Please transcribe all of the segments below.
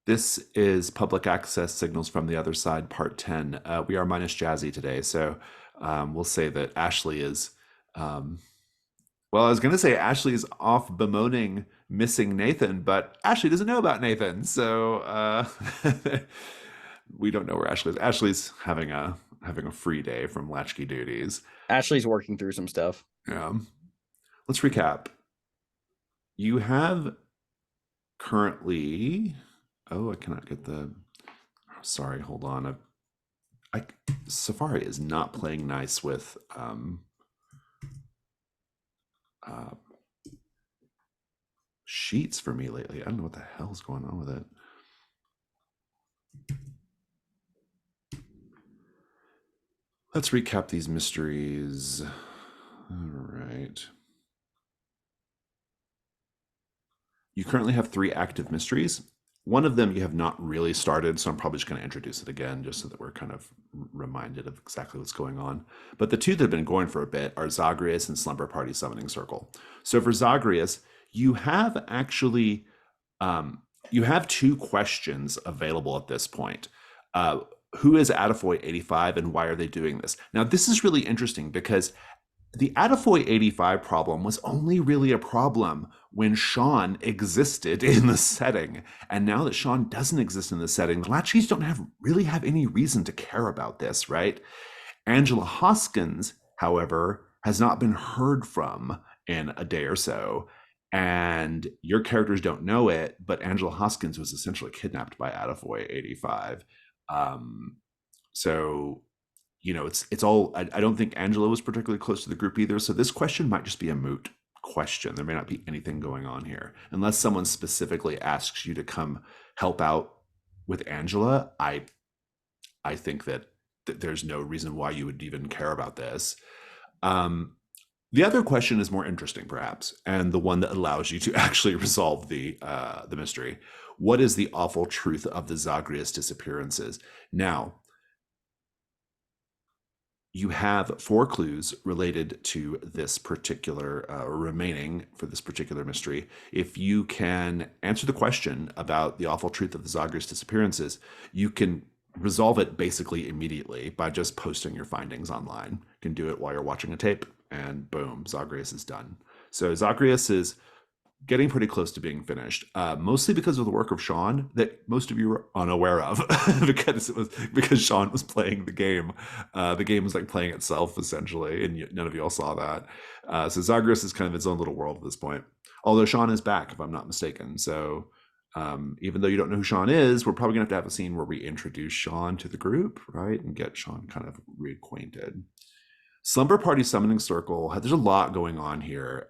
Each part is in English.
This is Public Access Signals from the Other Side, Part 10. We are minus Jazzy today, so we'll say that Ashley is. Um, well, I was going to say Ashley is off bemoaning missing Nathan, but Ashley doesn't know about Nathan, so we don't know where Ashley is. Ashley's having a free day from latchkey duties. Ashley's working through some stuff. Yeah. Let's recap. You have currently. Oh, I cannot get the. Sorry, hold on. I Safari is not playing nice with uh, sheets for me lately. I don't know what the hell's going on with it. Let's recap these mysteries. All right. You currently have 3 active mysteries. One of them you have not really started, so I'm probably just going to introduce it again just so that we're kind of reminded of exactly what's going on. But the 2 that have been going for a bit are Zagreus and Slumber Party Summoning Circle. So for Zagreus, you have actually you have 2 questions available at this point. Who is Adafoy 85 and why are they doing this? Now, this is really interesting because the Adafoy 85 problem was only really a problem when Sean existed in the setting. And now that Sean doesn't exist in the setting, the Latchkeys don't really have any reason to care about this, right? Angela Hoskins, however, has not been heard from in a day or so. And your characters don't know it, but Angela Hoskins was essentially kidnapped by Adafoy 85. Um, so it's all. I don't think Angela was particularly close to the group either. So this question might just be a moot question. There may not be anything going on here unless someone specifically asks you to come help out with Angela. I think that there's no reason why you would even care about this. The other question is more interesting, perhaps, and the one that allows you to actually resolve the mystery. What is the awful truth of the Zagreus disappearances? Now, you have 4 clues related to this particular remaining for this particular mystery. If you can answer the question about the awful truth of the Zagreus disappearances, you can resolve it basically immediately by just posting your findings online. You can do it while you're watching a tape, and boom, Zagreus is done. So Zagreus is getting pretty close to being finished, mostly because of the work of Sean that most of you are unaware of, because Sean was playing the game. The game was like playing itself essentially, and none of you all saw that. So Zagreus is kind of its own little world at this point. Although Sean is back, if I'm not mistaken. So even though you don't know who Sean is, we're probably gonna have to have a scene where we introduce Sean to the group, right, and get Sean kind of reacquainted. Slumber Party Summoning Circle. There's a lot going on here.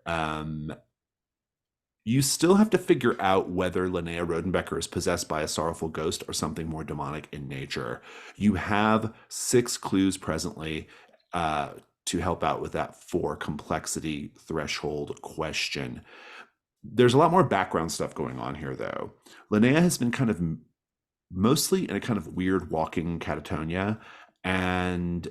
You still have to figure out whether Linnea Rodenbecker is possessed by a sorrowful ghost or something more demonic in nature. You have 6 clues presently to help out with that 4 complexity threshold question. There's a lot more background stuff going on here, though. Linnea has been kind of mostly in a kind of weird walking catatonia, and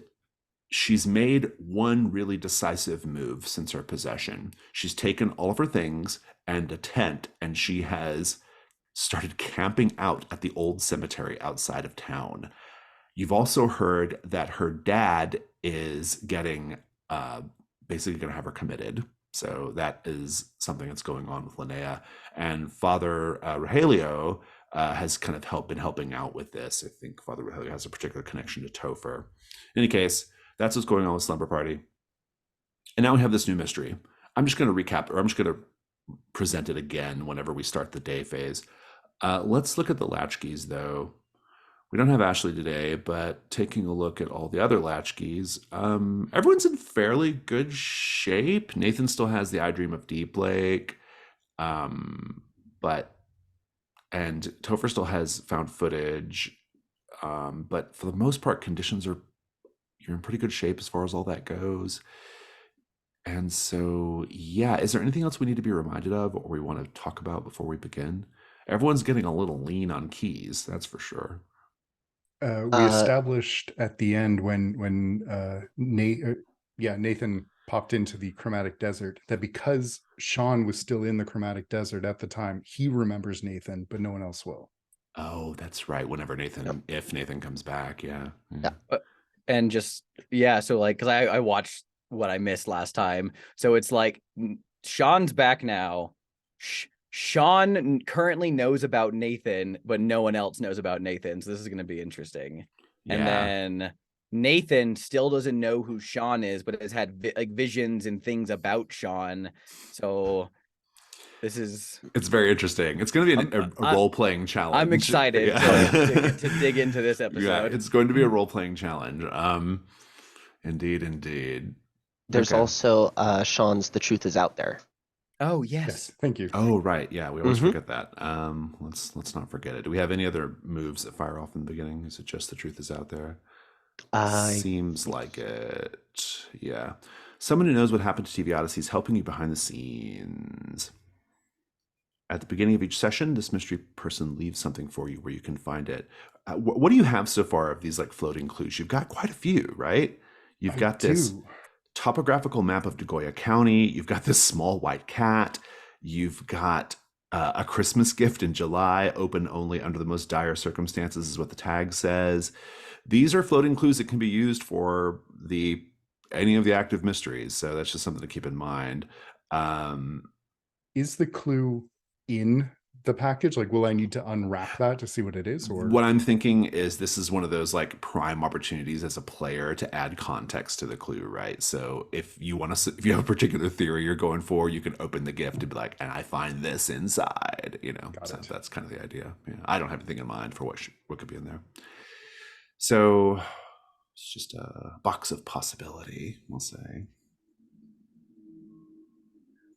she's made one really decisive move since her possession. She's taken all of her things and a tent, and she has started camping out at the old cemetery outside of town. You've also heard that her dad is getting basically going to have her committed. So that is something that's going on with Linnea. And Father Rogelio has kind of been helping out with this. I think Father Rogelio has a particular connection to Topher. In any case, that's what's going on with Slumber Party. And now we have this new mystery. I'm just going to recap, or I'm just going to present it again whenever we start the day phase. Let's look at the Latchkeys, though. We don't have Ashley today, but taking a look at all the other Latchkeys, everyone's in fairly good shape. Nathan still has the I Dream of Deep Lake, but and Topher still has found footage, but for the most part, conditions are you're in pretty good shape as far as all that goes. And so, yeah, is there anything else we need to be reminded of or we want to talk about before we begin? Everyone's getting a little lean on keys, that's for sure. We established at the end when Nathan popped into the Chromatic Desert that because Sean was still in the Chromatic Desert at the time, he remembers Nathan, but no one else will. Oh, that's right. Whenever Yep. if Nathan comes back, yeah. Yeah. And just yeah, so like because I watched what I missed last time, so it's like Sean's back now. Sean currently knows about Nathan, but no one else knows about Nathan, so this is going to be interesting. And Yeah. then Nathan still doesn't know who Sean is, but has had like visions and things about Sean. So this is It's very interesting. It's going to be a I- role-playing challenge. I'm excited Yeah. to dig into this episode. Yeah, it's going to be a role-playing challenge. Indeed, indeed. There's Okay. also Sean's The Truth Is Out There. Oh Yes, yes. thank you. Oh, right. Yeah, we always Mhm. forget that. Let's not forget it. Do we have any other moves that fire off in the beginning? Is it just The Truth Is Out There? Seems like it. Yeah. Someone who knows what happened to TV Odyssey is helping you behind the scenes. At the beginning of each session, this mystery person leaves something for you where you can find it. What do you have so far of these like floating clues? You've got quite a few, right? You've got this topographical map of Nagoya County. You've got this small white cat. You've got a Christmas gift in July, open only under the most dire circumstances, is what the tag says. These are floating clues that can be used for any of the active mysteries. So that's just something to keep in mind. Is the clue in the package? Like, will I need to unwrap that to see what it is? Or what I'm thinking is this is one of those like prime opportunities as a player to add context to the clue, right? So if you have a particular theory you're going for, you can open the gift and be like, and I find this inside, so that's kind of the idea. Yeah. I don't have anything in mind for what could be in there. So it's just a box of possibility, we'll say.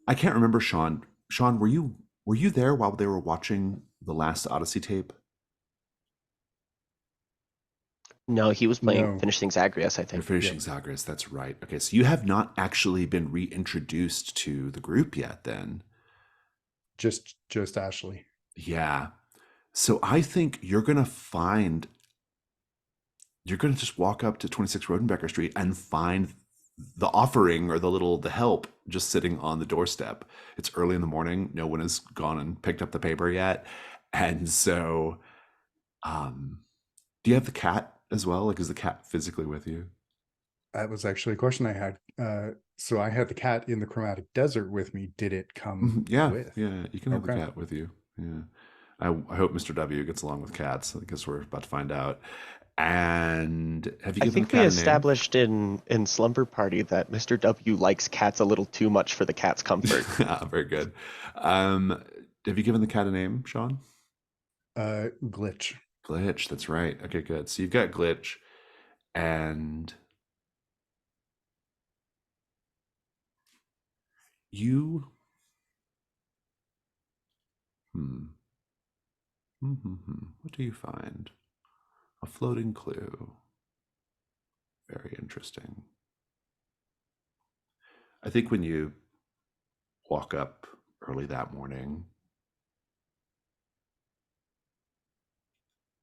I can't remember, Sean. Sean, were you there while they were watching the last Odyssey tape? No, he was playing No. Finishing Zagreus, I They're think. finishing Zagreus, that's right. Okay, so you have not actually been reintroduced to the group yet then. Just Ashley. Yeah. So I think you're going to just walk up to 26 Rodenbecker Street and find the offering or the help just sitting on the doorstep. It's early in the morning. No one has gone and picked up the paper yet. And so, do you have the cat as well? Like, is the cat physically with you? That was actually a question I had. So I had the cat in the Chromatic Desert with me. Did it come Yeah, with? yeah, you can have the Okay. cat with you. Yeah. I hope Mr. W gets along with cats. I guess we're about to find out. And have you I given think the cat we a name? established in Slumber Party that Mr. W likes cats a little too much for the cat's comfort. Very good. Have you given the cat a name, Sean? Glitch. Glitch, that's right. Okay, good. So you've got Glitch, and you. What do you find? A floating clue. Very interesting. I think when you walk up early that morning,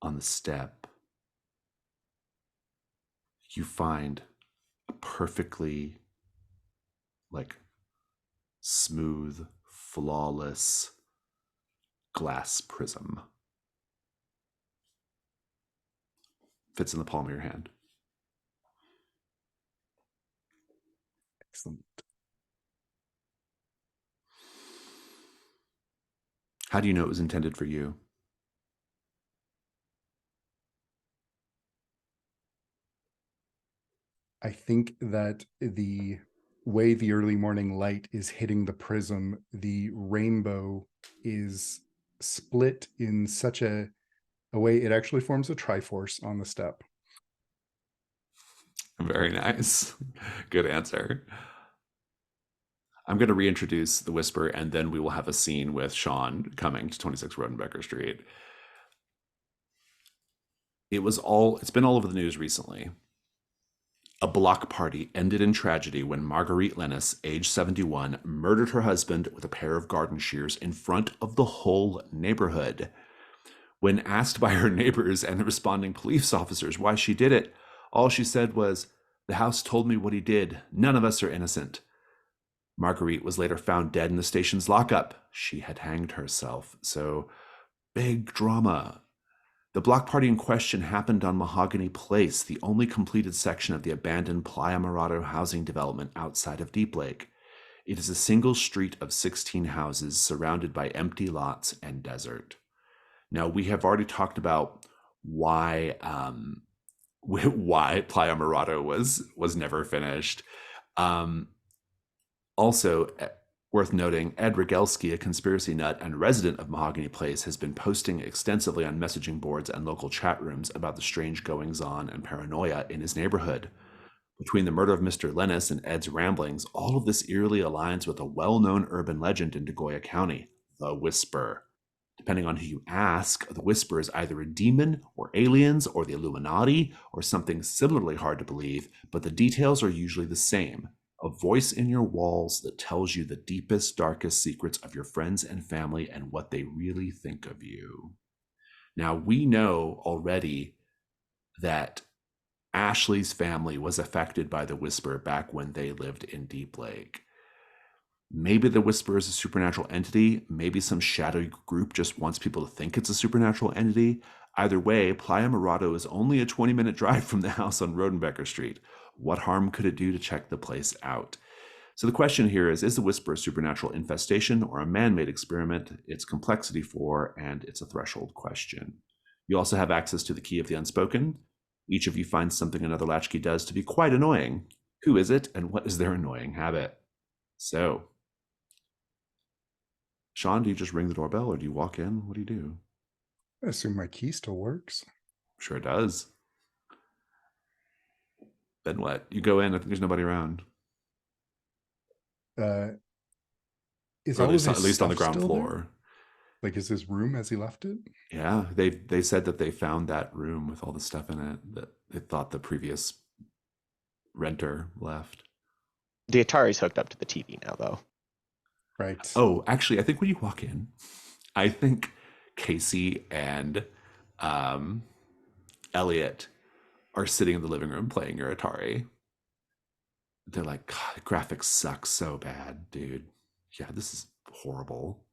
on the step, you find a perfectly like smooth, flawless glass prism. Fits in the palm of your hand. Excellent. How do you know it was intended for you? I think that the way the early morning light is hitting the prism, the rainbow is split in such a way it actually forms a triforce on the step. Very nice. Good answer. I'm going to reintroduce the Whisper, and then we will have a scene with Sean coming to 26 Rodenbecker Street. It's been all over the news recently. A block party ended in tragedy when Marguerite Lennis, age 71, murdered her husband with a pair of garden shears in front of the whole neighborhood. When asked by her neighbors and the responding police officers why she did it, all she said was, "The house told me what he did. None of us are innocent." Marguerite was later found dead in the station's lockup. She had hanged herself. So, big drama. The block party in question happened on Mahogany Place, the only completed section of the abandoned Playa Morado housing development outside of Deep Lake. It is a single street of 16 houses surrounded by empty lots and desert. Now, we have already talked about why why Playa Morado was never finished. Also, worth noting, Ed Rogelski, a conspiracy nut and resident of Mahogany Place, has been posting extensively on messaging boards and local chat rooms about the strange goings-on and paranoia in his neighborhood. Between the murder of Mr. Lennis and Ed's ramblings, all of this eerily aligns with a well-known urban legend in Nagoya County, the Whisper. Depending on who you ask, the Whisper is either a demon or aliens or the Illuminati or something similarly hard to believe, but the details are usually the same. A voice in your walls that tells you the deepest, darkest secrets of your friends and family and what they really think of you. Now, we know already that Ashley's family was affected by the Whisper back when they lived in Deep Lake. Maybe the Whisper is a supernatural entity. Maybe some shadowy group just wants people to think it's a supernatural entity. Either way, Playa Morado is only a 20-minute drive from the house on Rodenbecker Street. What harm could it do to check the place out? So the question here is the Whisper a supernatural infestation or a man-made experiment? It's complexity 4, and it's a threshold question. You also have access to the key of the unspoken. Each of you finds something another latchkey does to be quite annoying. Who is it, and what is their annoying habit? So, Sean, do you just ring the doorbell, or do you walk in? What do you do? I assume my key still works. Sure it does. Then what? You go in, I think there's nobody around. Is Or all of his at least on the stuff ground still there? floor. Like, is his room as he left it? Yeah, they said that they found that room with all the stuff in it that they thought the previous renter left. The Atari's hooked up to the TV now, though. Right. Oh, actually, I think when you walk in, I think Casey and Elliot are sitting in the living room playing your Atari. They're like, God, the graphics suck so bad, dude. Yeah, this is horrible.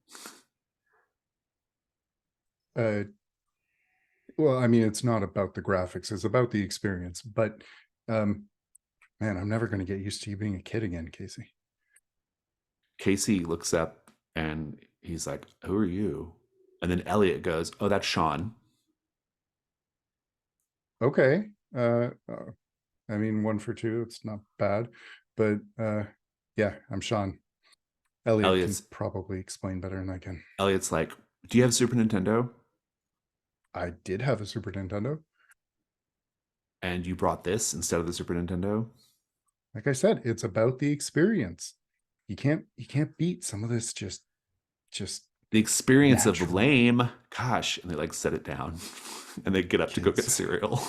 Well, I mean, it's not about the graphics, it's about the experience. But man, I'm never going to get used to you being a kid again, Casey. Casey looks up and he's like, who are you? And then Elliot goes, oh, that's Sean. Okay. I mean, 1 for 2, it's not bad. But yeah, I'm Sean. Elliot can probably explain better than I can. Elliot's like, do you have a Super Nintendo? I did have a Super Nintendo. And you brought this instead of the Super Nintendo? Like I said, it's about the experience. You can't beat some of this just the experience natural. of lame. Gosh. And they like set it down and they get up to go get cereal.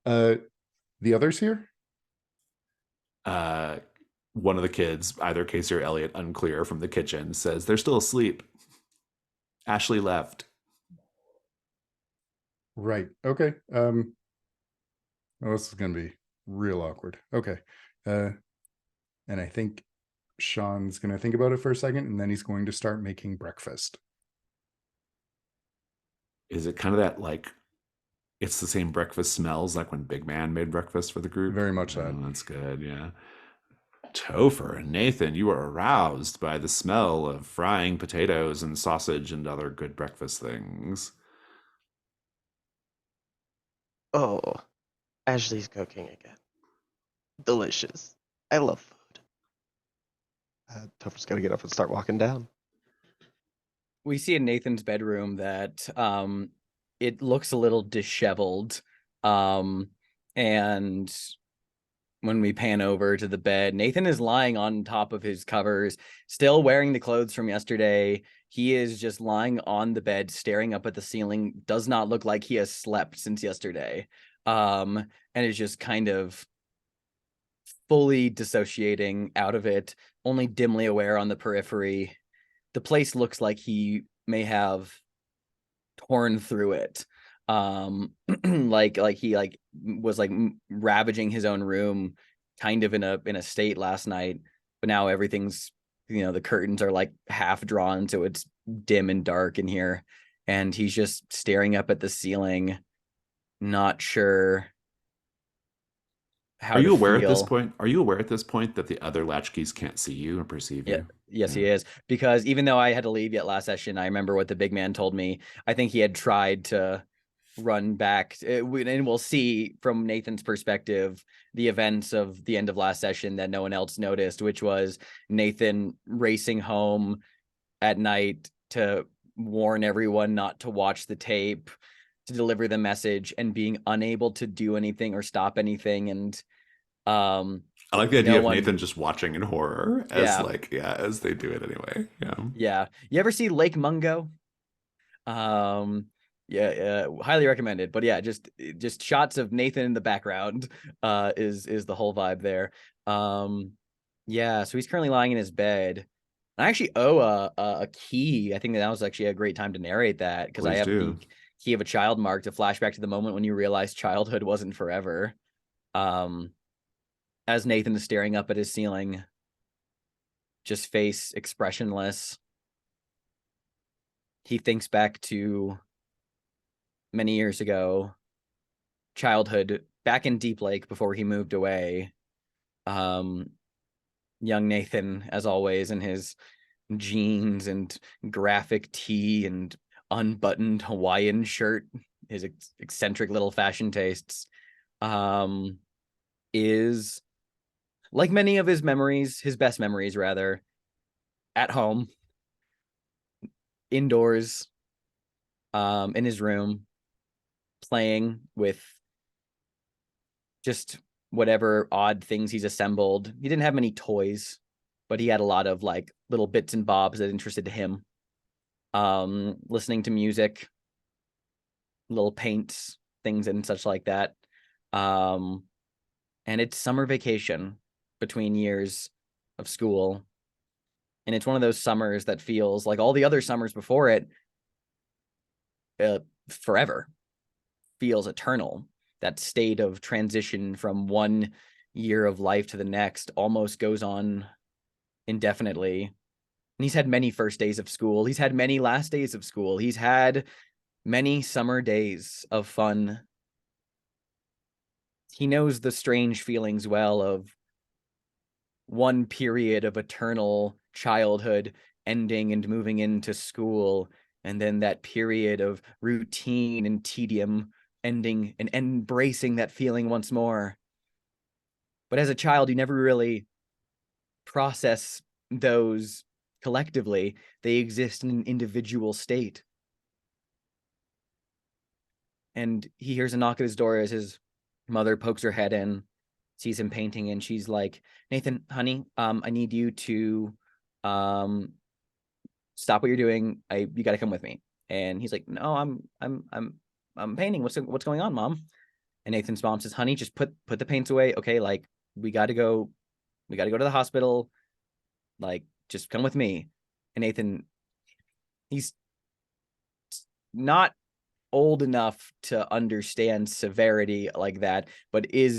The others here? One of the kids, either Casey or Elliot, unclear, from the kitchen, says they're still asleep. Ashley left. Right. Okay. Well, this is gonna be real awkward. Okay. And I think Sean's gonna think about it for a second, and then he's going to start making breakfast. Is it kind of that, like, it's the same breakfast smells like when Big Man made breakfast for the group? Very much that. That's good, yeah. Topher and Nathan, you are aroused by the smell of frying potatoes and sausage and other good breakfast things. Oh, Ashley's cooking again. Delicious. I love food. Topher's got to get up and start walking down. We see in Nathan's bedroom that it looks a little disheveled. And when we pan over to the bed, Nathan is lying on top of his covers, still wearing the clothes from yesterday. He is just lying on the bed, staring up at the ceiling. Does not look like he has slept since yesterday. And is just kind of fully dissociating out of it, only dimly aware on the periphery. The place looks like he may have torn through it. Like he was ravaging his own room kind of in a state last night, but now everything's, the curtains are like half drawn, so it's dim and dark in here. and he's just staring up at the ceiling, not sure how Are to you aware at this feel. point? Are you aware at this point that the other Latchkeys can't see you or perceive Yeah, you? yes, he Yeah. is. Because even though I had to leave yet last session, I remember what the big man told me. I think he had tried to run back, and we'll see from Nathan's perspective the events of the end of last session that no one else noticed, which was Nathan racing home at night to warn everyone not to watch the tape, to deliver the message, and being unable to do anything or stop anything. And um I like the idea no of one Nathan just watching in horror as yeah like, yeah, as they do it anyway. Yeah. yeah you ever see Lake Mungo? Yeah, highly recommended. But yeah, just shots of Nathan in the background is the whole vibe there. Yeah, so he's currently lying in his bed. I actually owe a key. I think that was actually a great time to narrate that, because I Please have the do. key of a child marked, a flashback to the moment when you realize childhood wasn't forever. um as Nathan is staring up at his ceiling, just face expressionless, he thinks back to many years ago, childhood, back in Deep Lake before he moved away. Um, young Nathan, as always, in his jeans and graphic tee and unbuttoned Hawaiian shirt, his eccentric little fashion tastes, is, like many of his memories, his best memories rather, at home, indoors, in his room, playing with just whatever odd things he's assembled. He didn't have many toys, but he had a lot of like little bits and bobs that interested him. Listening to music, little paints, things and such like that. Um, and it's summer vacation between years of school. And it's one of those summers that feels like all the other summers before it, forever, feels eternal. That state of transition from one year of life to the next almost goes on indefinitely. And he's had many first days of school. He's had many last days of school. He's had many summer days of fun. He knows the strange feelings well of one period of eternal childhood ending and moving into school, and then that period of routine and tedium ending and embracing that feeling once more. But as a child, you never really process those collectively. They exist in an individual state. And he hears a knock at his door as his mother pokes her head in, sees him painting, and she's like, "Nathan, honey, I need you to stop what you're doing. You got to come with me." And he's like, "No, I'm painting. What's going on, Mom?" And Nathan's mom says, "Honey, just put the paints away. Okay, like we got to go to the hospital. Like, just come with me." And Nathan, he's not old enough to understand severity like that, but he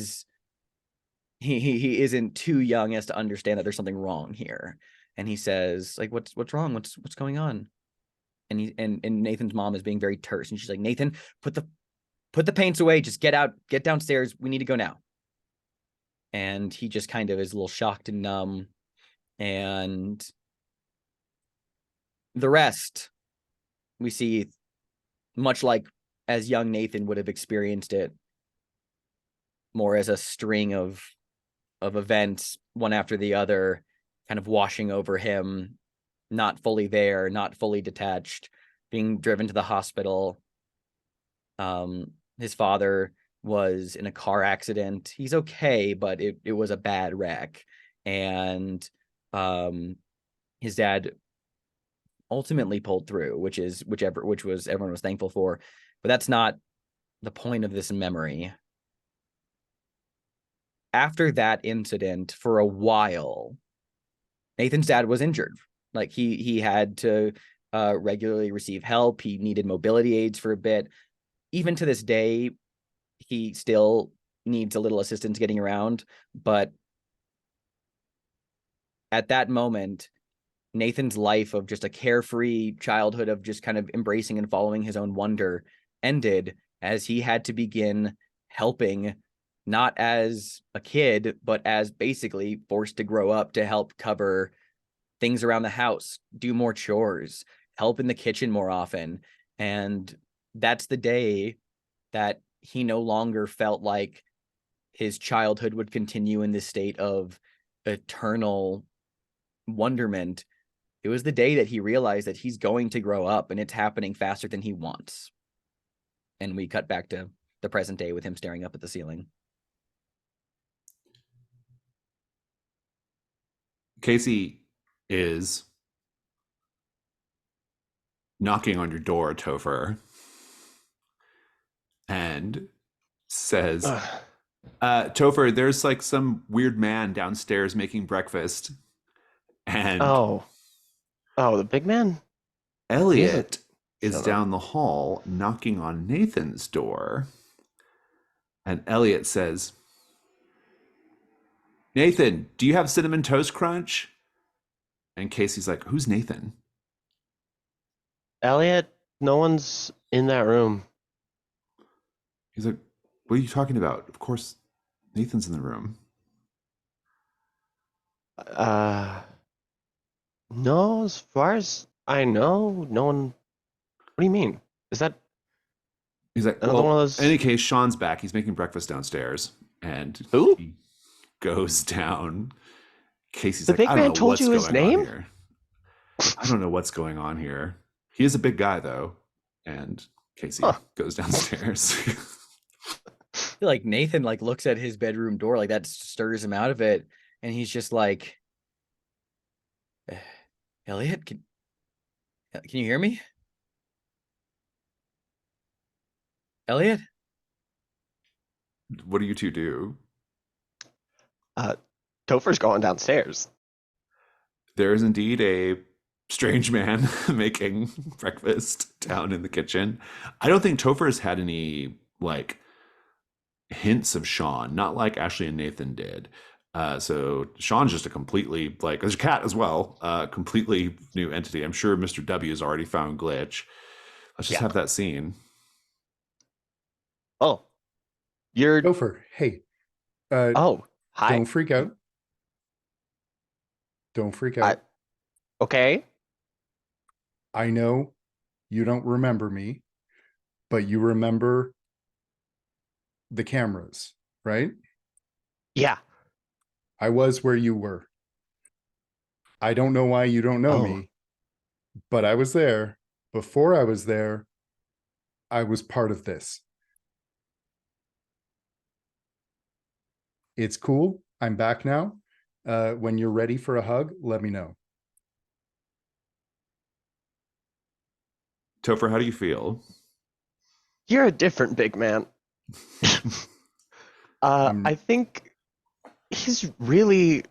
isn't too young as to understand that there's something wrong here. And he says, like, what's wrong? What's going on? And Nathan's mom is being very terse, and she's like, "Nathan, put the paints away. Just get downstairs. We need to go now." And he just kind of is a little shocked and numb. And the rest we see, much like as young Nathan would have experienced it, more as a string of events, one after the other, kind of washing over him, not fully there, not fully detached, being driven to the hospital. His father was in a car accident. He's okay, but it was a bad wreck. And his dad ultimately pulled through, which everyone was thankful for. But that's not the point of this memory. After that incident, for a while, Nathan's dad was injured. Like he had to regularly receive help. He needed mobility aids for a bit. Even to this day, he still needs a little assistance getting around. But at that moment, Nathan's life of just a carefree childhood of just kind of embracing and following his own wonder ended as he had to begin helping, not as a kid, but as basically forced to grow up to help cover things around the house, do more chores, help in the kitchen more often. And that's the day that he no longer felt like his childhood would continue in this state of eternal wonderment. It was the day that he realized that he's going to grow up and it's happening faster than he wants. And we cut back to the present day with him staring up at the ceiling. Casey is knocking on your door, Topher, and says, Topher, there's like some weird man downstairs making breakfast. And Oh, the big man? Elliot is shut up. down the hall knocking on Nathan's door. And Elliot says, Nathan, do you have Cinnamon Toast Crunch? And Casey's like, who's Nathan? Elliot, no one's in that room. He's like, what are you talking about? Of course, Nathan's in the room. No, as far as I know, no one. What do you mean? Is that He's like, another well, one of those? in any case, Sean's back. He's making breakfast downstairs. And Who? he goes down. Casey's The like, big I don't man know told what's you his going on name? here. I don't know what's going on here. He is a big guy, though. And Casey goes downstairs. I feel like Nathan like looks at his bedroom door, like that stirs him out of it, and he's just like, Elliot, can you hear me? Elliot? What do you two do? Topher's going downstairs. There is indeed a strange man making breakfast down in the kitchen. I don't think Topher has had any like hints of Sean, not like Ashley and Nathan did. So Sean's just a completely like there's a cat as well, completely new entity. I'm sure Mr. W has already found Glitch. Let's just have that scene. Oh, you're. Gopher, hey. Oh, hi. Don't freak out. Don't freak out. Okay. I know you don't remember me, but you remember the cameras, right? Yeah. I was where you were. I don't know why you don't know me, but I was there. Before I was there, I was part of this. It's cool. I'm back now. When you're ready for a hug, let me know. Topher, how do you feel? You're a different big man. I think he's really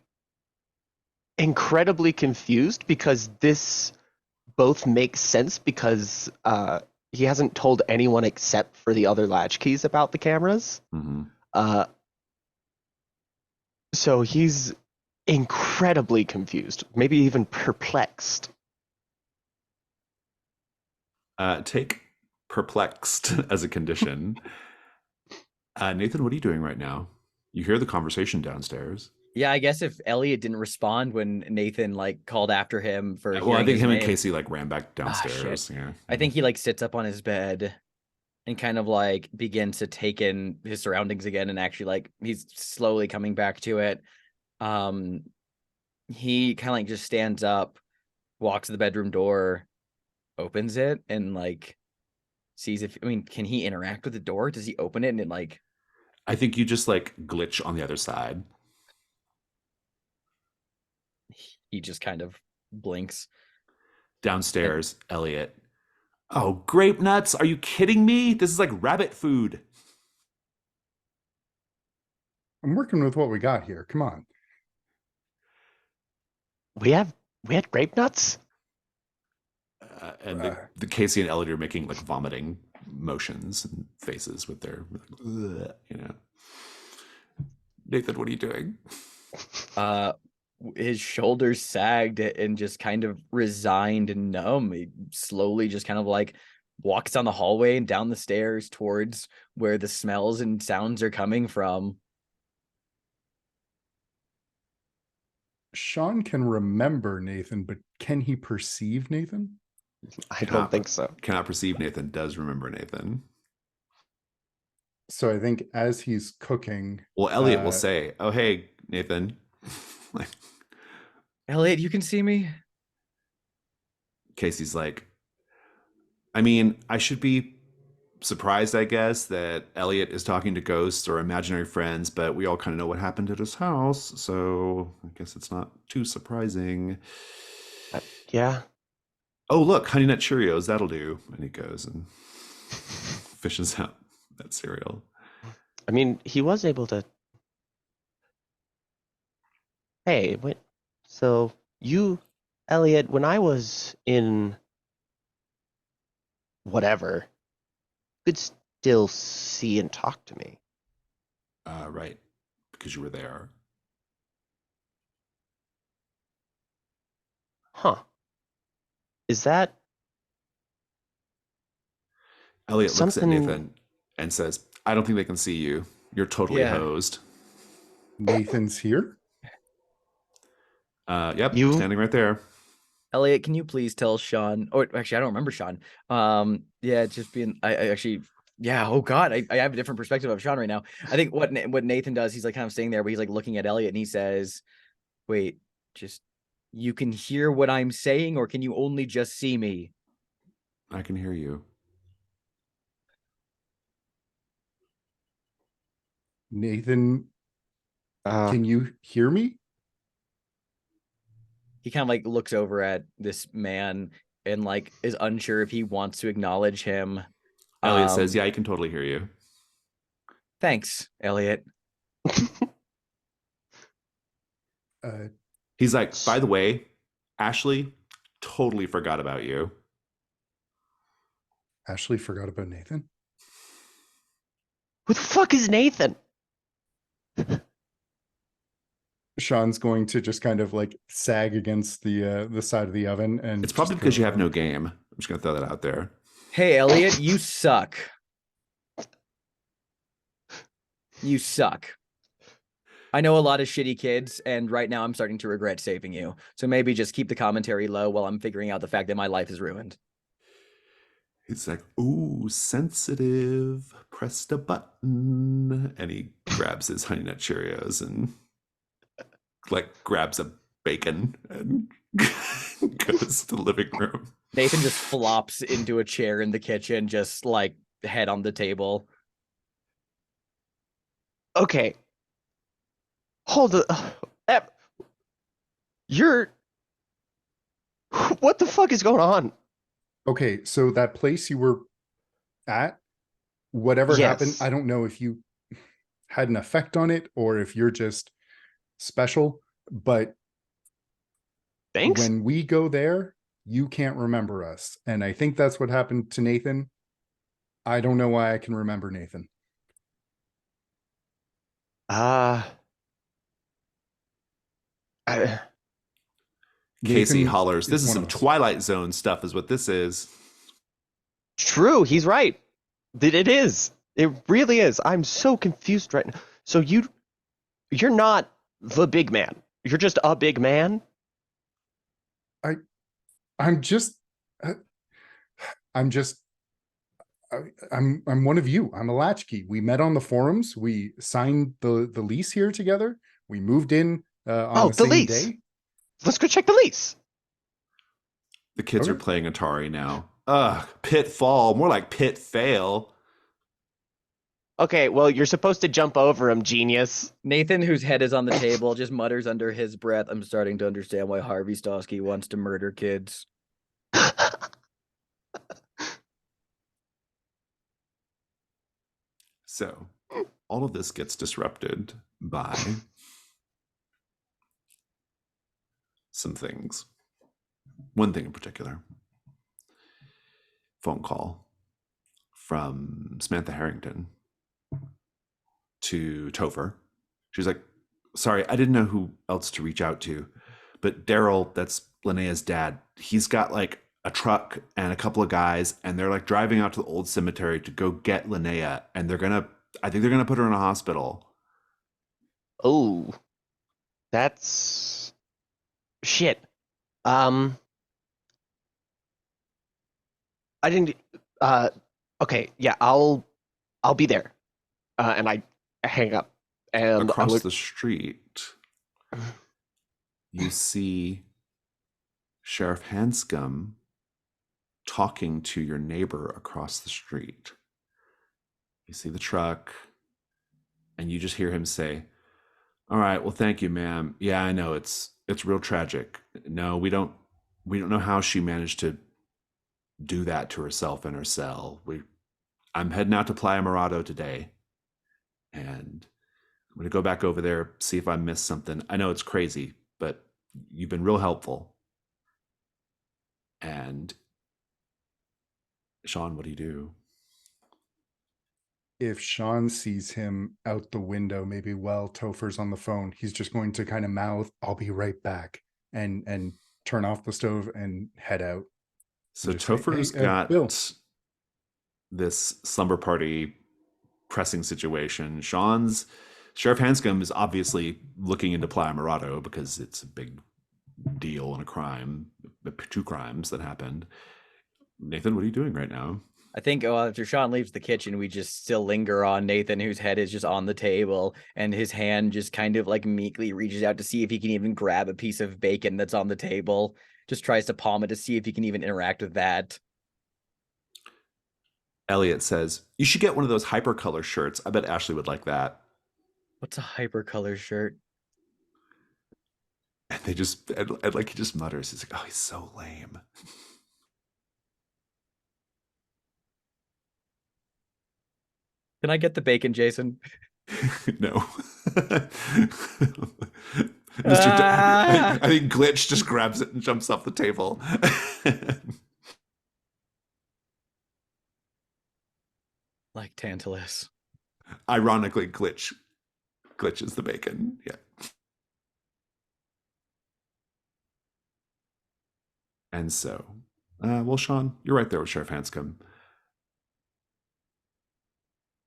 incredibly confused because this both makes sense because he hasn't told anyone except for the other Latchkeys about the cameras. Mm-hmm. So he's incredibly confused, maybe even perplexed. Take perplexed as a condition. Nathan, what are you doing right now? You hear the conversation downstairs. Yeah, I guess if Elliot didn't respond when Nathan like called after him for Well, I hearing think his him and name, Casey like ran back downstairs. Yeah. I think he like sits up on his bed and kind of like begins to take in his surroundings again, and actually like he's slowly coming back to it. He kind of like just stands up, walks to the bedroom door, opens it, and like sees if can he interact with the door? Does he open it and it like? I think you just like glitch on the other side. He just kind of blinks. Downstairs, Elliot. Oh, grape nuts? Are you kidding me? This is like rabbit food. I'm working with what we got here. Come on. We had grape nuts? And the Casey and Elliot are making like vomiting motions and faces with their, you know. Nathan, what are you doing? his shoulders sagged and just kind of resigned and numb. He slowly just kind of like walks down the hallway and down the stairs towards where the smells and sounds are coming from. Sean can remember Nathan, but can he perceive Nathan? I don't think so. Cannot perceive Nathan, does remember Nathan. So I think as he's cooking, Well, Elliot will say, "Oh, hey, Nathan." Like, Elliot, you can see me? Casey's like, I mean, I should be surprised, I guess, that Elliot is talking to ghosts or imaginary friends, but we all kind of know what happened at his house, so I guess it's not too surprising. Yeah. Oh, look, Honey Nut Cheerios, that'll do. And he goes and fishes out that cereal. I mean, he was able to. Hey, wait. So you, Elliot, when I was in whatever, you could still see and talk to me. Right, because you were there. Huh. Is that Elliot looks at something? Nathan and says, I don't think they can see you. You're totally Yeah. hosed. Nathan's here. Yep, You- standing right there. Elliot, can you please tell Sean? Or actually, I don't remember Sean. Yeah, just being. I actually. Yeah. Oh God, I have a different perspective of Sean right now. I think what Nathan does, he's like kind of staying there, but he's like looking at Elliot, and he says, "Wait, just you can hear what I'm saying, or can you only just see me?" I can hear you. Nathan, Uh, can you hear me? He kind of like looks over at this man and like is unsure if he wants to acknowledge him. Elliot says, yeah, I can totally hear you. Thanks, Elliot. He's like, by the way, Ashley, totally forgot about you. Ashley forgot about Nathan. who the fuck is Nathan? Sean's going to just kind of like sag against the side of the oven, and It's probably just because go, you have no game. I'm just going to throw that out there. Hey, Elliot, you suck. You suck. I know a lot of shitty kids, and right now I'm starting to regret saving you. So maybe just keep the commentary low while I'm figuring out the fact that my life is ruined. He's like, ooh, sensitive. Pressed a button. And he grabs his Honey Nut Cheerios and like grabs a bacon and goes to the living room. Nathan just flops into a chair in the kitchen, just like head on the table. Okay. Hold it. You're. What the fuck is going on? okay, so that place you were at, whatever happened, Yes. I don't know if you had an effect on it or if you're just special, but Thanks. when we go there, you can't remember us. And I think that's what happened to Nathan. I don't know why I can remember Nathan. Casey Nathan hollers, this is one some of us. Twilight Zone stuff, is what this is. True, he's right. It is. It really is. I'm so confused right now. So you're not the big man. You're just a big man. I'm just I'm one of you. I'm a latchkey. We met on the forums. We signed the lease here together. We moved in on the same lease. day. Let's go check the lease. The kids Okay. are playing Atari now. Ugh, pitfall. More like pit fail. Okay, well, you're supposed to jump over him, genius. Nathan, whose head is on the table, just mutters under his breath, I'm starting to understand why Harvey Stosky wants to murder kids. So all of this gets disrupted by some things. One thing in particular. Phone call from Samantha Harrington to Topher. She's like, sorry, I didn't know who else to reach out to, but Daryl, that's Linnea's dad, he's got like a truck and a couple of guys, and they're like driving out to the old cemetery to go get Linnea, and I think they're gonna put her in a hospital. Oh, that's shit. Um, I didn't. Uh, okay, yeah, I'll be there. And I hang up, and I Across look. the street, you see Sheriff Hanscom talking to your neighbor across the street. You see the truck, and you just hear him say, "All right, well, thank you, ma'am. Yeah, I know it's real tragic. No, we don't know how she managed to do that to herself in her cell. I'm heading out to Playa Morado today, and I'm gonna go back over there, see if I missed something. I know it's crazy, but you've been real helpful." And Sean, what do you do? If Sean sees him out the window, maybe while Topher's on the phone, he's just going to kind of mouth, "I'll be right back," and turn off the stove and head out So and just say, "Hey, Topher's Bill." got this slumber party pressing situation. Sean's Sheriff Hanscom is obviously looking into Playa Morado because it's a big deal and a crime, two crimes that happened. Nathan, what are you doing right now? I think after Sean leaves the kitchen, we just still linger on Nathan, whose head is just on the table, and his hand just kind of like meekly reaches out to see if he can even grab a piece of bacon that's on the table. Just tries to palm it to see if he can even interact with that. Elliot says, "You should get one of those hypercolor shirts. I bet Ashley would like that." What's a hypercolor shirt? And they just, and like he just mutters, he's like, "Oh, he's so lame." Can I get the bacon, Jason? No. Ah! I think Glitch just grabs it and jumps off the table. Like Tantalus. Ironically, glitches the bacon. Yeah. And so, well, Sean, you're right there with Sheriff Hanscom.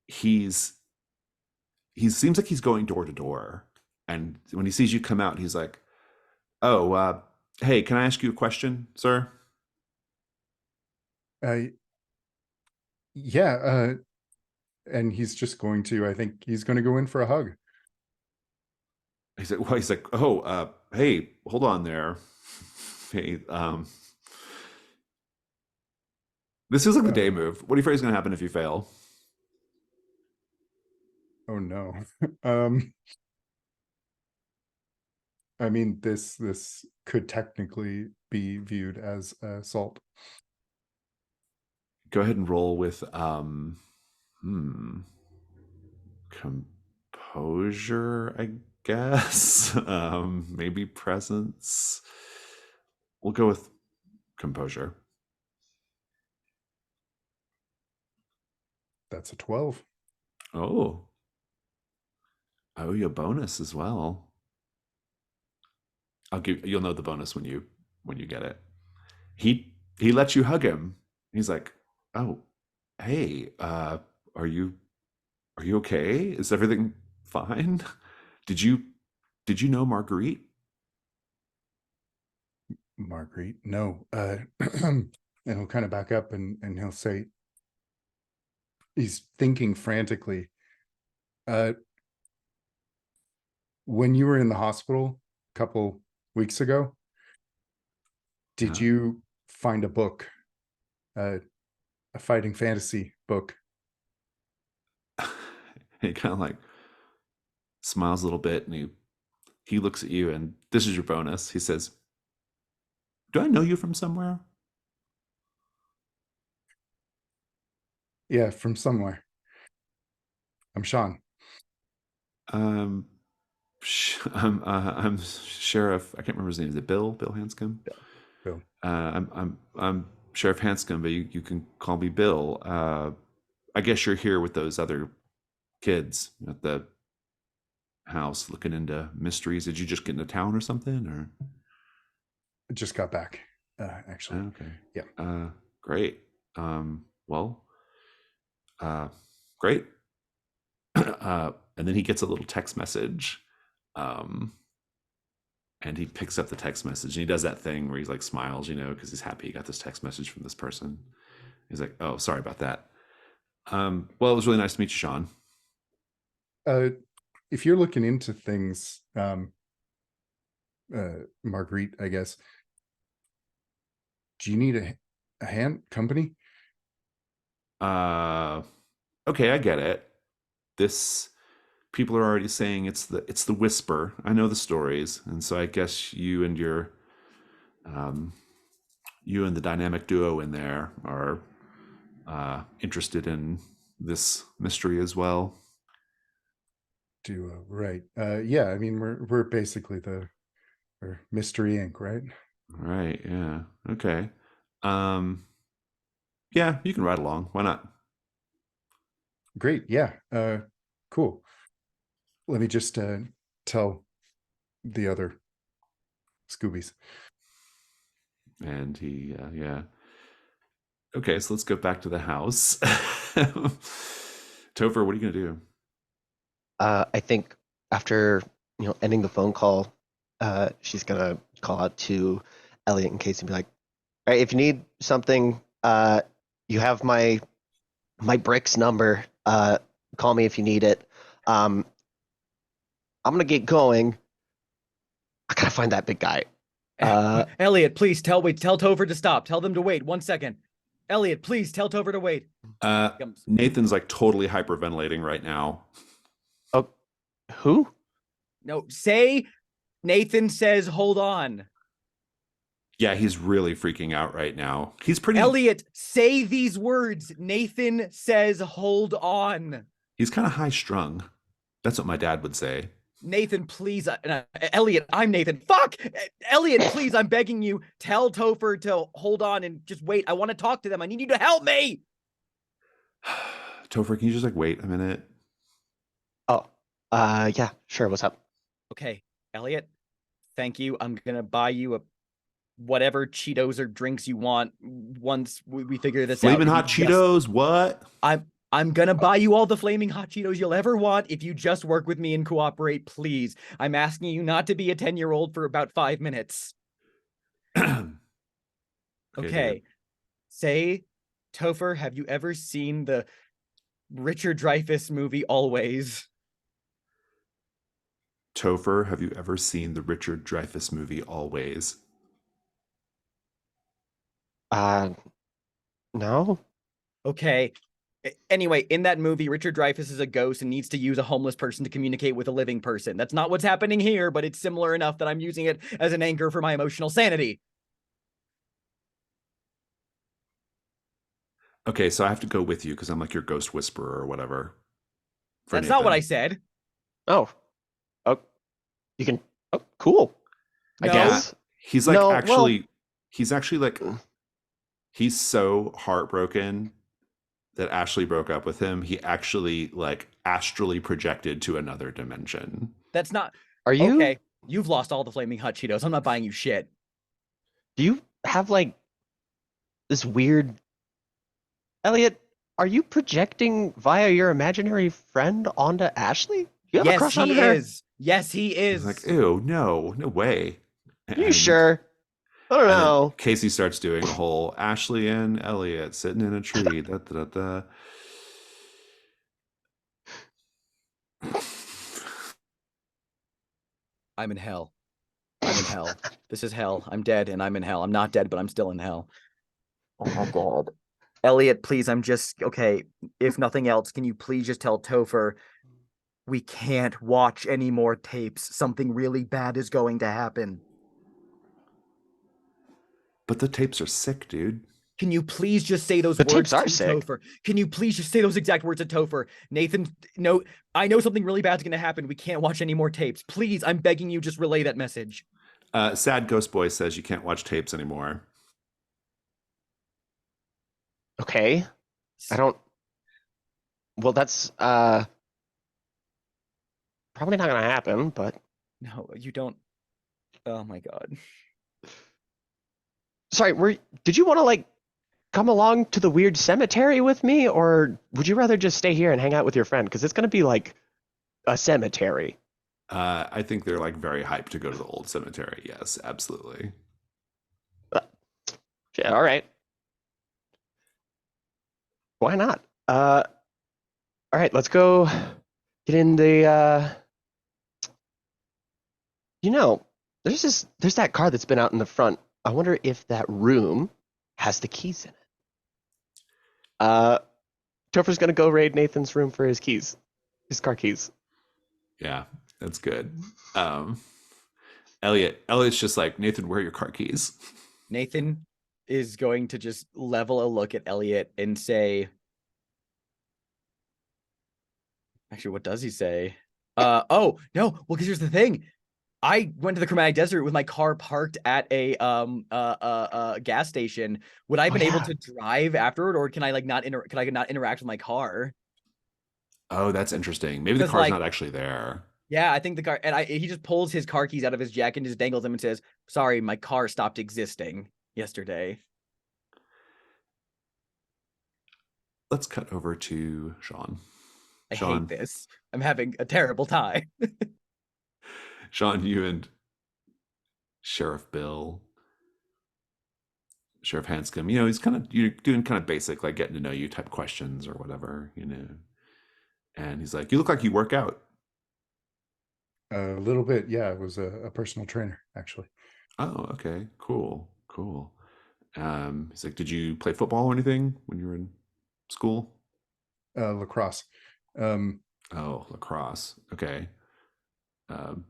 He's he seems like he's going door to door, and when he sees you come out, he's like, "Oh, hey, can I ask you a question, sir?" Uh, yeah, and he's just going to, I think he's going to go in for a hug. He's like, "Oh, hey, hold on there. Hey, this is like the day Oh, move. What do you afraid is going to happen if you fail?" oh no. um, I mean, this could technically be viewed as assault. Go ahead and roll with composure, I guess. Maybe presence. We'll go with composure. That's a 12. Oh, I owe you a bonus as well. You'll know the bonus when you get it. He lets you hug him. He's like, "Oh, hey, are you are you okay? Is everything fine? Did you did you know Marguerite?" Marguerite, no. And he'll kind of back up and he'll say, he's thinking frantically. When you were in the hospital a couple weeks ago, did Uh, you find a book, a fighting fantasy book? he kind of like smiles a little bit, and he looks at you, and this is your bonus. He says, "Do I know you from somewhere?" Yeah, from somewhere. I'm Sean. Um, I'm Sheriff. I can't remember his name. Is it Bill? Bill Hanscom. Bill. I'm Sheriff Hanscom, but you can call me Bill. I guess you're here with those other kids at the house looking into mysteries. Did you just get into town or something? Or Just got back, actually. okay, Yeah. Great. Well, great. And then he gets a little text message, um, and he picks up the text message and he does that thing where he's like smiles, because he's happy he got this text message from this person. He's like, "Oh, sorry about that." Well, it was really nice to meet you, Sean. If you're looking into things, Marguerite, I guess, do you need a hand company? Okay, I get it. This people are already saying it's the whisper. I know the stories, and so I guess um, you and the dynamic duo in there are interested in this mystery as well. Duo, right? Yeah. I mean, we're basically we're Mystery Inc., right? Right? Yeah. Okay. Um, yeah, you can ride along. Why not? Great. Yeah. Cool. Let me just tell the other Scoobies. And he, yeah. Okay, so let's go back to the house. Topher, what are you gonna do? I think after ending the phone call, she's gonna call out to Elliot and Casey and be like, "All right, if you need something, you have my bricks number. Call me if you need it. I'm gonna get going. I gotta find that big guy. Elliot, please tell Topher to stop. Tell them to wait 1 second. Elliot, please tell Topher to wait. Nathan's like totally hyperventilating right now. Oh, who? No, say Nathan says hold on. Yeah, he's really freaking out right now. He's pretty. Elliot, say these words. Nathan says hold on. He's kind of high strung. That's what my dad would say. Nathan, please. Elliot, I'm Nathan. Fuck! Elliot, please, I'm begging you. Tell Topher to hold on and just wait. I want to talk to them. I need you to help me. Topher, can you just like wait a minute? Oh, yeah, sure. What's up? Okay, Elliot, thank you. I'm gonna buy you a whatever Cheetos or drinks you want once we figure this out. Flamin' hot Cheetos? What? I'm gonna buy you all the flaming hot Cheetos you'll ever want if you just work with me and cooperate, please. I'm asking you not to be a 10-year-old for about 5 minutes. Okay. Say, Topher, have you ever seen the Richard Dreyfuss movie Always? Topher, have you ever seen the Richard Dreyfuss movie Always? No. Okay. Anyway, in that movie, Richard Dreyfuss is a ghost and needs to use a homeless person to communicate with a living person. That's not what's happening here, but it's similar enough that I'm using it as an anchor for my emotional sanity. Okay, so I have to go with you because I'm like your ghost whisperer or whatever. That's not what I said. Oh. Oh. You can. Oh, cool. I No. guess. He's like No, actually. He's actually like. He's so heartbroken that Ashley broke up with him. He actually like astrally projected to another dimension. That's not. Are you? Okay, you've lost all the flaming hot Cheetos. I'm not buying you shit. Do you have like this weird? Elliot, are you projecting via your imaginary friend onto Ashley? You have a Yes, crush on he her? is. Yes, he is. He's like, ew, no way. You sure? I don't know. Casey starts doing a whole Ashley and Elliot sitting in a tree. Da, da, da, da. I'm in hell. I'm in hell. This is hell. I'm dead and I'm in hell. I'm not dead, but I'm still in hell. Oh my god. Elliot, please, I'm just okay. If nothing else, can you please just tell Topher we can't watch any more tapes. Something really bad is going to happen. But the tapes are sick, dude. Can you please just say those The words tapes are to sick. Topher? Can you please just say those exact words to Topher? Nathan, no, I know something really bad's going to happen. We can't watch any more tapes. Please, I'm begging you, just relay that message. Sad Ghost Boy says you can't watch tapes anymore. Okay. I don't. Well, that's Probably not gonna happen, but No, you don't. Oh my god. sorry, did you want to like come along to the weird cemetery with me, or would you rather just stay here and hang out with your friend? Because it's gonna be like a cemetery. I think they're like very hyped to go to the old cemetery. Yes, absolutely. Uh, yeah, all right. Why not? All right, let's go get in the. You know, there's that car that's been out in the front. I wonder if that room has the keys in it. Topher's gonna go raid Nathan's room for his keys, his car keys. Yeah, that's good. Elliot's just like, Nathan, where are your car keys? Nathan is going to just level a look at Elliot and say, actually, what does he say? Oh no, well, because here's the thing. I went to the Chromatic Desert with my car parked at a gas station. Would I have Oh, been able yeah. to drive afterward, or can I like not can I not interact with my car? Oh, that's interesting. Maybe the Because car's like, not actually there. yeah, I think the car, and he just pulls his car keys out of his jacket and just dangles them and says, "Sorry, my car stopped existing yesterday." Let's cut over to Sean. I Sean, hate this. I'm having a terrible time. Sean, you and Sheriff Bill, Sheriff Hanscom, you're doing kind of basic, like getting to know you type questions or whatever, And he's like, you look like you work out. A little bit, yeah. It was a personal trainer, actually. Oh, okay, cool, cool. He's like, did you play football or anything when you were in school? Lacrosse. Um, Oh, lacrosse. Okay. Um,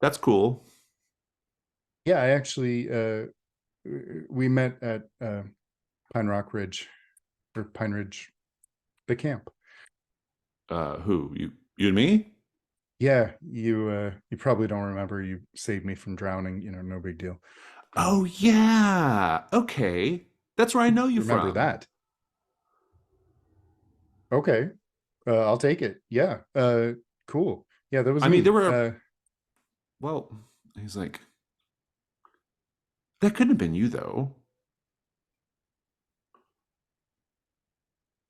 that's cool. yeah, I actually we met at Pine Rock Ridge or Pine Ridge, the camp. Who? You and me? Yeah, you probably don't remember. You saved me from drowning. No big deal. Oh yeah. Okay. That's where I know you Remember from. that? Okay, I'll take it. Yeah, cool. Yeah, that was I mean, there me. were well, he's like, that couldn't have been you though.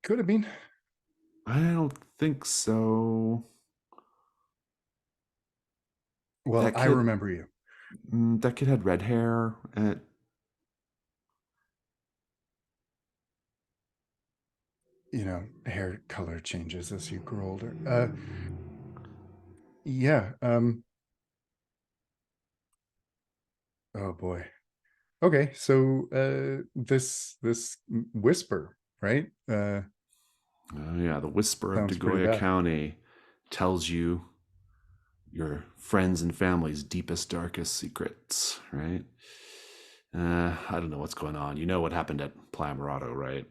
Could have been. I don't think so. Well, That I kid remember you. that kid had red hair. Hair color changes as you grow older. Yeah. Oh boy. Okay, so this whisper, right? Oh yeah, the whisper of Sounds pretty Degoya bad. County tells you your friends and family's deepest, darkest secrets, right? I don't know what's going on. You know what happened at Playa Morado, right?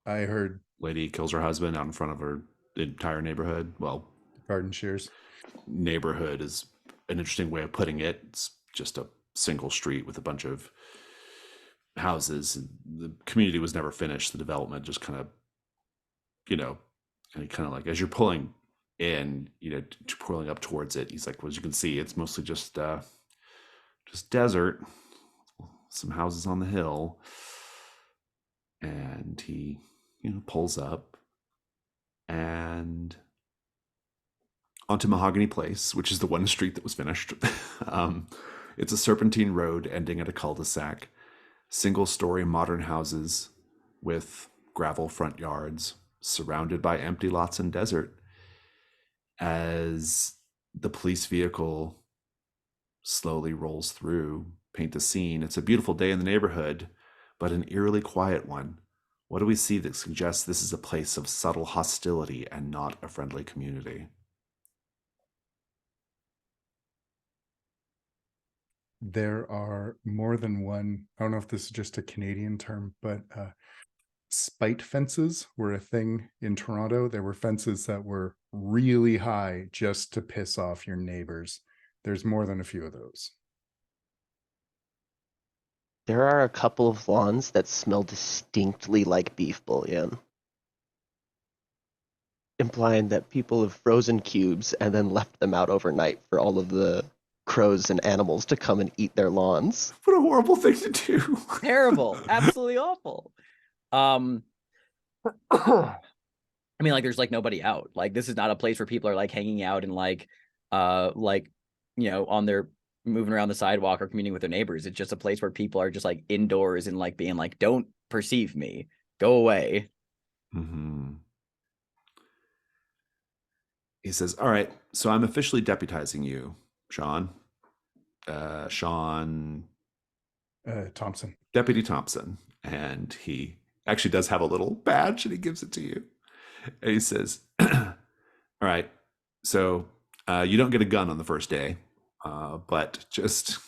I heard Lady kills her husband out in front of her entire neighborhood. Well, garden shears. neighborhood is an interesting way of putting it. It's just a single street with a bunch of houses. The community was never finished. The development just kind of, and kind of like as you're pulling in, pulling up towards it, he's like, well, as you can see, it's mostly just desert, some houses on the hill, and he, pulls up and onto Mahogany Place, which is the one street that was finished. It's a serpentine road ending at a cul-de-sac, single-story modern houses with gravel front yards, surrounded by empty lots and desert. As the police vehicle slowly rolls through, paint the scene. It's a beautiful day in the neighborhood, but an eerily quiet one. What do we see that suggests this is a place of subtle hostility and not a friendly community? There are more than one. I don't know if this is just a Canadian term, but spite fences were a thing in Toronto. There were fences that were really high just to piss off your neighbors. There's more than a few of those. There are a couple of lawns that smell distinctly like beef bouillon. implying that people have frozen cubes and then left them out overnight for all of the crows and animals to come and eat their lawns. What a horrible thing to do. Terrible. Absolutely awful. I mean, like, there's like nobody out. Like, this is not a place where people are like hanging out and like on their moving around the sidewalk or communing with their neighbors. It's just a place where people are just like indoors and like being like, don't perceive me, go away. Mm-hmm. He says, all right, so I'm officially deputizing you, Sean. Sean Thompson. Deputy Thompson. And he actually does have a little badge and he gives it to you. And he says, all right, so you don't get a gun on the first day, but just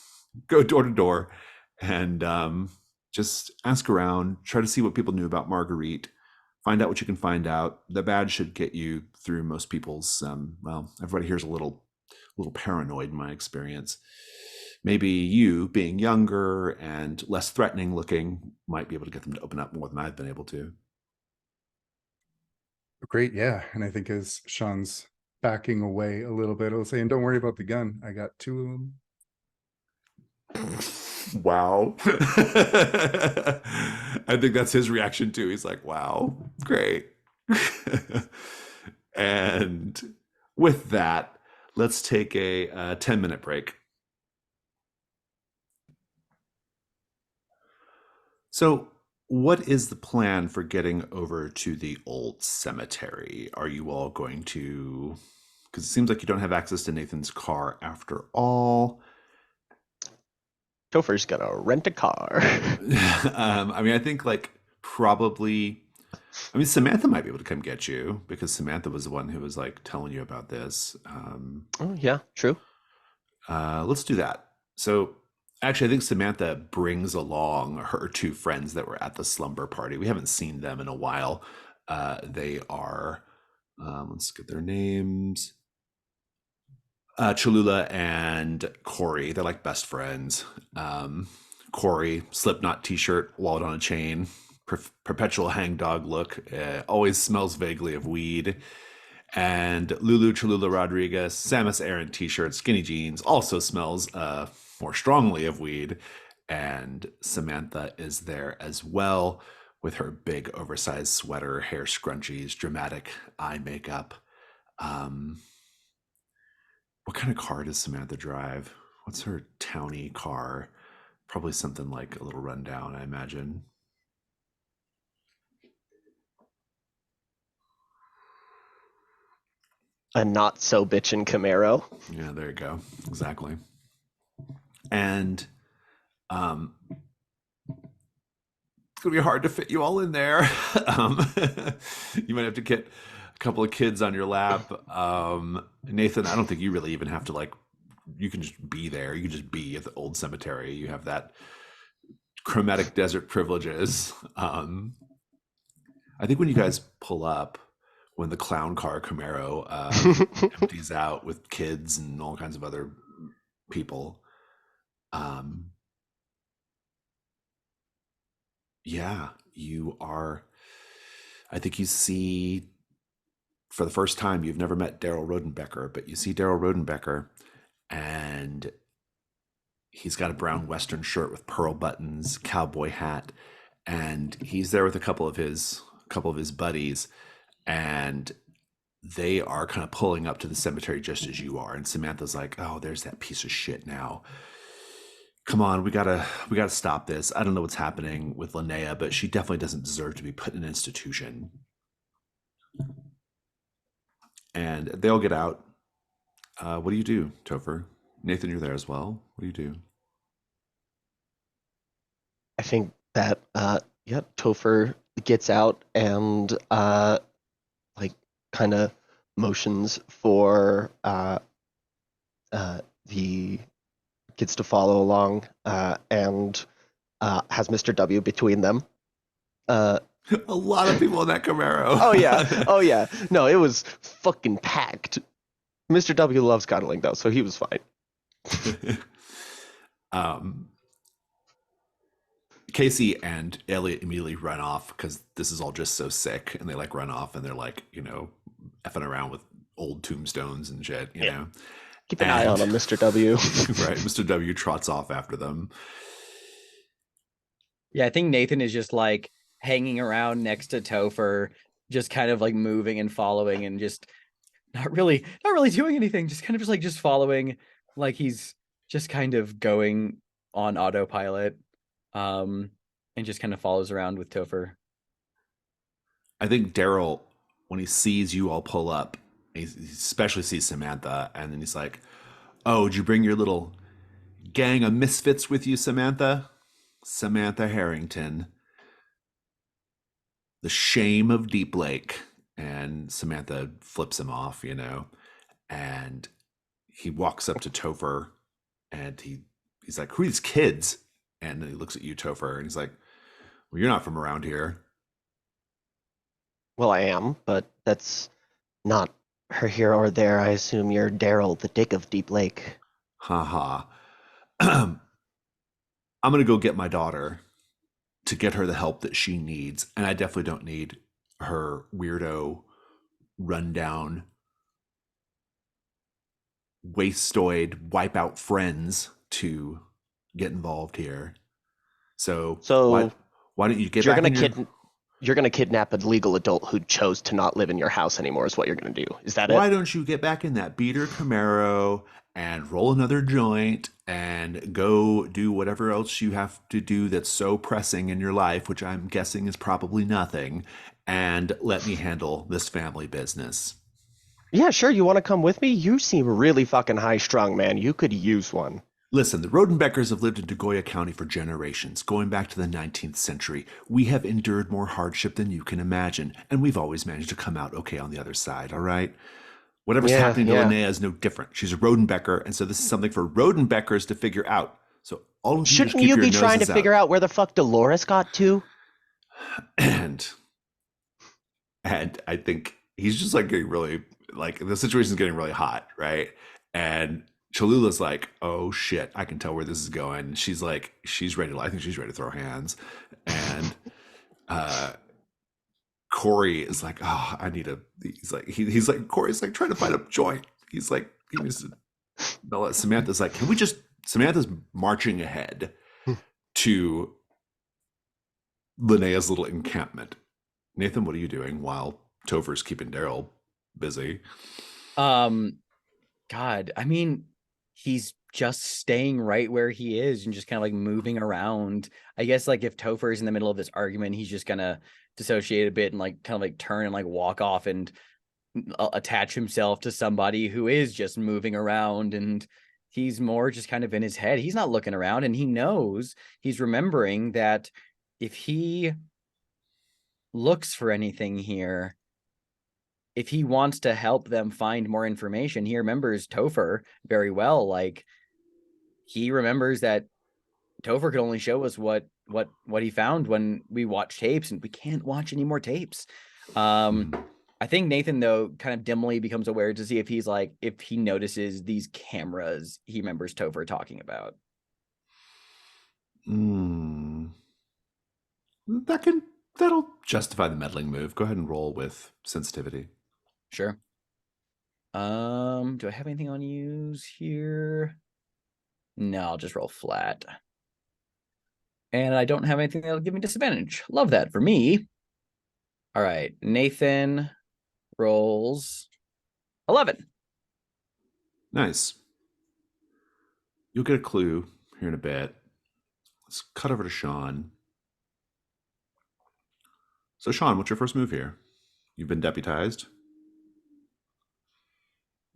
go door to door and just ask around, try to see what people knew about Marguerite, find out what you can find out. The badge should get you through most people's, everybody here's a little paranoid in my experience. Maybe you, being younger and less threatening looking, might be able to get them to open up more than I've been able to. Great, yeah. And I think as Sean's backing away a little bit, I'll say, and don't worry about the gun. I got 2 of them. Wow. I think that's his reaction too. He's like, wow, great. And with that, let's take a 10-minute break. So what is the plan for getting over to the old cemetery? Are you all going to, because it seems like you don't have access to Nathan's car after all. Topher's gonna rent a car. I mean, I think like probably, I mean, Samantha might be able to come get you because Samantha was the one who was like telling you about this. Oh, yeah, true. Let's do that. So actually, I think Samantha brings along her 2 friends that were at the slumber party. We haven't seen them in a while. They are, let's get their names. Cholula and Corey, they're like best friends. Corey, Slipknot t-shirt, wallet on a chain, perpetual hangdog look, always smells vaguely of weed. And Lulu Cholula Rodriguez, Samus Aran t-shirt, skinny jeans, also smells more strongly of weed. And Samantha is there as well with her big oversized sweater, hair scrunchies, dramatic eye makeup. What kind of car does Samantha drive? What's her towny car? Probably something like a little rundown, I imagine. A not so bitchin' Camaro. Yeah, there you go. Exactly. And it's gonna be hard to fit you all in there. You might have to get a couple of kids on your lap. Nathan, I don't think you really even have to like, you can just be there. You can just be at the old cemetery. You have that Chromatic Desert privileges. I think when you guys pull up, when the clown car Camaro empties out with kids and all kinds of other people, yeah, you are, I think you see, for the first time, you've never met Daryl Rodenbecker, but you see Daryl Rodenbecker, and he's got a brown Western shirt with pearl buttons, cowboy hat, and he's there with a couple of his buddies, and they are kind of pulling up to the cemetery just as you are. And Samantha's like, "Oh, there's that piece of shit now. Come on, we gotta stop this. I don't know what's happening with Linnea, but she definitely doesn't deserve to be put in an institution." And they all get out. What do you do, Topher? Nathan, you're there as well. What do you do? I think that Topher gets out and like kind of motions for the kids to follow along and has Mr. W between them. A lot of people in that Camaro. Oh yeah. No, it was fucking packed. Mr. W loves cuddling though, so he was fine. Casey and Elliot immediately run off because this is all just so sick, and they like run off and they're like, effing around with old tombstones and shit, you Yeah. know. Keep an eye on him, Mr. W. Right, Mr. W trots off after them. Yeah, I think Nathan is just like hanging around next to Topher, just kind of like moving and following and just not really doing anything, just kind of just following, like he's just kind of going on autopilot, and just kind of follows around with Topher. I think Daryl, when he sees you all pull up, he especially sees Samantha, and then he's like, "Oh, did you bring your little gang of misfits with you, Samantha? Samantha Harrington, the shame of Deep Lake." And Samantha flips him off, you know, and he walks up to Topher, and he's like, "Who are these kids?" And then he looks at you, Topher, and he's like, "Well, you're not from around here." Well, I am, but that's not her here or there. I assume you're Daryl, the Dick of Deep Lake. Ha ha. I'm gonna go get my daughter to get her the help that she needs, and I definitely don't need her weirdo, rundown, wastoid, wipeout friends to get involved here. So So why don't you get you're back gonna in your you're gonna kidnap a legal adult who chose to not live in your house anymore. Is what you're gonna do? Is that why it? don't you get back in that beater Camaro and roll another joint and go do whatever else you have to do that's so pressing in your life, which I'm guessing is probably nothing, and let me handle this family business. Yeah, sure. You want to come with me? You seem really fucking high strung, man. You could use one. Listen, the Rodenbeckers have lived in Degoya County for generations, going back to the 19th century. We have endured more hardship than you can imagine, and we've always managed to come out okay on the other side, all right? Whatever's Yeah, happening to yeah. Linnea is no different. She's a Rodenbecker, and so this is something for Rodenbeckers to figure out. So all of you just Shouldn't keep you your be trying to noses figure out where the fuck Dolores got to? and and I think he's just like getting really, like, the situation's getting really hot, right? And Cholula's like, "Oh shit, I can tell where this is going." She's like, she's ready to, I think she's ready to throw hands. And uh Corey is like, "Oh, I need a," he's like, Corey's like trying to find a joint. He's like, he needs to, no, Samantha's like, "Can we just," Samantha's marching ahead to Linnea's little encampment. Nathan, what are you doing while Topher's keeping Daryl busy? Um, God, I mean, he's just staying right where he is and just kind of like moving around. I guess like if Topher is in the middle of this argument, he's just gonna dissociate a bit and like kind of like turn and like walk off and attach himself to somebody who is just moving around, and he's more just kind of in his head. He's not looking around, and he knows, he's remembering that if he looks for anything here, if he wants to help them find more information, he remembers Topher very well. Like he remembers that Topher could only show us what he found when we watch tapes, and we can't watch any more tapes. Hmm. I think Nathan, though, kind of dimly becomes aware to see if he's like, if he notices these cameras he remembers Topher talking about. Mm. That can, that'll justify the meddling move. Go ahead and roll with sensitivity. Sure. Do I have anything on use here? No, I'll just roll flat. And I don't have anything that'll give me disadvantage. Love that for me. All right, Nathan rolls 11. Nice. You'll get a clue here in a bit. Let's cut over to Sean. So, Sean, what's your first move here? You've been deputized.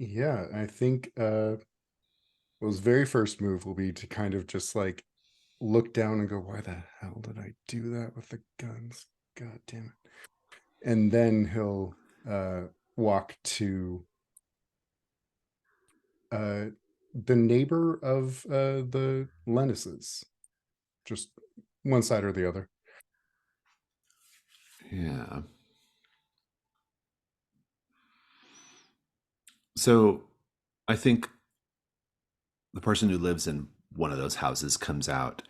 Yeah, I think his very first move will be to kind of just like look down and go, "Why the hell did I do that with the guns? God damn it." And then he'll walk to the neighbor of the Lennises, just one side or the other. Yeah. So, I think the person who lives in one of those houses comes out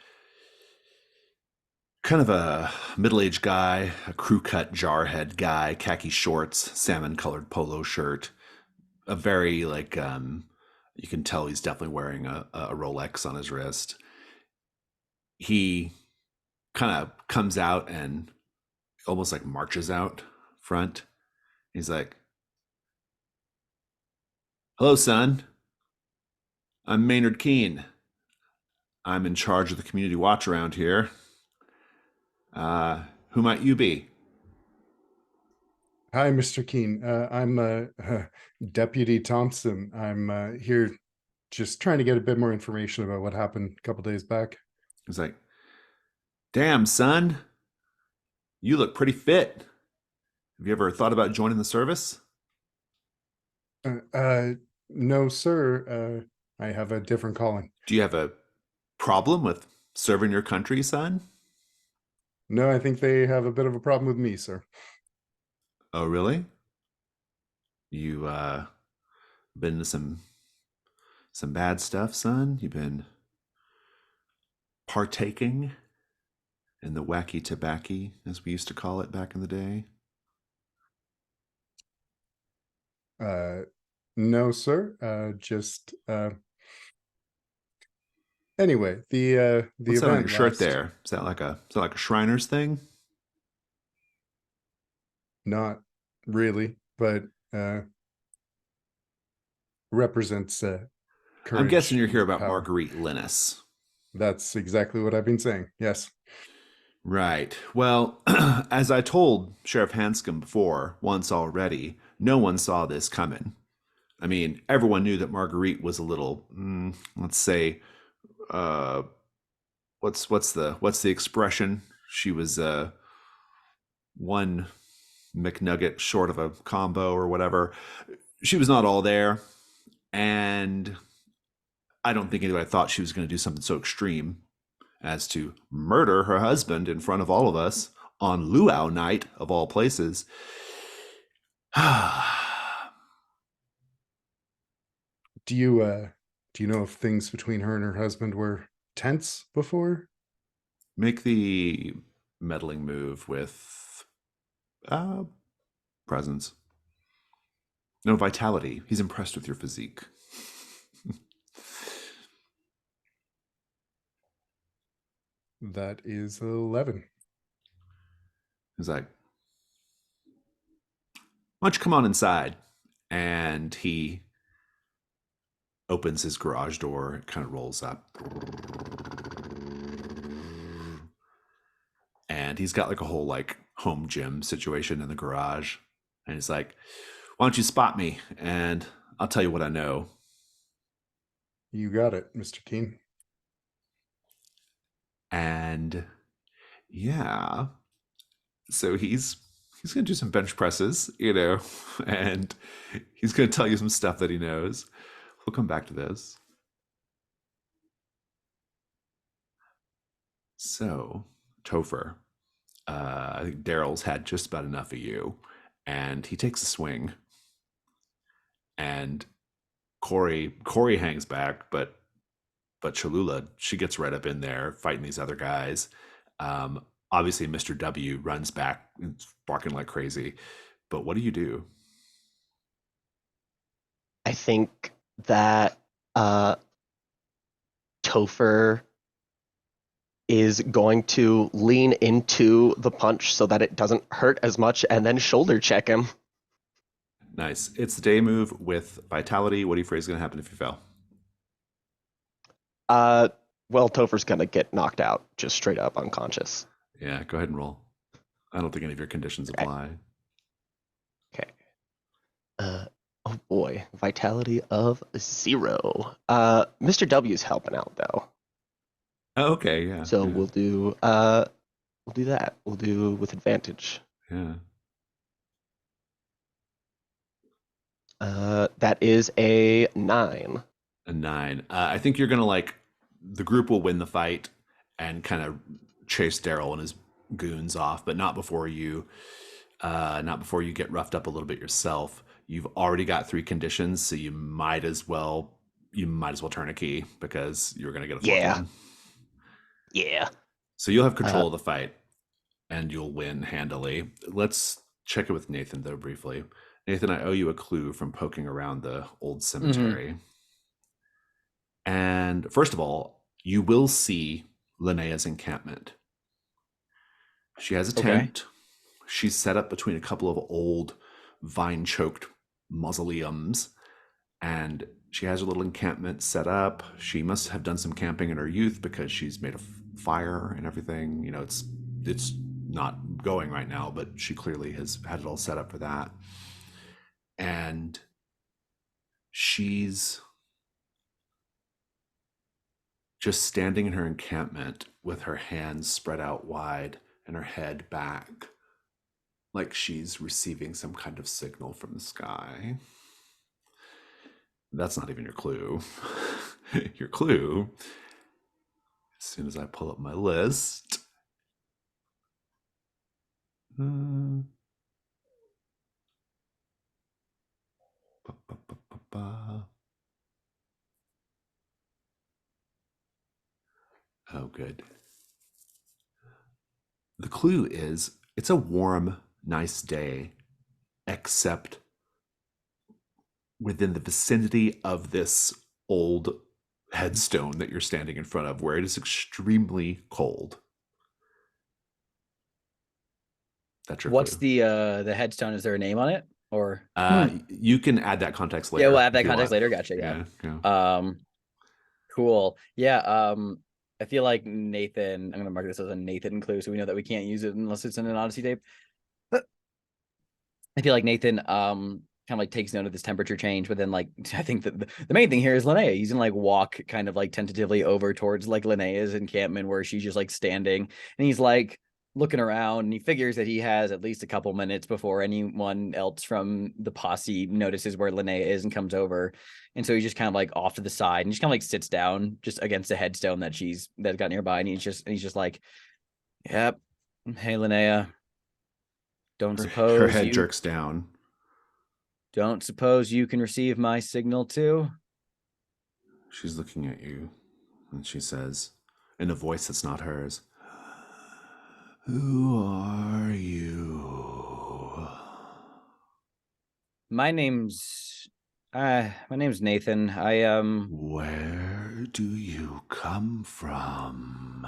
kind of a middle-aged guy, a crew-cut jarhead guy, khaki shorts, salmon-colored polo shirt, a very like you can tell he's definitely wearing a Rolex on his wrist. He kind of comes out and almost like marches out front. He's like, "Hello, son. I'm Maynard Keene. I'm in charge of the community watch around here. Who might you be?" Hi, Mr. Keene. I'm Deputy Thompson. I'm here just trying to get a bit more information about what happened a couple days back. He's like, "Damn, son, you look pretty fit. Have you ever thought about joining the service?" Uh, uh, no, sir. I have a different calling. "Do you have a problem with serving your country, son?" No, I think they have a bit of a problem with me, sir. "Oh, really? You been into some bad stuff, son? You've been partaking in the wacky tobacco, as we used to call it back in the day?" No, sir. Just anyway, the What's that on event your shirt last there? Is that like a Shriners thing? not really, but represents I'm guessing courage you're here and about power. Marguerite Linus. That's exactly what I've been saying. Yes. Right. Well, as I told Sheriff Hanscom before, once already, no one saw this coming. I mean, everyone knew that Marguerite was a little, let's say, uh, what's the expression? She was one McNugget short of a combo or whatever. She was not all there, and I don't think anybody thought she was going to do something so extreme as to murder her husband in front of all of us on luau night of all places. Do you know if things between her and her husband were tense before? Make the meddling move with uh, presence. No, vitality. He's impressed with your physique. That is 11. He's like, "Why don't you come on inside?" And he opens his garage door. It kind of rolls up. And he's got like a whole like home gym situation in the garage. And he's like, "Why don't you spot me? And I'll tell you what I know." You got it, Mr. Keene. And yeah, so he's gonna do some bench presses, and he's gonna tell you some stuff that he knows. We'll come back to this. So, Topher, I think Daryl's had just about enough of you, and he takes a swing. And Corey hangs back, but Cholula, she gets right up in there fighting these other guys. Obviously, Mr. W runs back, barking like crazy. But what do you do? I think that Topher is going to lean into the punch so that it doesn't hurt as much and then shoulder check him. Nice. It's the day move with vitality. What do you afraid is going to happen if you fail? Well, Topher's going to get knocked out, just straight up unconscious. Yeah, go ahead and roll. I don't think any of your conditions apply. Okay. Oh boy, vitality of 0. Mr. W's helping out though. Oh, okay, yeah. So yeah. we'll do that. We'll do with advantage. Yeah. That is a 9. A 9. I think you're gonna the group will win the fight and kind of chase Daryl and his goons off, but not before you get roughed up a little bit yourself. You've already got 3 conditions, so you might as well turn a key because you're gonna get a 4th one. Yeah. So you'll have control of the fight, and you'll win handily. Let's check it with Nathan, though, briefly. Nathan, I owe you a clue from poking around the old cemetery. And first of all, you will see Linnea's encampment. She has a tent. She's set up between a couple of old vine-choked mausoleums, and she has a little encampment set up. She must have done some camping in her youth because she's made a fire and everything. You know, it's not going right now, but she clearly has had it all set up for that. And she's just standing in her encampment with her hands spread out wide and her head back, like she's receiving some kind of signal from the sky. That's not even your clue. Your clue, as soon as I pull up my list. Oh, good. The clue is it's a warm, nice day, except within the vicinity of this old headstone that you're standing in front of, where it is extremely cold. That's your What's clue. the headstone? Is there a name on it? Or you can add that context later. yeah, we'll add that if you context want. later. Gotcha. Yeah. Cool. Yeah. I feel like Nathan, I'm gonna mark this as a Nathan clue, so we know that we can't use it unless it's in an Odyssey tape. I feel like Nathan kind of like takes note of this temperature change, but then like I think that the main thing here is Linnea. He's gonna like walk kind of like tentatively over towards like Linnea's encampment where she's just like standing, and he's like looking around, and he figures that he has at least a couple minutes before anyone else from the posse notices where Linnea is and comes over. And so he's just kind of like off to the side and just kind of like sits down just against a headstone that got nearby, and he's just like, "Yep, hey Linnea, her head jerks down. Don't suppose you can receive my signal too?" She's looking at you, and she says, in a voice that's not hers, "Who are you?" My name's Nathan. Where do you come from?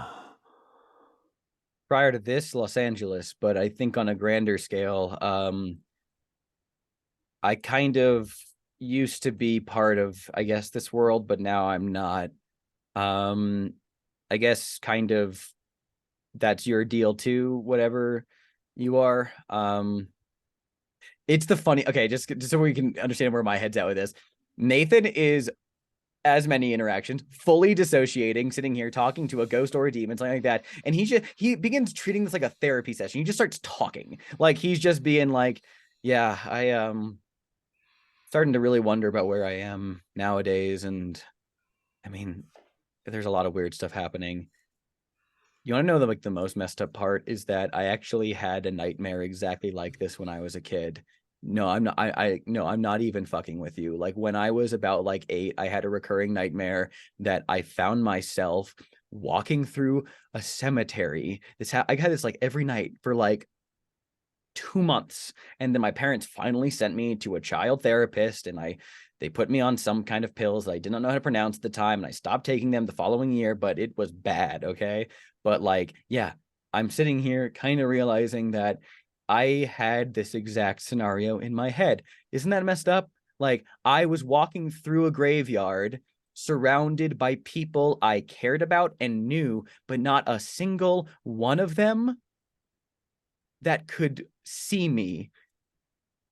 Prior to this, Los Angeles, but I think on a grander scale, I kind of used to be part of, I guess, this world, but now I'm not. I guess kind of that's your deal too, whatever you are. It's the funny, okay, just so we can understand where my head's at with this. Nathan is, as many interactions, fully dissociating, sitting here talking to a ghost or a demon, something like that. And he begins treating this like a therapy session. He just starts talking. Like he's just being like, yeah, I starting to really wonder about where I am nowadays. And I mean, there's a lot of weird stuff happening. You want to know the most messed up part is that I actually had a nightmare exactly like this when I was a kid. No, I'm not. No, I'm not even fucking with you. Like when I was about like 8, I had a recurring nightmare that I found myself walking through a cemetery. I had this like every night for like 2 months, and then my parents finally sent me to a child therapist, and they put me on some kind of pills that I did not know how to pronounce at the time, and I stopped taking them the following year, but it was bad. Okay, but like, yeah, I'm sitting here kind of realizing that I had this exact scenario in my head. Isn't that messed up? Like I was walking through a graveyard surrounded by people I cared about and knew, but not a single one of them that could see me.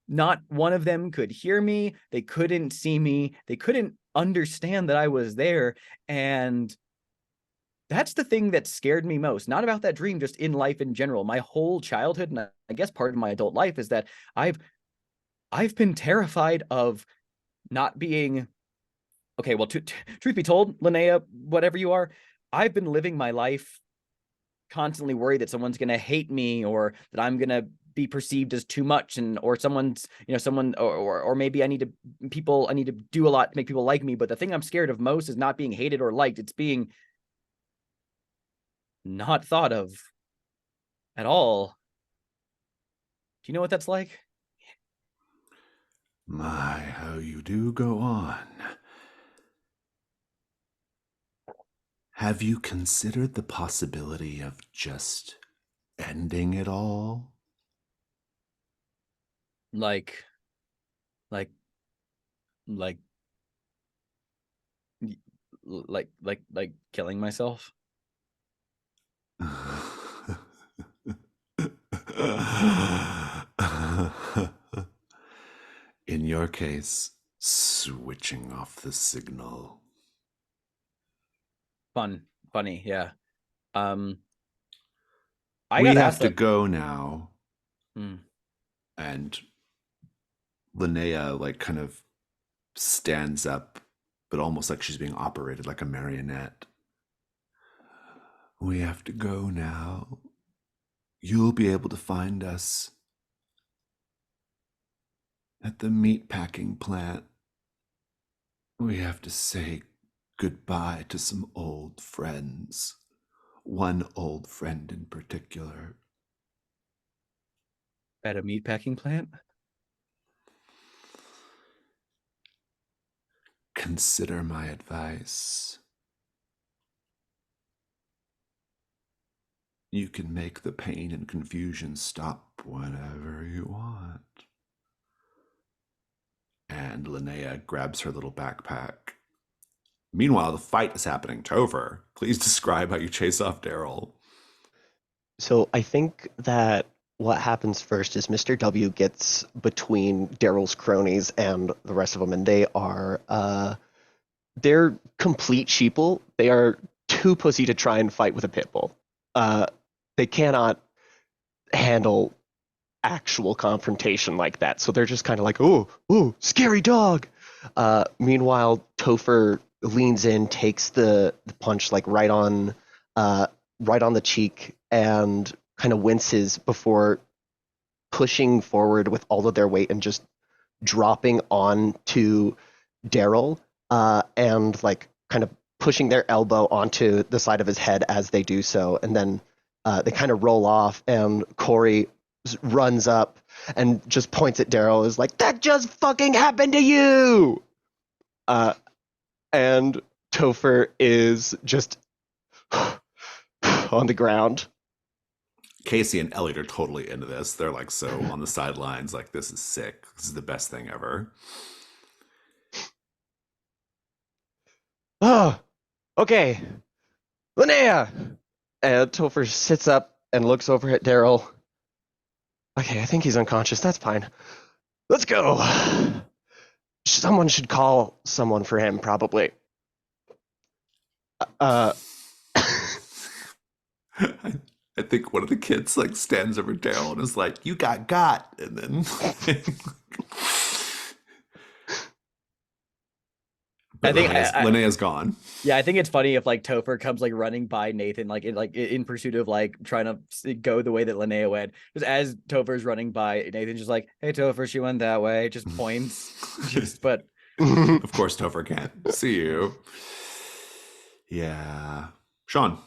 Not one of them could hear me. They couldn't see me. They couldn't understand that I was there. And that's the thing that scared me most. Not about that dream, just in life in general. My whole childhood, and I guess part of my adult life, is that I've been terrified of not being okay. Well, truth be told, Linnea, whatever you are, I've been living my life constantly worried that someone's going to hate me, or that I'm going to be perceived as too much, and or someone's, someone, or maybe I need to do a lot to make people like me. But the thing I'm scared of most is not being hated or liked. It's being not thought of at all. Do you know what that's like? My, how you do go on. Have you considered the possibility of just ending it all? Like, like, like, like killing myself? In your case, switching off the signal. Funny, yeah. Um, I We got have asked to that. go now. Hmm. And Linnea, like, kind of stands up, but almost like she's being operated like a marionette. We have to go now. You'll be able to find us at the meatpacking plant. We have to say goodbye to some old friends. One old friend in particular. At a meatpacking plant? Consider my advice. You can make the pain and confusion stop whenever you want. And Linnea grabs her little backpack. Meanwhile, the fight is happening. Topher, please describe how you chase off Daryl. So I think that what happens first is Mr. W gets between Daryl's cronies and the rest of them, and they're complete sheeple. They are too pussy to try and fight with a pit bull. They cannot handle actual confrontation like that, so they're just kind of like, oh, scary dog. Meanwhile, Topher leans in, takes the punch like right on the cheek, and kind of winces before pushing forward with all of their weight and just dropping onto Daryl, and like kind of pushing their elbow onto the side of his head as they do so, and then they kind of roll off, and Corey runs up and just points at Daryl, is like, "That just fucking happened to you!" And Topher is just on the ground. Casey and Elliot are totally into this. They're like so on the sidelines, like, this is sick. This is the best thing ever. Oh, okay. Linnea! And Topher sits up and looks over at Daryl. Okay, I think he's unconscious. That's fine. Let's go. Someone should call someone for him, probably. Uh, I think one of the kids like stands over Daryl and is like, "You got," and then. But I think Linnea's gone. yeah, I think it's funny if like Topher comes like running by Nathan, in pursuit of like trying to go the way that Linnea went. Just as Topher's running by, Nathan's just like, "Hey, Topher, she went that way." Just points. But Of course, Topher can't see you. Yeah, Sean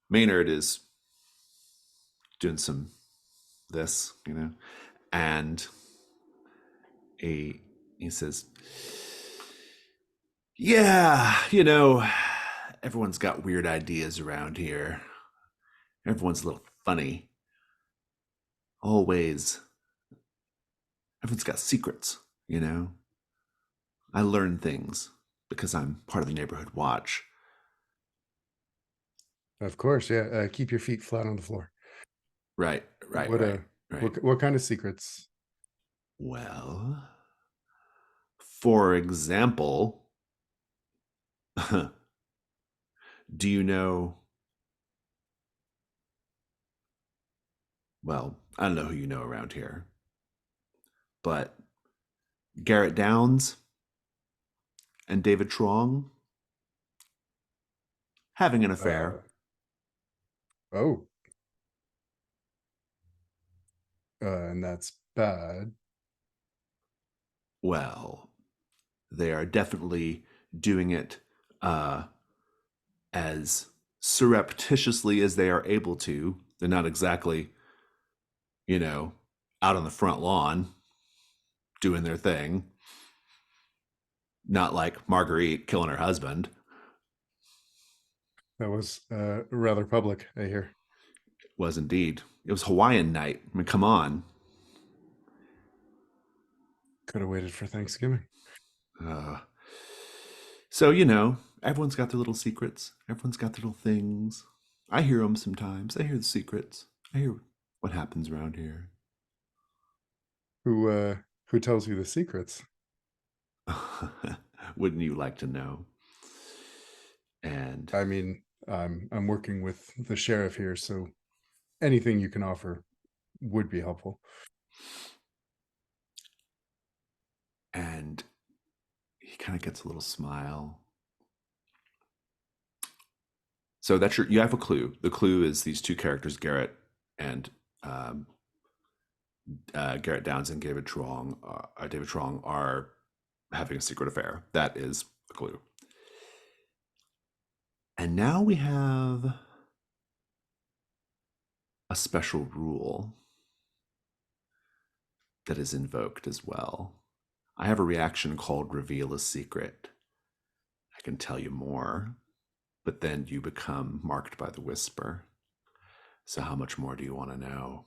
Maynard is doing some this, and he says, "Yeah, everyone's got weird ideas around here. Everyone's a little funny. Always. Everyone's got secrets. I learn things because I'm part of the neighborhood watch." Of course, yeah. Keep your feet flat on the floor. Right. What kind of secrets? Well, for example, do you know? Well, I don't know who you know around here, but Garrett Downs and David Trong having an affair. Oh, and that's bad. Well, they are definitely doing it as surreptitiously as they are able to. They're not exactly, you know, out on the front lawn doing their thing. Not like Marguerite killing her husband. That was rather public, I hear. It was indeed. It was Hawaiian night. I mean, come on. Could have waited for Thanksgiving. Uh, so, you know, everyone's got their little secrets. Everyone's got their little things. I hear them sometimes. I hear the secrets. I hear what happens around here. Who tells you the secrets? Wouldn't you like to know? And I mean, I'm working with the sheriff here, so anything you can offer would be helpful. and he kind of gets a little smile. So that's you have a clue. The clue is these two characters, Garrett and um, Garrett Downs and David Trong. David Trong are having a secret affair. That is the clue. And now we have a special rule that is invoked as well. I have a reaction called Reveal a Secret. I can tell you more, but then you become marked by the whisper. So how much more do you want to know?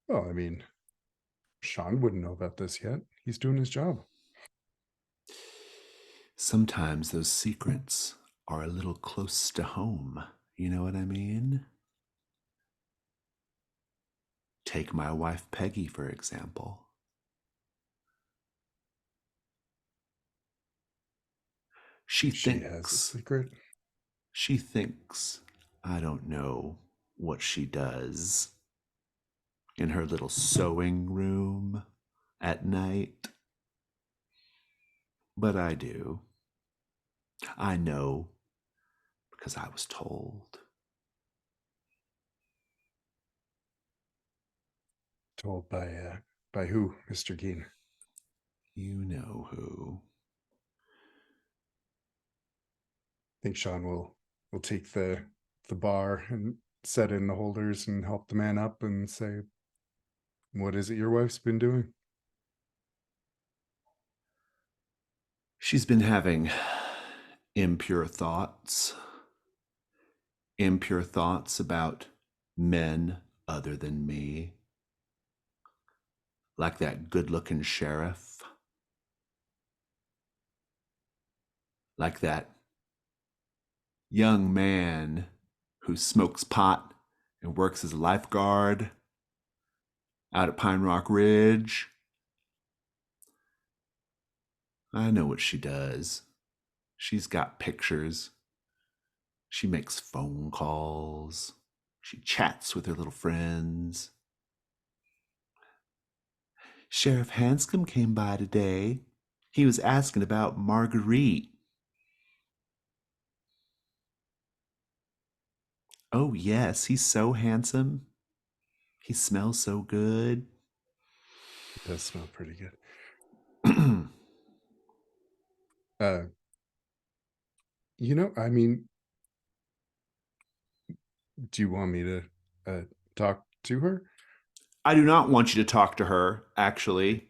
Well, I mean, Sean wouldn't know about this yet. He's doing his job. Sometimes those secrets are a little close to home. You know what I mean? Take my wife Peggy, for example. She She has a thinks secret. I don't know what she does in her little sewing room at night. But I do. I know because I was told. Told by who, Mr. Keen? You know who. I think Sean will take the bar and set in the holders and help the man up and say, "What is it your wife's been doing?" She's been having impure thoughts about men other than me. Like that good-looking sheriff. Like that young man who smokes pot and works as a lifeguard out at Pine Rock Ridge. I know what she does. She's got pictures. She makes phone calls. She chats with her little friends. Sheriff Hanscom came by today. He was asking about Marguerite. Oh, yes, he's so handsome. He smells so good. It does smell pretty good. I mean, do you want me to talk to her? I do not want you to talk to her, actually.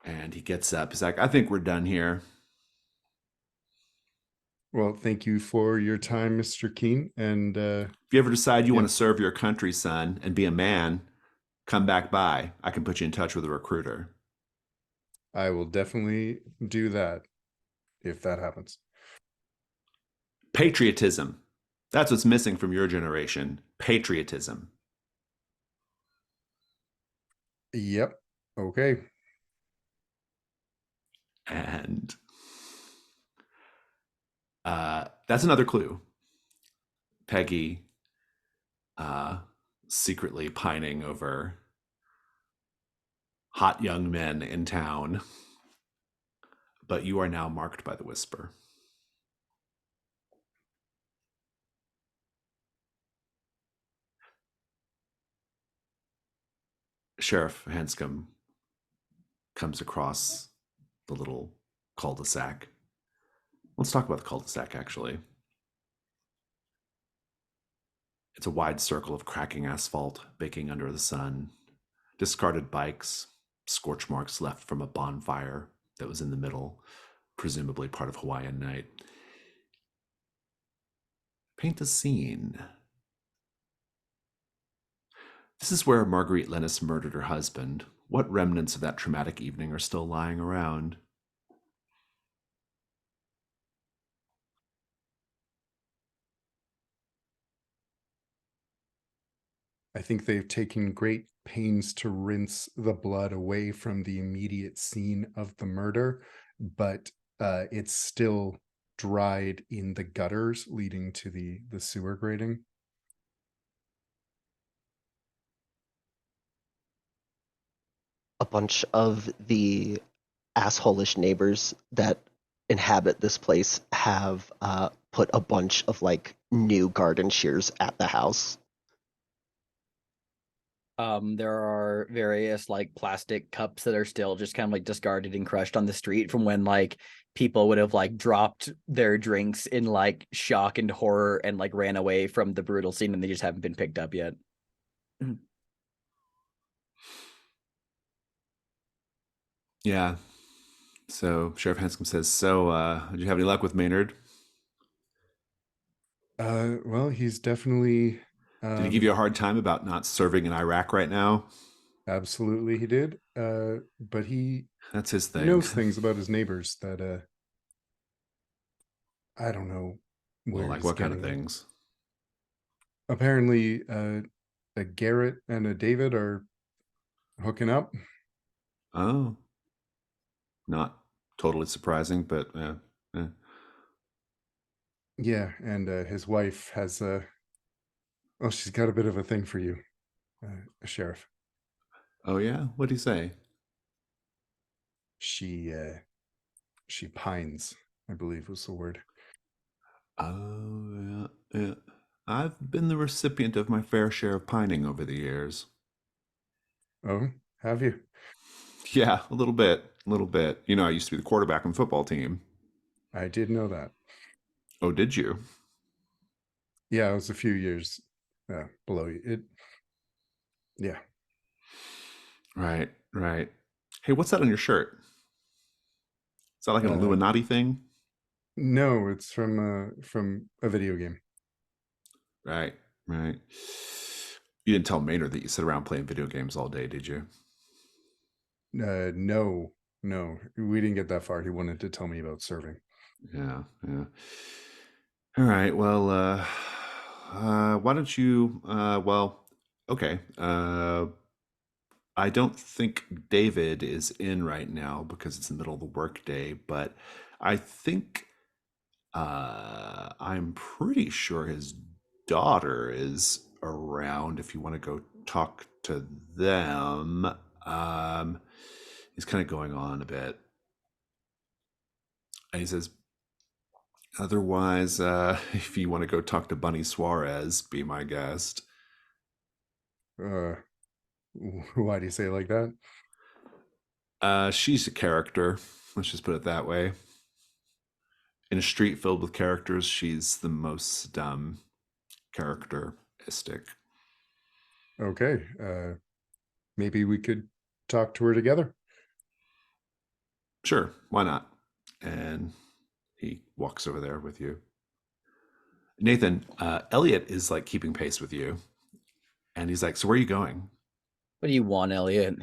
And he gets up. He's like, I think we're done here. Well, thank you for your time, Mr. Keen. And If you ever decide you Yeah. want to serve your country, son, and be a man, come back by. I can put you in touch with a recruiter. I will definitely do that if that happens. Patriotism. That's what's missing from your generation. Patriotism. Yep. Okay. And that's another clue. Peggy secretly pining over hot young men in town. But you are now marked by the whisper. Sheriff Hanscom comes across the little cul-de-sac Let's talk about the cul-de-sac, actually. It's a wide circle of cracking asphalt, baking under the sun, discarded bikes, scorch marks left from a bonfire that was in the middle, presumably part of Hawaiian night. Paint a scene. This is where Marguerite Lennis murdered her husband. What remnants of that traumatic evening are still lying around? I think they've taken great pains to rinse the blood away from the immediate scene of the murder, but it's still dried in the gutters leading to the sewer grating. A bunch of the assholish neighbors that inhabit this place have put a bunch of like new garden shears at the house. There are various like plastic cups that are still just kind of like discarded and crushed on the street from when like people would have like dropped their drinks in like shock and horror and like ran away from the brutal scene, and they just haven't been picked up yet. Yeah. So Sheriff Hanscom says, did you have any luck with Maynard? Well, he's definitely Did he give you a hard time about not serving in Iraq right now? absolutely he did. But he That's his thing. knows things about his neighbors that I don't know where Well, like he's what kind of getting it. things? Apparently, a Garrett and a David are hooking up. Oh, not totally surprising, but eh. Yeah, and his wife has well, she's got a bit of a thing for you, Sheriff. Oh yeah, what do you say? She pines, I believe was the word. Oh yeah. I've been the recipient of my fair share of pining over the years. Oh, have you? Yeah, a little bit, a little bit. You know, I used to be the quarterback on the football team. I did know that. Oh, did you? Yeah, it was a few years below you. Yeah. Right, right. Hey, what's that on your shirt? Is that like an Uh, Illuminati thing? no, it's from a video game. Right, right. You didn't tell Maynard that you sit around playing video games all day, did you? No, no, we didn't get that far. He wanted to tell me about serving. Yeah, yeah. All right. Well, why don't you? Okay. I don't think David is in right now because it's the middle of the workday, but I think I'm pretty sure his daughter is around if you want to go talk to them. He's kind of going on a bit. And he says, otherwise, if you want to go talk to Bunny Suarez, be my guest. Uh, why do you say it like that? She's a character. Let's just put it that way. In a street filled with characters, she's the most characteristic. Okay. Maybe we could talk to her together. Sure, why not? And he walks over there with you. Nathan, Elliot is like keeping pace with you. And he's like, so where are you going? What do you want, Elliot?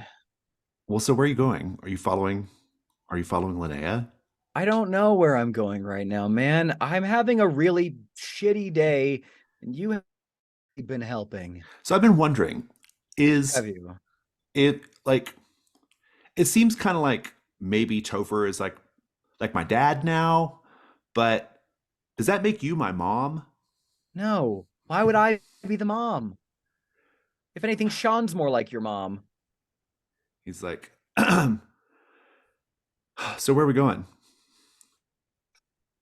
Well, so where are you going? Are you following Linnea? I don't know where I'm going right now, man. I'm having a really shitty day, and you have been helping. So I've been wondering, is Have you? it like it seems kind of like maybe Topher is like my dad now, but does that make you my mom? No. Why would I be the mom? If anything, Sean's more like your mom. He's like, so where are we going?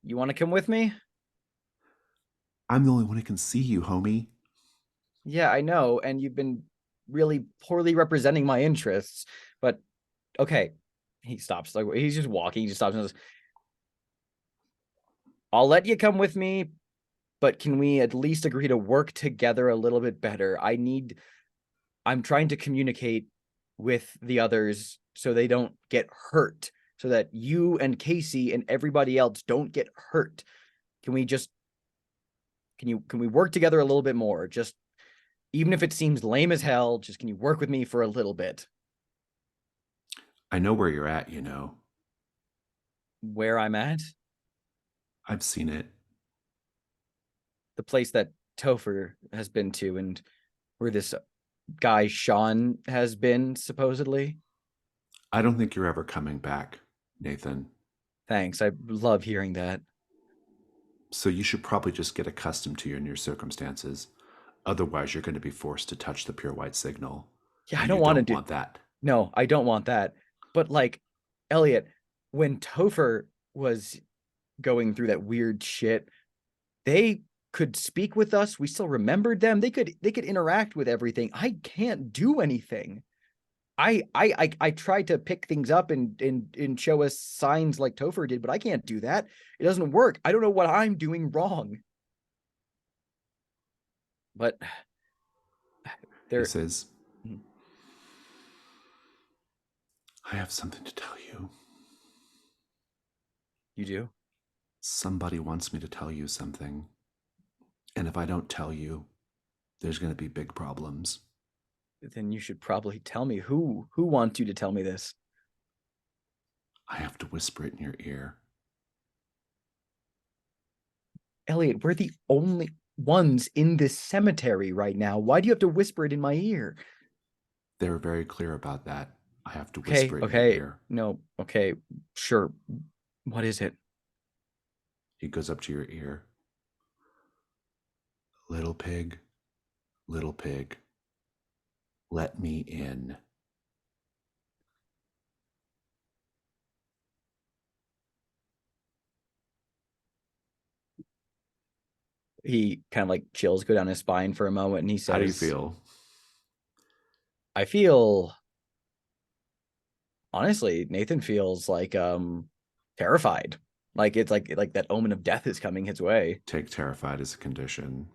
You want to come with me? I'm the only one who can see you, homie. Yeah, I know, and you've been really poorly representing my interests. But okay, he stops. Like he's just walking. He just stops and says, I'll let you come with me, but can we at least agree to work together a little bit better? I'm trying to communicate with the others so they don't get hurt, so that you and Casey and everybody else don't get hurt. Can we just can we work together a little bit more? Just even if it seems lame as hell, just can you work with me for a little bit? I know where you're at, you know. Where I'm at? I've seen it. The place that Topher has been to, and where this guy Sean has been, supposedly. I don't think you're ever coming back, Nathan. Thanks. I love hearing that. So you should probably just get accustomed to your new circumstances. Otherwise, you're going to be forced to touch the pure white signal. Yeah, I And don't you want to don't do. want that. No, I don't want that. But like, Elliot, when Topher was going through that weird shit, they could speak with us. We still remembered them. They could interact with everything. I can't do anything. I tried to pick things up and show us signs like Topher did, but I can't do that. It doesn't work. I don't know what I'm doing wrong. But He there, says, I have something to tell you. you do? Somebody wants me to tell you something. And if I don't tell you, there's going to be big problems. Then you should probably tell me who wants you to tell me this. I have to whisper it in your ear. Elliot, we're the only ones in this cemetery right now. Why do you have to whisper it in my ear? They were very clear about that. I have to Okay, whisper it in your okay. ear. No, okay, sure. What is it? He goes up to your ear. Little pig, let me in. He kind of like chills, go down his spine for a moment, and he says, How do you feel? I feel, honestly, Nathan feels like terrified. Like it's like that omen of death is coming his way. Take terrified as a condition.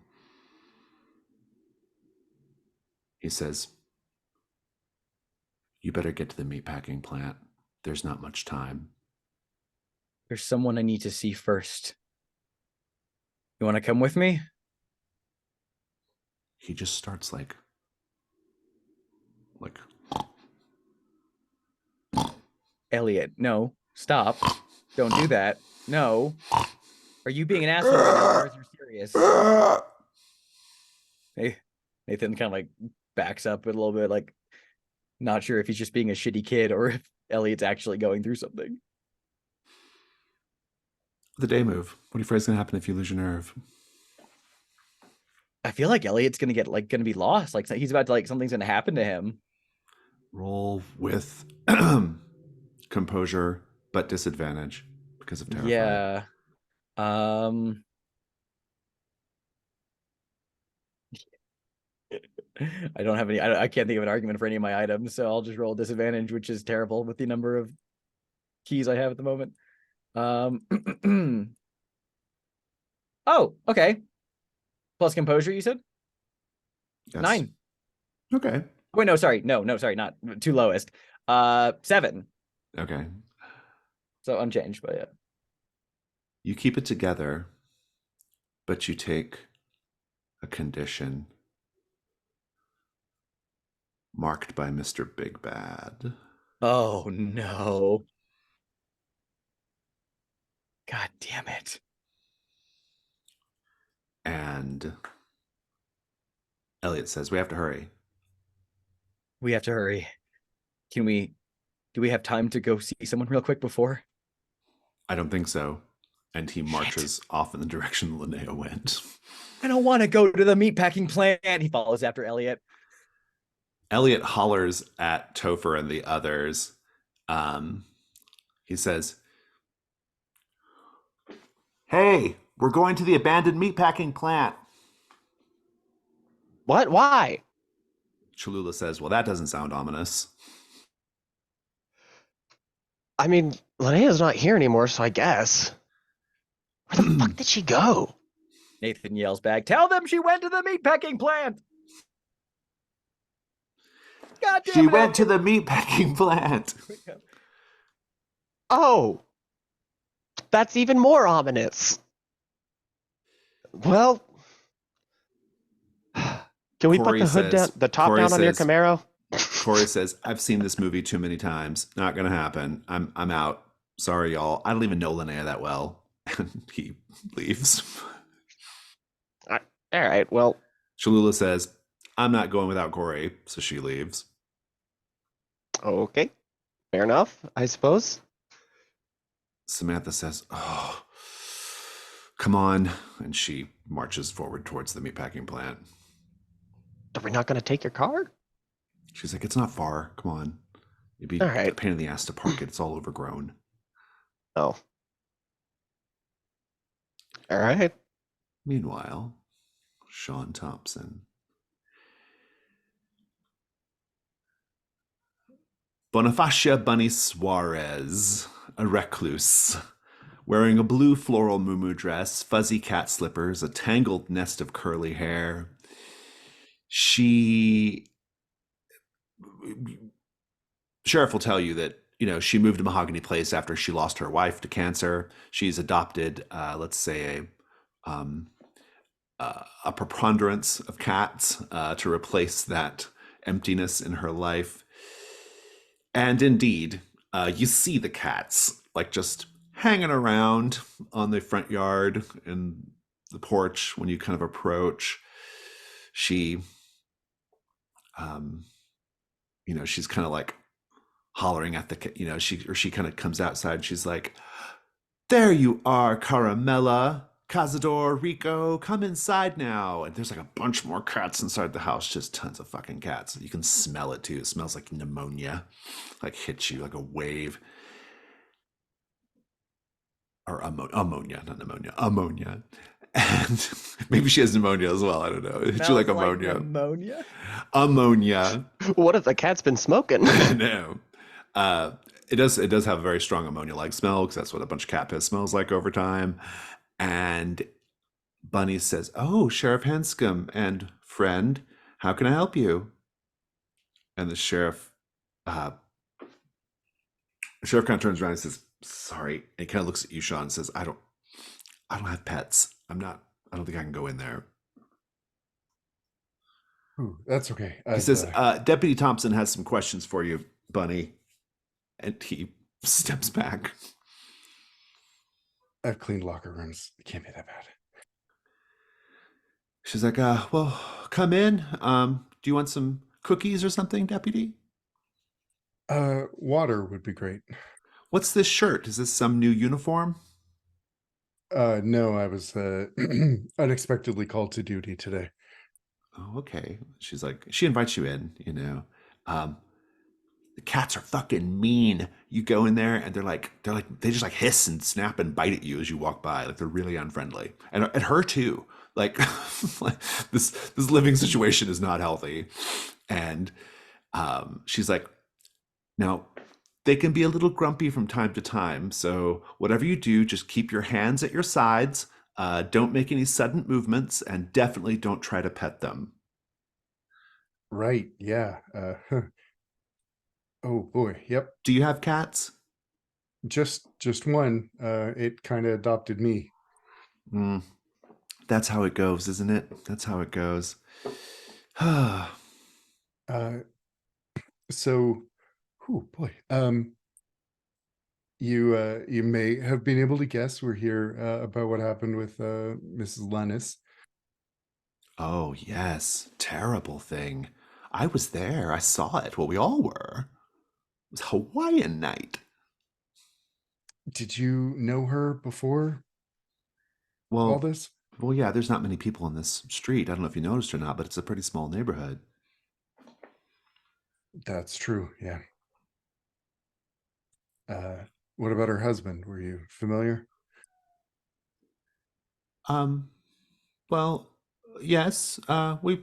He says, you better get to the meatpacking plant. There's not much time. There's someone I need to see first. You want to come with me? He just starts like Elliot, no, stop. Don't do that. No. Are you being an asshole right now, or is you serious? Hey, Nathan kind of like backs up a little bit, like not sure if he's just being a shitty kid or if Elliot's actually going through something. The day move. What do you afraid is going to happen if you lose your nerve? I feel like Elliot's gonna be lost. Like he's about to something's gonna happen to him. Roll with composure, but disadvantage because of terrified. Yeah. I don't have any. I can't think of an argument for any of my items, so I'll just roll disadvantage, which is terrible with the number of keys I have at the moment. Oh, okay. Plus composure, you said? Yes. 9. Okay. Wait, no, sorry. No, sorry, not two lowest. 7. Okay. So unchanged, but yeah. You keep it together, but you take a condition marked by Mr. Big Bad. Oh no. God damn it. And Elliot says, we have to hurry. We have to hurry. Do we have time to go see someone real quick before? I don't think so. And he marches off in the direction Linnea went. I don't want to go to the meatpacking plant. He follows after Elliot. Elliot hollers at Topher and the others. He says, hey, we're going to the abandoned meatpacking plant. What? Why? Cholula says, well, that doesn't sound ominous. I mean, Linnea's not here anymore, so I guess. Where the fuck did she go? Nathan yells back, "Tell them she went to the meatpacking plant." God damn She it, went to Elliot. the meatpacking plant. Oh, that's even more ominous. Well, can we put Corey the hood down, says, the top Corey down on your says, Camaro? Corey says, I've seen this movie too many times. Not gonna happen. I'm out. Sorry, y'all. I don't even know Linnea that well. And he leaves. All right. Well, Cholula says, I'm not going without Corey, so she leaves. okay. Fair enough, I suppose. Samantha says, oh, come on. And she marches forward towards the meatpacking plant. Are we not going to take your car? She's like, it's not far. Come on. It'd be All right. a pain in the ass to park it. It's all overgrown. Oh. All right. Meanwhile, Sean Thompson. Bonifacia Bunny Suarez, a recluse, wearing a blue floral muumuu dress, fuzzy cat slippers, a tangled nest of curly hair. Sheriff will tell you that, she moved to Mahogany Place after she lost her wife to cancer. She's adopted, let's say, a preponderance of cats to replace that emptiness in her life. And indeed, you see the cats like just hanging around on the front yard and the porch when you kind of approach. She, she's kind of like hollering at the, she kind of comes outside and she's like, there you are, Caramella. Cazador, Rico, come inside now. And there's like a bunch more cats inside the house, just tons of fucking cats. You can smell it too. It smells like pneumonia, like hits you like a wave. Or ammonia, not pneumonia, ammonia. And maybe she has pneumonia as well. I don't know. It hits you like ammonia. Pneumonia? Ammonia. What have the cats been smoking? No. It does have a very strong ammonia-like smell because that's what a bunch of cat piss smells like over time. And Bunny says, oh, Sheriff Hanscom and friend, how can I help you? And the sheriff kind of turns around and says, sorry. And he kind of looks at you, Sean, and says, I don't have pets. I don't think I can go in there. Ooh, that's okay. He says, Deputy Thompson has some questions for you, Bunny. And he steps back. I've cleaned locker rooms. It can't be that bad. She's like, well, come in. Do you want some cookies or something, Deputy? Water would be great. What's this shirt? Is this some new uniform? No, I was unexpectedly called to duty today. Oh, okay. She's like, she invites you in, the cats are fucking mean. You go in there and they just like hiss and snap and bite at you as you walk by. Like they're really unfriendly. And at her too. Like, like this living situation is not healthy. And she's like, now they can be a little grumpy from time to time. So whatever you do, just keep your hands at your sides. Don't make any sudden movements and definitely don't try to pet them. Right. Yeah. Oh boy. Yep. Do you have cats? Just one. It kind of adopted me. That's how it goes, isn't it? That's how it goes. So, oh boy. You may have been able to guess we're here about what happened with Mrs. Lennis. Oh yes, terrible thing. I was there. I saw it. Well, we all were. It was Hawaiian night. Did you know her before all Well, this? well, yeah. There's not many people on this street. I don't know if you noticed or not, but it's a pretty small neighborhood. That's true. Yeah. What about her husband? Were you familiar? Well, yes. We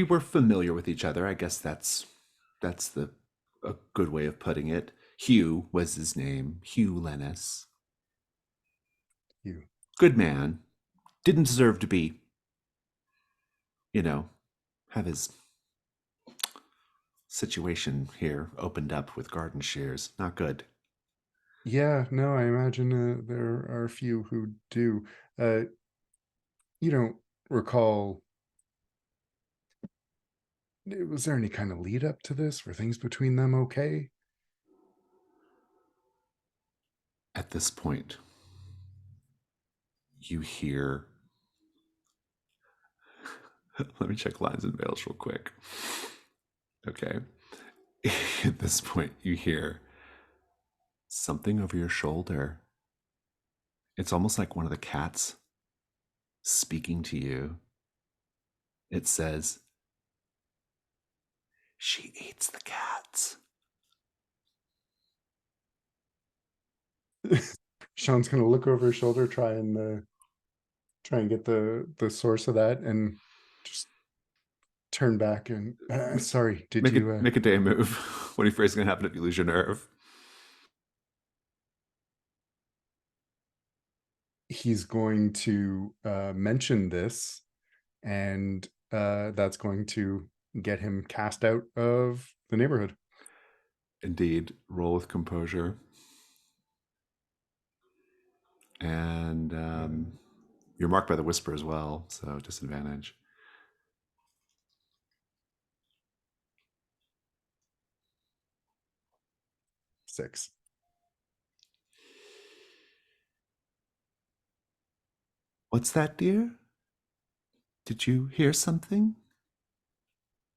were familiar with each other. I guess that's a good way of putting it. Hugh was his name. Hugh Lennis. good man, didn't deserve to be, have his situation here opened up with garden shears. Not good. Yeah, no, I imagine there are a few who do. Uh, you don't recall, was there any kind of lead up to this? Were things between them okay? At this point, you hear. Let me check lines and veils real quick. Okay. At this point, you hear something over your shoulder. It's almost like one of the cats speaking to you. It says, "She eats the cats." Sean's gonna look over his shoulder, try and get the source of that, and just turn back and sorry, did Make you it make a day move. What are you afraid is going to happen if you lose your nerve? he's going to mention this, and that's going to get him cast out of the neighborhood. Indeed, roll with composure. And you're marked by the whisper as well, so disadvantage. Six. What's that, dear? Did you hear something?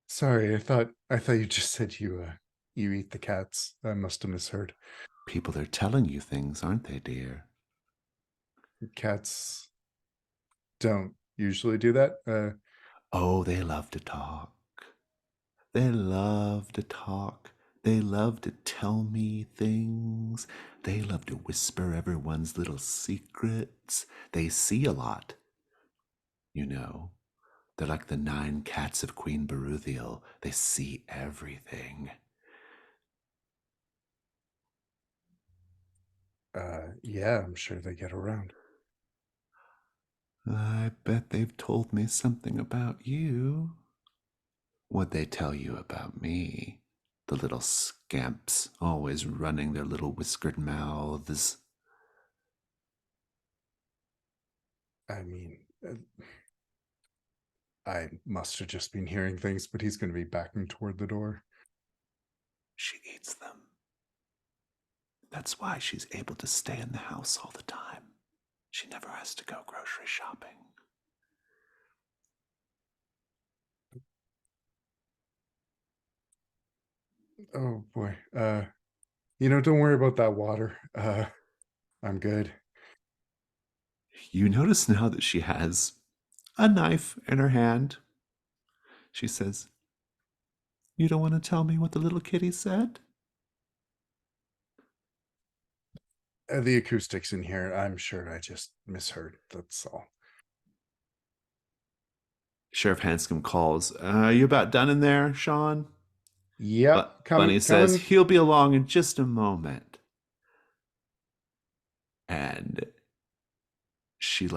Sorry, I thought you just said you eat the cats. I must have misheard. People are telling you things, aren't they, dear? Cats don't usually do that. Oh, they love to talk. They love to talk. They love to tell me things. They love to whisper everyone's little secrets. They see a lot. They're like the 9 cats of Queen Beruthiel. They see everything. Yeah, I'm sure they get around. I bet they've told me something about you. What'd they tell you about me? The little scamps, always running their little whiskered mouths. I mean, I must have just been hearing things, but he's going to be backing toward the door. She eats them. That's why she's able to stay in the house all the time. She never has to go grocery shopping. Oh boy. Don't worry about that water. I'm good. You notice now that she has a knife in her hand. She says, "You don't want to tell me what the little kitty said?" The acoustics in here, I'm sure I just misheard. That's all. Sheriff Hanscom calls, "You about done in there, Sean?" Yep, Bunny says, coming. "He'll be along in just a moment." And she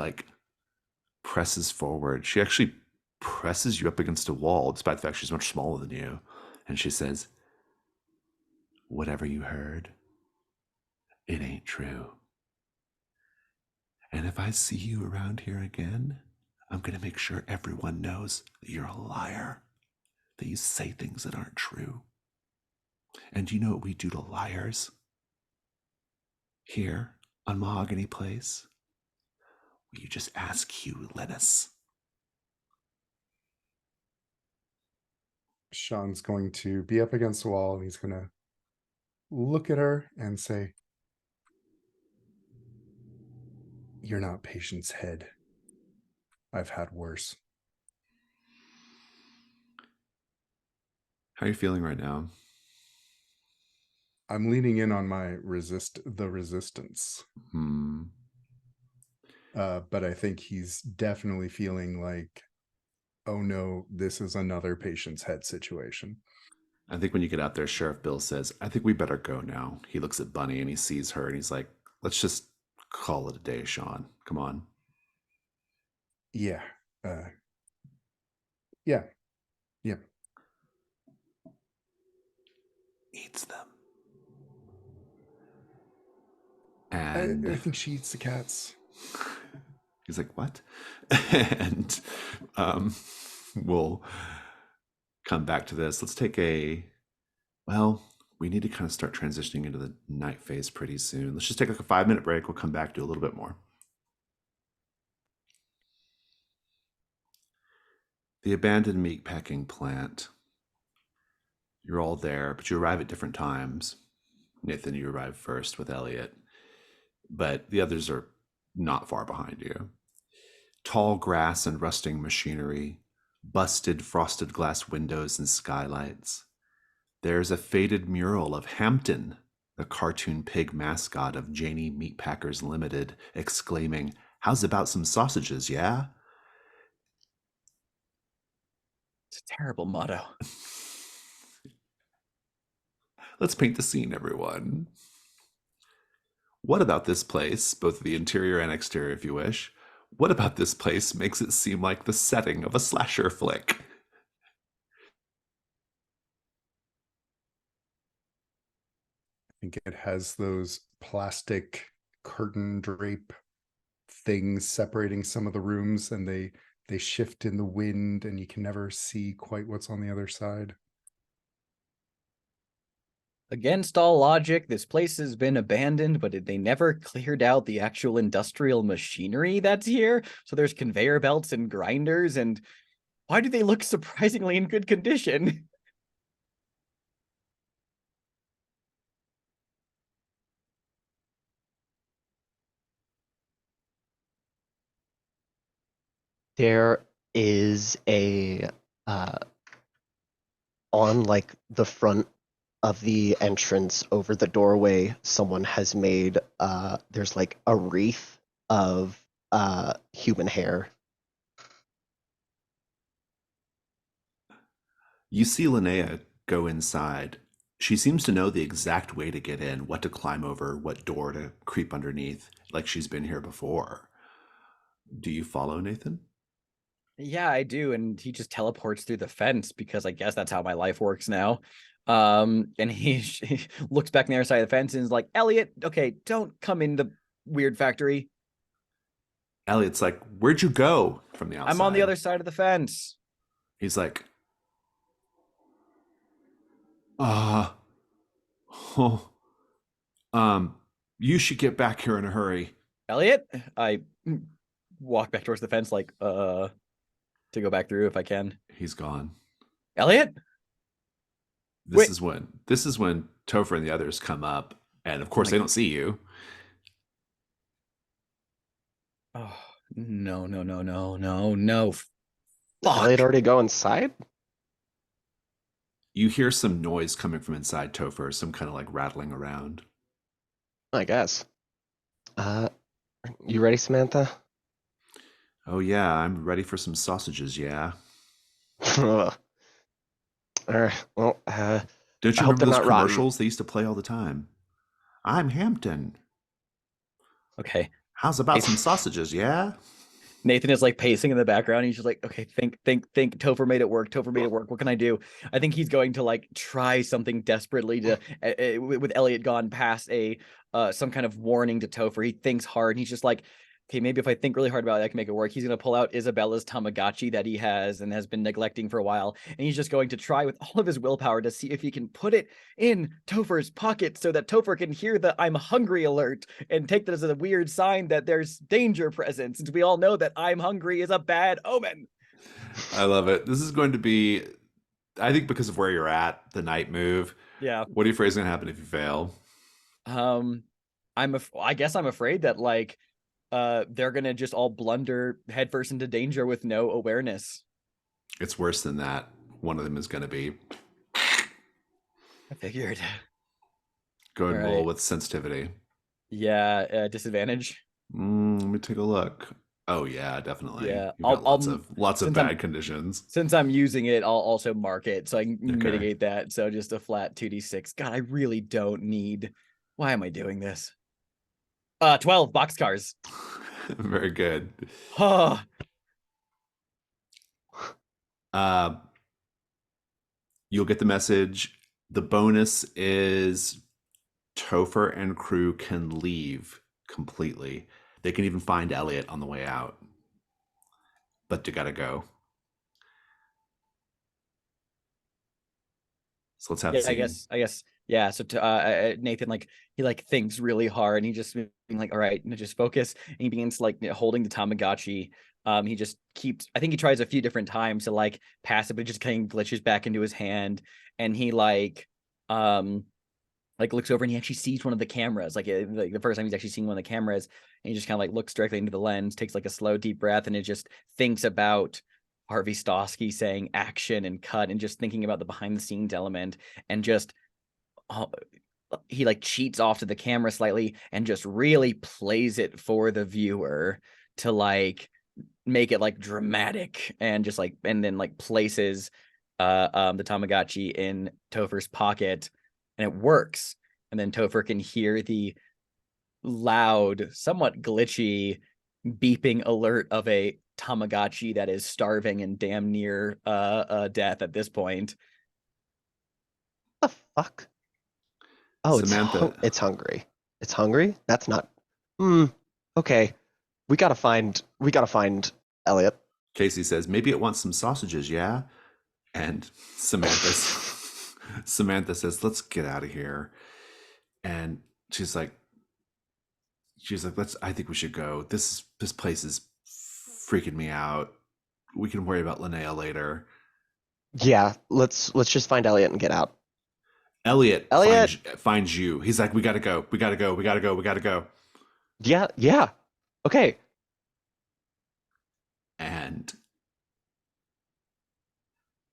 presses forward. She actually presses you up against a wall, despite the fact she's much smaller than you. And she says, "Whatever you heard, it ain't true. And if I see you around here again, I'm going to make sure everyone knows that you're a liar, that you say things that aren't true. And do you know what we do to liars? Here on Mahogany Place, you just ask Hugh Lennis." Sean's going to be up against the wall, and he's going to look at her and say, "You're not Patience Head. I've had worse." How are you feeling right now? I'm leaning in on my the resistance. But I think he's definitely feeling like, oh no, this is another Patience Head situation. I think when you get out there, Sheriff Bill says, "I think we better go now." He looks at Bunny and he sees her and he's like, "Let's just call it a day, Sean. Come on." Yeah. Yeah. Yeah. Eats them. I And think she eats the cats. he's like, what? And we'll come back to this. Let's take well, we need to kind of start transitioning into the night phase pretty soon. Let's just take like a 5-minute break. We'll come back, do a little bit more. The abandoned meatpacking plant. You're all there, but you arrive at different times. Nathan, you arrive first with Elliot, but the others are not far behind you. Tall grass and rusting machinery, busted frosted glass windows and skylights. There's a faded mural of Hampton, the cartoon pig mascot of Janie Meatpackers Limited, exclaiming, "How's about some sausages, yeah?" It's a terrible motto. Let's paint the scene, everyone. What about this place, both the interior and exterior if you wish, what about this place makes it seem like the setting of a slasher flick? I think it has those plastic curtain drape things separating some of the rooms, and they shift in the wind, and you can never see quite what's on the other side. Against all logic, this place has been abandoned, but they never cleared out the actual industrial machinery that's here. So there's conveyor belts and grinders, and why do they look surprisingly in good condition? There is a on like the front of the entrance over the doorway, someone has made there's like a wreath of human hair. You see Linnea go inside. She seems to know the exact way to get in, what to climb over, what door to creep underneath, like she's been here before. Do you follow, Nathan? Yeah, I do, and he just teleports through the fence because I guess that's how my life works now. And he looks back on the other side of the fence and is like, "Elliot, okay, don't come in the weird factory. Elliot's like, "Where'd you go?" From the outside. I'm on the other side of the fence." He's like, uh, oh, you should get back here in a hurry. Elliot, I walk back towards the fence, like, to go back through if I can. He's gone. Elliot? This Wait. is when Topher and the others come up, and of course they don't see you. Oh, no. Fuck. Elliot already go inside? You hear some noise coming from inside Topher, some kind of like rattling around. I guess. You ready, Samantha? Oh yeah, I'm ready for some sausages, yeah. All right. Well, Don't you I hope remember they're those not rotten. commercials they used to play all the time? I'm Hampton. Okay. How's about some sausages, yeah? Nathan is like pacing in the background. He's just like, okay, think. Topher made it work. What can I do? I think he's going to like try something desperately to, with Elliot gone past some kind of warning to Topher. He thinks hard and he's just like, okay, maybe if I think really hard about it, I can make it work. He's going to pull out Isabella's Tamagotchi that he has and has been neglecting for a while. And he's just going to try with all of his willpower to see if he can put it in Topher's pocket so that Topher can hear the "I'm hungry" alert and take that as a weird sign that there's danger present, since we all know that "I'm hungry" is a bad omen. I love it. This is going to be, I think because of where you're at, the night move. Yeah. What do you afraid is going to happen if you fail? I guess I'm afraid that like they're gonna just all blunder headfirst into danger with no awareness. It's worse than that. One of them is going to be. I figured. Go ahead and All roll right. with sensitivity. Yeah, disadvantage. Let me take a look. Oh yeah, definitely. Yeah, You've got lots of since bad conditions. Since I'm using it, I'll also mark it so I can Okay. mitigate that. So just a flat 2d6. God, I really don't need. Why am I doing this? 12 boxcars. Very good. Oh, Uh, you'll get the message. The bonus is Topher and crew can leave completely. They can even find Elliot on the way out. But you gotta go. So let's have Yeah, the scene. I guess, yeah. So Nathan, like, he like thinks really hard, and he just being like, all right, just focus. And he begins like holding the Tamagotchi. He just keeps. I think he tries a few different times to like pass it, but it just kind of glitches back into his hand, and he like looks over and he actually sees one of the cameras, like the first time he's actually seeing one of the cameras, and he just kind of like looks directly into the lens, takes like a slow deep breath, and it just thinks about Harvey Stosky saying action and cut, and just thinking about the behind the scenes element, and just he like cheats off to the camera slightly and just really plays it for the viewer to like make it like dramatic, and just like, and then like places the Tamagotchi in Topher's pocket, and it works. And then Topher can hear the loud, somewhat glitchy beeping alert of a Tamagotchi that is starving and damn near death at this point. The fuck? Oh, Samantha. it's hungry. It's hungry? That's not. Okay. We gotta find Elliot. Casey says, maybe it wants some sausages, yeah? And Samantha says, let's get out of here. And she's like, I think we should go. This place is freaking me out. We can worry about Linnea later. Yeah, let's just find Elliot and get out. Elliot finds you. He's like, we gotta go. We gotta go. We gotta go. We gotta go. Yeah. Okay. And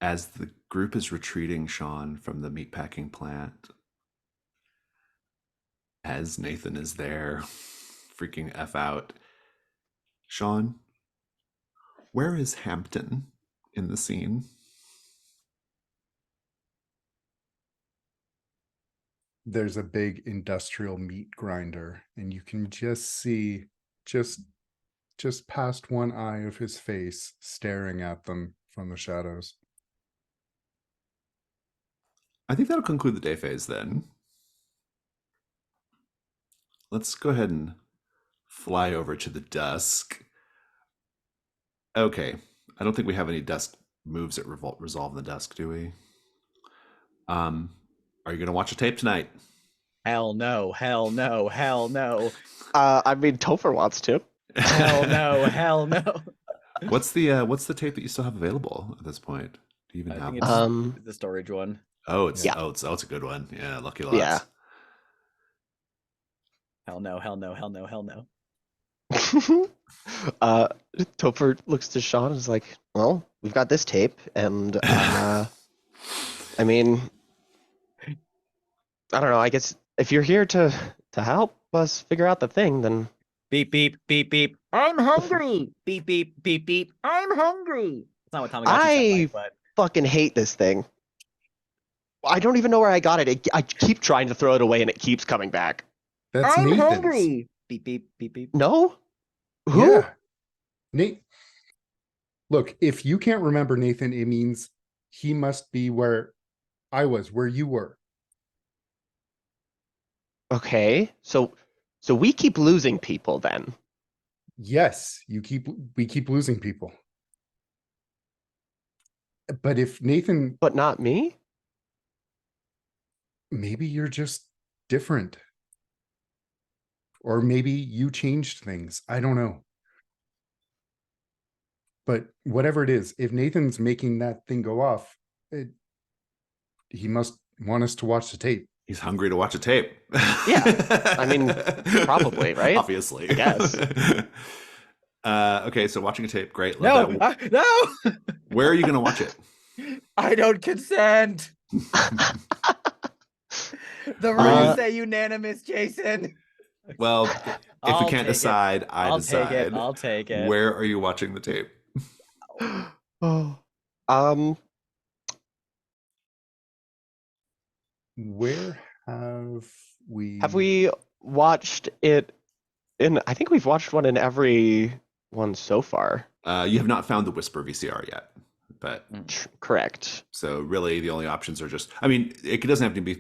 as the group is retreating, Sean, from the meatpacking plant, as Nathan is there, freaking F out, Sean, where is Hampton in the scene? There's a big industrial meat grinder, and you can just see just past one eye of his face staring at them from the shadows. I think that'll conclude the day phase then. Let's go ahead and fly over to the dusk. Okay, I don't think we have any dusk moves that resolve the dusk, do we? Are you gonna watch a tape tonight? Hell no, hell no, hell no. I mean, Topher wants to. Hell no, hell no. What's the tape that you still have available at this point? Do you even I have think one? it's the storage one. Oh, it's Yeah. it's a good one. Yeah, lucky lots. Yeah. Hell no, hell no, hell no, hell no. Topher looks to Sean and is like, well, we've got this tape, and I mean, I don't know, I guess if you're here to help us figure out the thing, then Beep beep beep beep. I'm hungry. Beep beep beep beep. I'm hungry. It's not what Tamagotchi sound like, but fucking hate this thing. I don't even know where I got it. I keep trying to throw it away and it keeps coming back. That's I'm Nathan's. hungry. Beep beep beep beep. No? Who? Yeah. Nate. Look, if you can't remember Nathan, it means he must be where I was, where you were. Okay. So we keep losing people then. Yes, we keep losing people. But if Nathan, But not me? maybe you're just different. Or maybe you changed things. I don't know. But whatever it is, if Nathan's making that thing go off, he must want us to watch the tape. He's hungry to watch a tape. Yeah, I mean, probably, right? Obviously, I guess. Okay, so watching a tape, great. No, Love that. no. Where are you going to watch it? I don't consent. The rules say unanimous, Jason. Well, if I'll we can't take it. decide, I'll decide. take it. I'll take it. Where are you watching the tape? Oh. Where have we watched it in? I think we've watched one in every one so far. You have not found the Whisper VCR yet. But Correct. so really, the only options are just. I mean, it doesn't have to be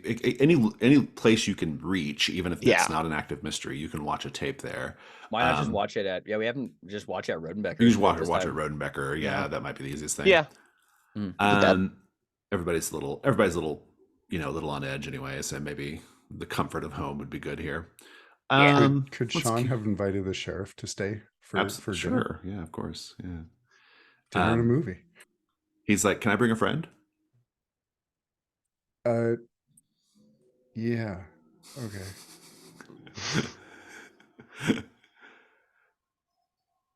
any place you can reach, even if it's Yeah. not an active mystery. You can watch a tape there. Why not just watch it at? Yeah, we haven't just watch it at Rodenbecker. You can just watch it at Rodenbecker. Yeah, Yeah. that might be the easiest thing. Yeah. Everybody's a little, little on edge anyway. So maybe the comfort of home would be good here. Could Sean have invited the sheriff to stay for dinner? Sure. Yeah, of course. Yeah. Dinner and a movie. He's like, "Can I bring a friend?" Yeah. Okay.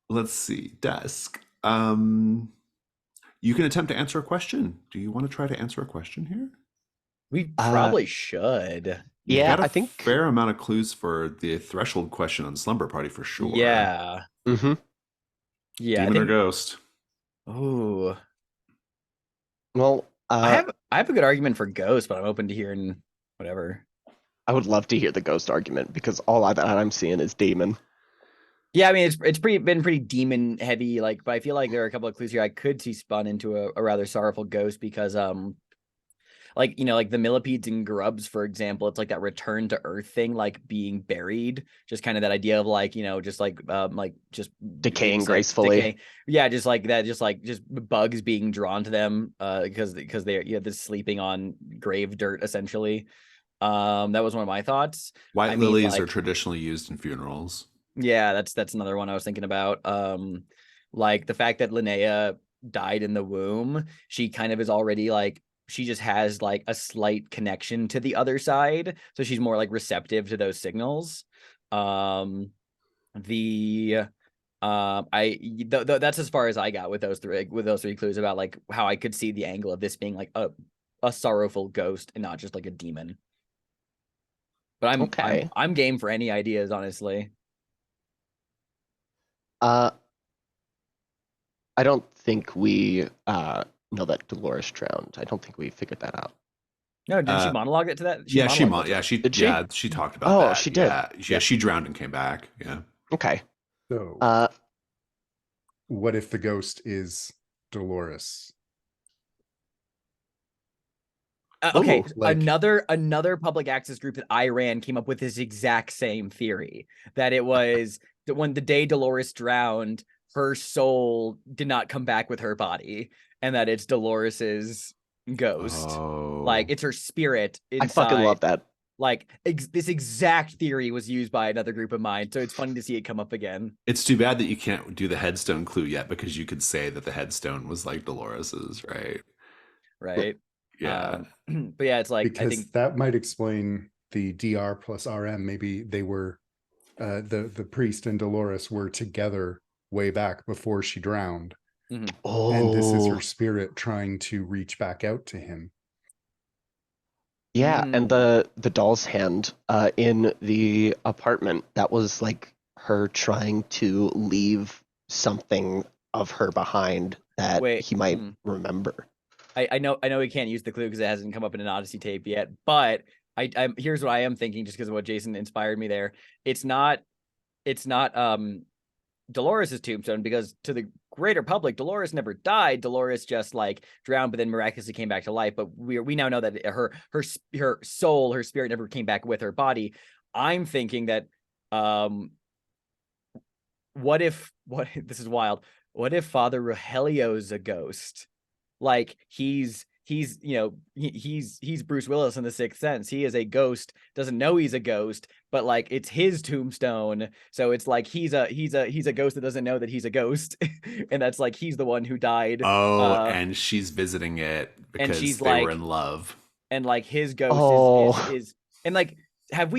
Let's see. Desk. You can attempt to answer a question. Do you want to try to answer a question here? We probably should. You've Yeah, got a I think fair amount of clues for the threshold question on Slumber Party for sure. Yeah. Mm-hmm. Yeah. Demon or ghost? Oh. Well, I have a good argument for ghost, but I'm open to hearing whatever. I would love to hear the ghost argument because all that I'm seeing is demon. Yeah, I mean it's been pretty demon heavy, like, but I feel like there are a couple of clues here I could see spun into a rather sorrowful ghost because like, you know, like the millipedes and grubs, for example, it's like that return to earth thing, like being buried, just kind of that idea of like, you know, just like just Decaying things, gracefully. decaying. Yeah, just like that, just bugs being drawn to them because they're this sleeping on grave dirt essentially. That was one of my thoughts. White lilies are traditionally used in funerals. Yeah, that's another one I was thinking about. Like the fact that Linnea died in the womb, she kind of is already like, she just has like a slight connection to the other side, so she's more like receptive to those signals. That's as far as I got with those three clues about like how I could see the angle of this being like a sorrowful ghost and not just like a demon. But I'm game for any ideas, honestly. I don't think we know that Dolores drowned. I don't think we figured that out. No, did she monologue it to that? She talked about that. She did. Yeah, she drowned and came back. Yeah. Okay. So, what if the ghost is Dolores? Okay, another public access group that I ran came up with this exact same theory, that it was that when the day Dolores drowned, her soul did not come back with her body, and that it's Dolores's ghost. Like it's her spirit inside. I fucking love that. Like this exact theory was used by another group of mine, so it's funny to see it come up again. It's too bad that you can't do the headstone clue yet, because you could say that the headstone was like Dolores's, right? Right. Yeah. But yeah, it's like, because I think that might explain the DR plus RM. Maybe they were the priest and Dolores were together way back before she drowned. Mhm. Oh, and this is her spirit trying to reach back out to him. Yeah, and the doll's hand in the apartment, that was like her trying to leave something of her behind that he might remember. I know we can't use the clue because it hasn't come up in an Odyssey tape yet, but I'm here's what I am thinking, just because of what Jason inspired me there. It's not Dolores' tombstone, because to the greater public, Dolores never died. Dolores just like drowned, but then miraculously came back to life. But we now know that her soul, her spirit never came back with her body. I'm thinking that what if this is wild. What if Father Rogelio's a ghost? Like he's Bruce Willis in The Sixth Sense. He is a ghost, doesn't know he's a ghost, but like it's his tombstone. So it's like he's a ghost that doesn't know that he's a ghost, and that's like he's the one who died. And she's visiting it because they were in love. And like his ghost is and like. Has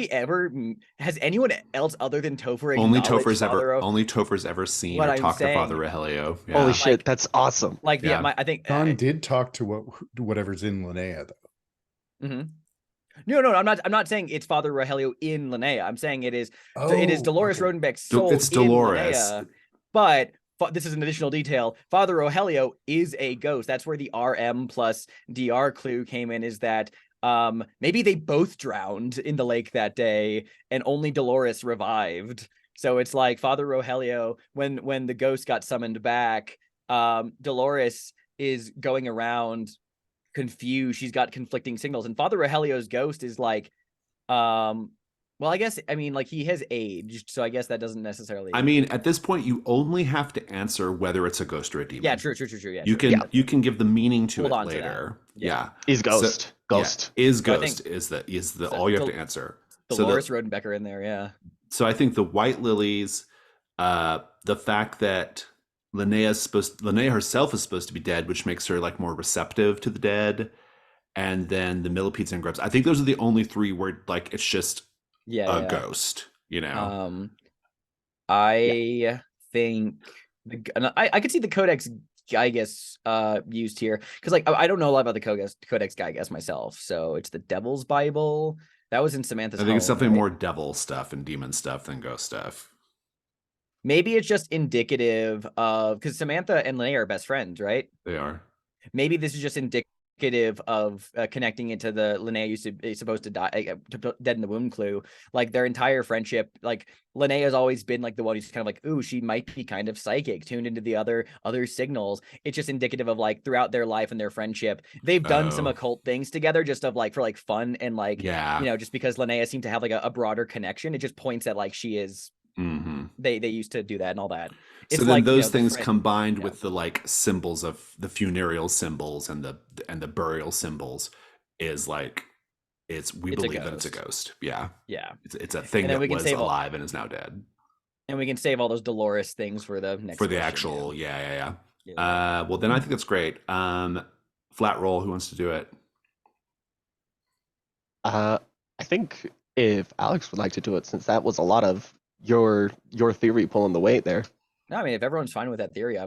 anyone else other than Topher only Topher's ever seen or talked to Father Rogelio? Yeah. Holy shit, that's awesome. Like I think Sean did talk to whatever's in Linnea though. Mm-hmm. No, I'm not saying it's Father Rogelio in Linnea. I'm saying it is Dolores Rodenbeck's soul. It's Dolores. In Linnea, but this is an additional detail. Father Rogelio is a ghost. That's where the RM plus DR clue came in, is that maybe they both drowned in the lake that day and only Dolores revived. So it's like Father Rogelio, when the ghost got summoned back, Dolores is going around confused. She's got conflicting signals, and Father Rogelio's ghost is like, well, I guess, I mean, like, he has aged, so I guess that doesn't necessarily. I mean, at this point, you only have to answer whether it's a ghost or a demon. Yeah, true. Yeah, You true. can you can give the meaning to Hold it on to that. later. Yeah. Is So- ghost. Ghost. Yeah, is So I ghost think- is the so all you have Del- to answer. So the- Dolores Rodenbecker in there, yeah. So I think the white lilies, the fact that Linnea herself is supposed to be dead, which makes her like more receptive to the dead, and then the millipedes and grubs. I think those are the only three where like it's just Yeah, a ghost. You know, I think I could see the Codex Gygas used here, because like I don't know a lot about the Codex Gygas myself. So it's the Devil's Bible that was in Samantha's I think it's home, definitely right? more devil stuff and demon stuff than ghost stuff. Maybe it's just indicative of, because Samantha and Linnea are best friends, right? They are. Maybe this is just indicative of connecting into the Linnea used to be supposed to die, dead in the womb clue. Like their entire friendship, like Linnea has always been like the one who's kind of like, ooh, she might be kind of psychic, tuned into the other signals. It's just indicative of like throughout their life and their friendship, they've done some Oh. occult things together, just of like for like fun and like, Yeah. you know, just because Linnea seemed to have like a broader connection. It just points at like she is. Mm-hmm. They used to do that and all that. So It's then like, you those know, the things friend- combined yeah. with the like symbols of the funereal symbols and the burial symbols is like we It's a believe that it's a ghost. ghost. Yeah. Yeah. It's a thing And then that we can was save all- alive and is now dead. And we can save all those Dolores things for the next For the question, actual, yeah. yeah. Well then I think that's great. Flat roll, who wants to do it? I think if Alex would like to do it, since that was a lot of your theory pulling the weight there. No, I mean, if everyone's fine with that theory, I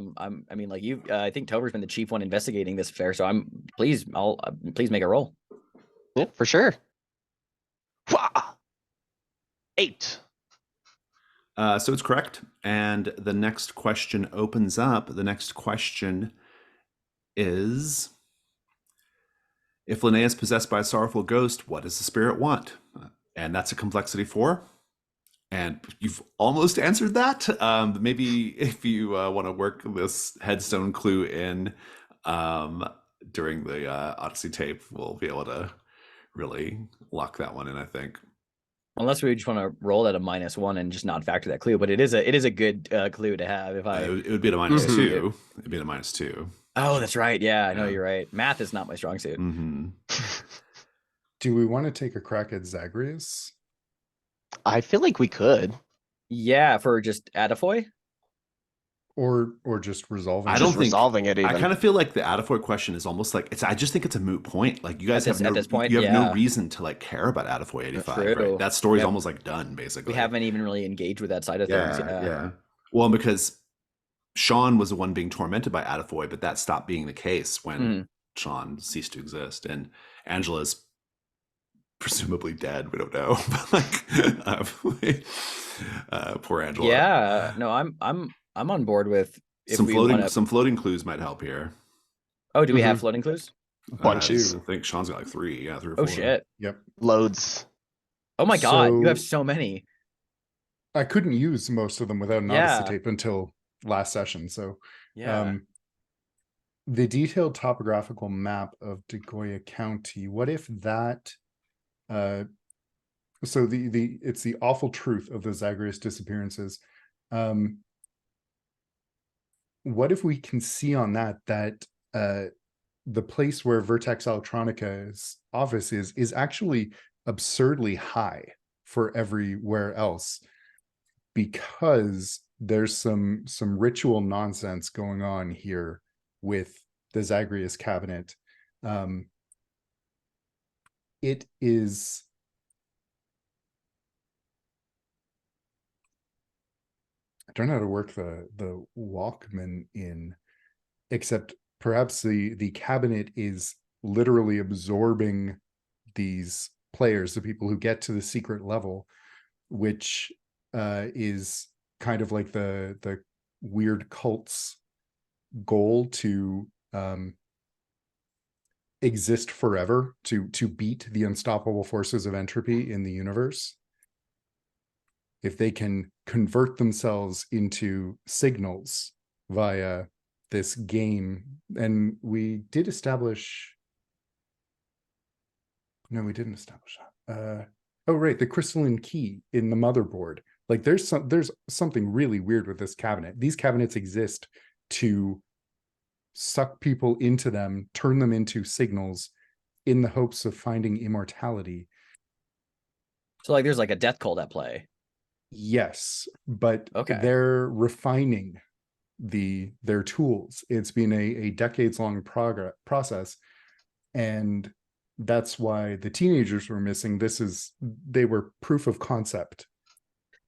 mean, like you, I think Tober's been the chief one investigating this affair, so please make a roll. Yeah, for sure. Wah! 8. So it's correct. And the next question opens up. The next question is, if Linnea is possessed by a sorrowful ghost, what does the spirit want? And that's a complexity 4. And you've almost answered that. Maybe if you want to work this headstone clue in during the Odyssey tape, we'll be able to really lock that one in, I think. Unless we just want to roll at a -1 and just not factor that clue, but it is a good clue to have. If I, It would be at a -2. Mhm. It'd be at a -2. oh, that's right. Yeah, I know Yeah. you're right. Math is not my strong suit. Mm-hmm. Do we want to take a crack at Zagreus? I feel like we could. Yeah, for just Adafoy. Or just resolving I it? don't Just think- resolving it even. I kind of feel like the Adafoy question is almost like I just think it's a moot point. Like you guys At this point, you have no yeah. reason to like care about Adafoy 85. True. Right? That story's Yep. almost like done basically. We haven't even really engaged with that side of things. Yeah. Well, because Sean was the one being tormented by Adafoy, but that stopped being the case when Mhm. Sean ceased to exist, and Angela's presumably dead. We don't know. But like, poor Angela. Yeah. No, I'm on board with if Some we floating wanna... some floating clues might help here. Oh, do we have Mhm. floating clues? Bunches. I think Sean's got like 3. Yeah, 3 or 4. Oh shit. Yep. Loads. Oh my god, you have So- so many. I couldn't use most of them without an Odyssey Yeah. tape until last session. So Yeah. the detailed topographical map of Degoya County, what if that so it's the awful truth of the Zagreus disappearances. What if we can see on that the place where Vertex Electronica's office is actually absurdly high for everywhere else, because there's some ritual nonsense going on here with the Zagreus cabinet. It is I don't know how to work the Walkman in, except perhaps the cabinet is literally absorbing these players, the people who get to the secret level, which is kind of like the weird cult's goal to exist forever, to beat the unstoppable forces of entropy in the universe. If they can convert themselves into signals via this game, and we did establish. No, we didn't establish that. Oh, right, the crystalline key in the motherboard. Like, there's something really weird with this cabinet. These cabinets exist to suck people into them, turn them into signals in the hopes of finding immortality. So like there's like a death cult at play. Yes, but Okay. they're refining their tools. It's been a decades long process, and that's why the teenagers were missing. They were proof of concept.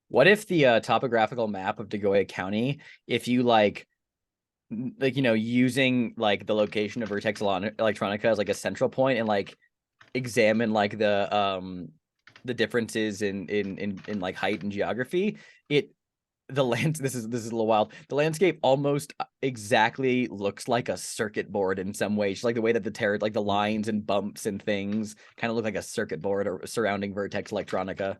What if the topographical map of Dagoya County, if you like using like the location of Vertex Electronica as like a central point and like examine like the differences in like height and geography, this is a little wild. The landscape almost exactly looks like a circuit board in some ways. Just like the way that the lines and bumps and things kind of look like a circuit board surrounding Vertex Electronica.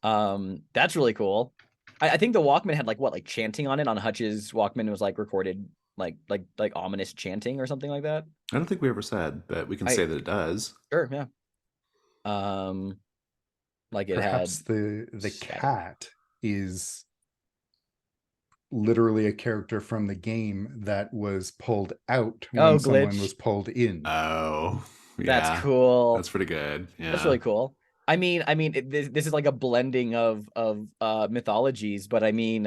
That's really cool. I think the Walkman had like chanting on it. On Hutch's Walkman was like recorded like ominous chanting or something like that. I don't think we ever said, but we can say that it does. Sure, yeah. Like it Perhaps had the cat is literally a character from the game that was pulled out when someone was pulled in. Oh, yeah. That's cool. That's pretty good. Yeah, that's really cool. I mean, this is like a blending of mythologies, but I mean,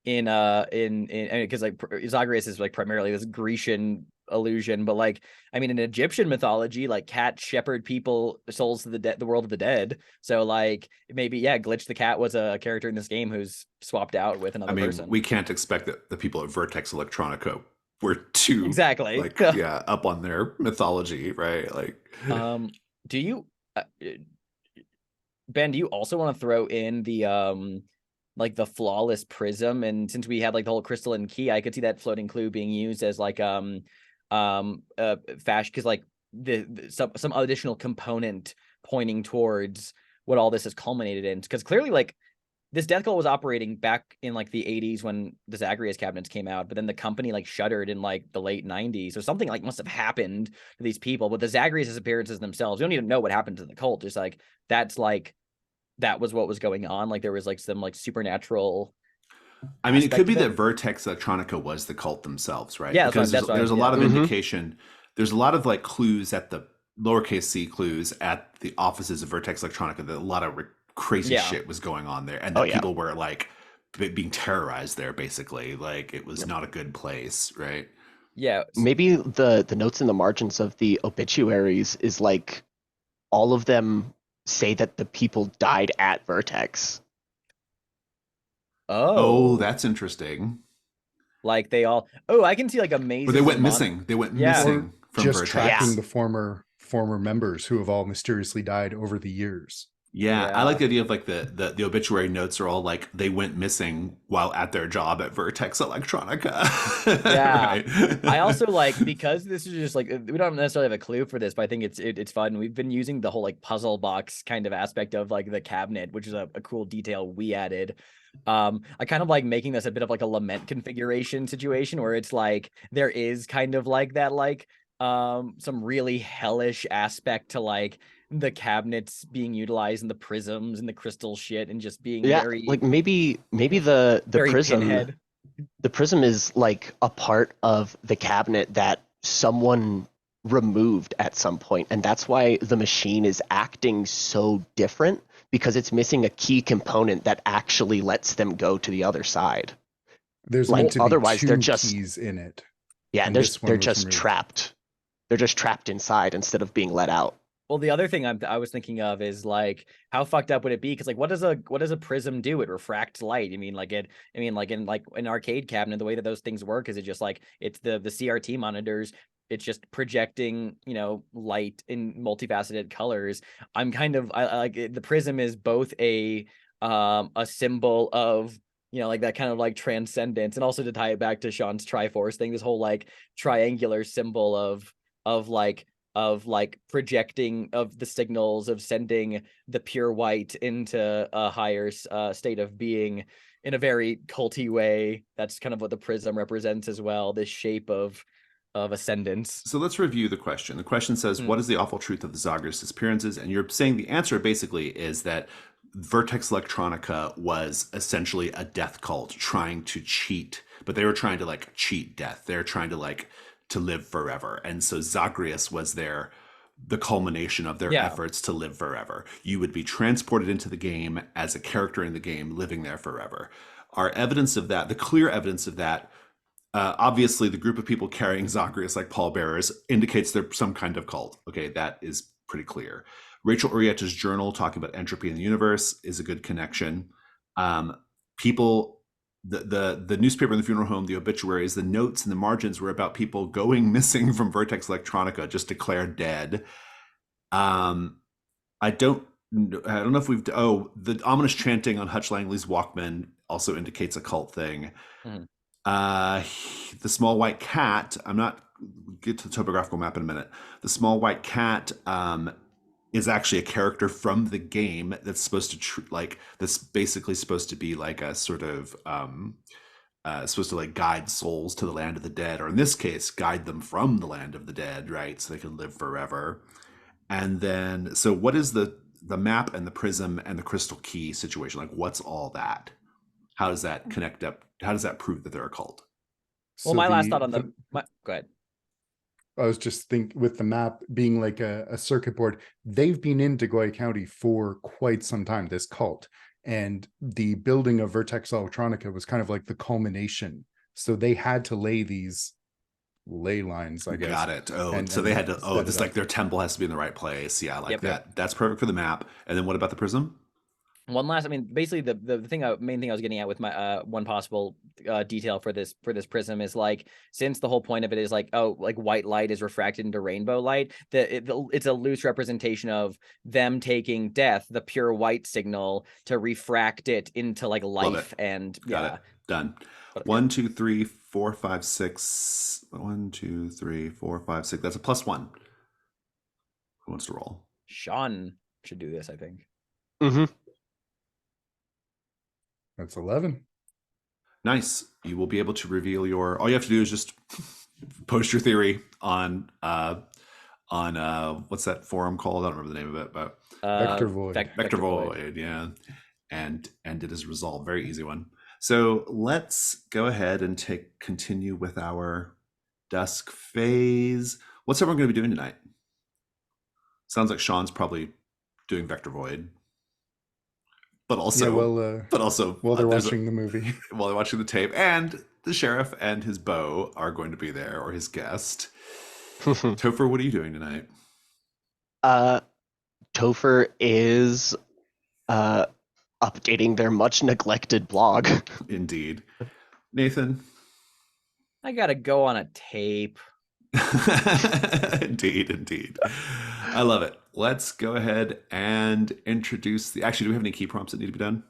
because like Zagreus is like primarily this Grecian illusion, but like I mean in Egyptian mythology, like cats shepherd people souls to the world of the dead. So like maybe Glitch the cat was a character in this game who's swapped out with another person. We can't expect that the people at Vertex Electronica were too exactly like up on their mythology, right? Like do you Ben, do you also want to throw in the like the flawless prism? And since we had like the whole crystalline key, I could see that floating clue being used as like fashion, because like some additional component pointing towards what all this has culminated in. Because clearly like this death cult was operating back in like the 80s when the Zagreus cabinets came out, but then the company like shuttered in like the late 90s. So something like must have happened to these people. But the Zagreus appearances themselves, you don't even know what happened to the cult. Just like that was what was going on. Like there was like some like supernatural. I mean, it could be that Vertex Electronica was the cult themselves, right? Yeah, because there's a lot of indication. There's a lot of like clues at the lowercase c clues at the offices of Vertex Electronica that a lot of crazy shit was going on there, and that people were like being terrorized there. Basically, like it was not a good place, right? Yeah, maybe the notes in the margins of the obituaries is like all of them say that the people died at Vertex. Oh, that's interesting. Like they all. Oh, I can see like amazing. Or they went missing. They went missing from just Vertex. Tracking the former members who have all mysteriously died over the years. Yeah, I like the idea of like the obituary notes are all like they went missing while at their job at Vertex Electronica. Yeah. Right? I also like, because this is just like, we don't necessarily have a clue for this, but I think it's fun. We've been using the whole like puzzle box kind of aspect of like the cabinet, which is a cool detail we added. I kind of like making this a bit of like a lament configuration situation where it's like there is kind of like that like some really hellish aspect to like the cabinets being utilized and the prisms and the crystal shit and just being very like maybe the prism pinhead. The prism is like a part of the cabinet that someone removed at some point, and that's why the machine is acting so different, because it's missing a key component that actually lets them go to the other side. There's like meant to be otherwise two they're just keys in it. Yeah, they're just trapped. They're just trapped inside instead of being let out. Well, the other thing I was thinking of is like, how fucked up would it be? Because like, what does a prism do? It refracts light. like in like an arcade cabinet, the way that those things work is it just like it's the CRT monitors. It's just projecting, light in multifaceted colors. I like it. The prism is both a symbol of, like that kind of like transcendence, and also to tie it back to Sean's Triforce thing, this whole like triangular symbol of projecting of the signals of sending the pure white into a higher state of being. in a very culty way. That's kind of what the prism represents as well. This shape of ascendance. So let's review the question. The question says, what is the awful truth of the Zagreus disappearances? And you're saying the answer basically is that Vertex Electronica was essentially a death cult trying to cheat, but they were trying to like cheat death. They're trying to like to live forever. And so Zagreus was the culmination of their efforts to live forever. You would be transported into the game as a character in the game, living there forever. Our evidence of that, the clear evidence of that, obviously, the group of people carrying Zagreus like pallbearers indicates they're some kind of cult. Okay, that is pretty clear. Rachel Urietta's journal talking about entropy in the universe is a good connection. People, the newspaper in the funeral home, the obituaries, the notes and the margins were about people going missing from Vertex Electronica, just declared dead. I don't know if we've. Oh, the ominous chanting on Hutch Langley's Walkman also indicates a cult thing. Mhm. The small white cat, I'm not get to the topographical map in a minute. The small white cat is actually a character from the game that's supposed to that's basically supposed to be like a sort of supposed to like guide souls to the land of the dead, or in this case guide them from the land of the dead, right, so they can live forever. And then so what is the map and the prism and the crystal key situation? Like, what's all that? How does that connect up? How does that prove that they're a cult? Well, So my last thought on go ahead. I was just thinking with the map being like a circuit board, they've been in Degoya County for quite some time, this cult. And the building of Vertex Electronica was kind of like the culmination. So they had to lay these ley lines, I guess. Got it. Oh, so and they had to, set it's it like up. their temple has to be in the right place. Yeah, like Yep. that. That's perfect for the map. And then what about the prism? One last, I mean, basically the main thing I was getting at with my one possible detail for this prism is like, since the whole point of it is like, oh, like white light is refracted into rainbow light, it's a loose representation of them taking death, the pure white signal, to refract it into like life. And Got it. Done. But, 1, 2, 3, 4, 5, 6. 1, 2, 3, 4, 5, 6. That's a +1. Who wants to roll? Sean should do this, I think. Mm-hmm. That's 11. Nice. You will be able to reveal your. All you have to do is just post your theory on what's that forum called? I don't remember the name of it, but Vector Void. Vector Void, yeah. And it is resolved. Very easy one. So let's go ahead and continue with our dusk phase. What's everyone going to be doing tonight? Sounds like Sean's probably doing Vector Void. But also, while they're watching the movie, while they're watching the tape, and the sheriff and his beau are going to be there, or his guest. Topher, what are you doing tonight? Topher is updating their much neglected blog. Indeed. Nathan? I gotta go on a tape. Indeed. I love it. Let's go ahead and introduce actually, do we have any key prompts that need to be done?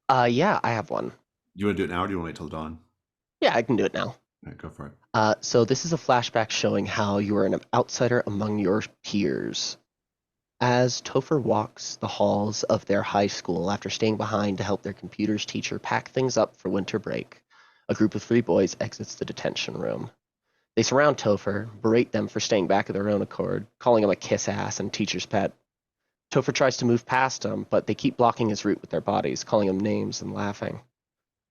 Yeah, I have one. You want to do it now, or do you want to wait till dawn? Yeah, I can do it now. All right, go for it. So this is a flashback showing how you are an outsider among your peers. As Topher walks the halls of their high school after staying behind to help their computers teacher pack things up for winter break, a group of 3 boys exits the detention room. They surround Topher, berate them for staying back of their own accord, calling him a kiss-ass and teacher's pet. Topher tries to move past them, but they keep blocking his route with their bodies, calling him names and laughing.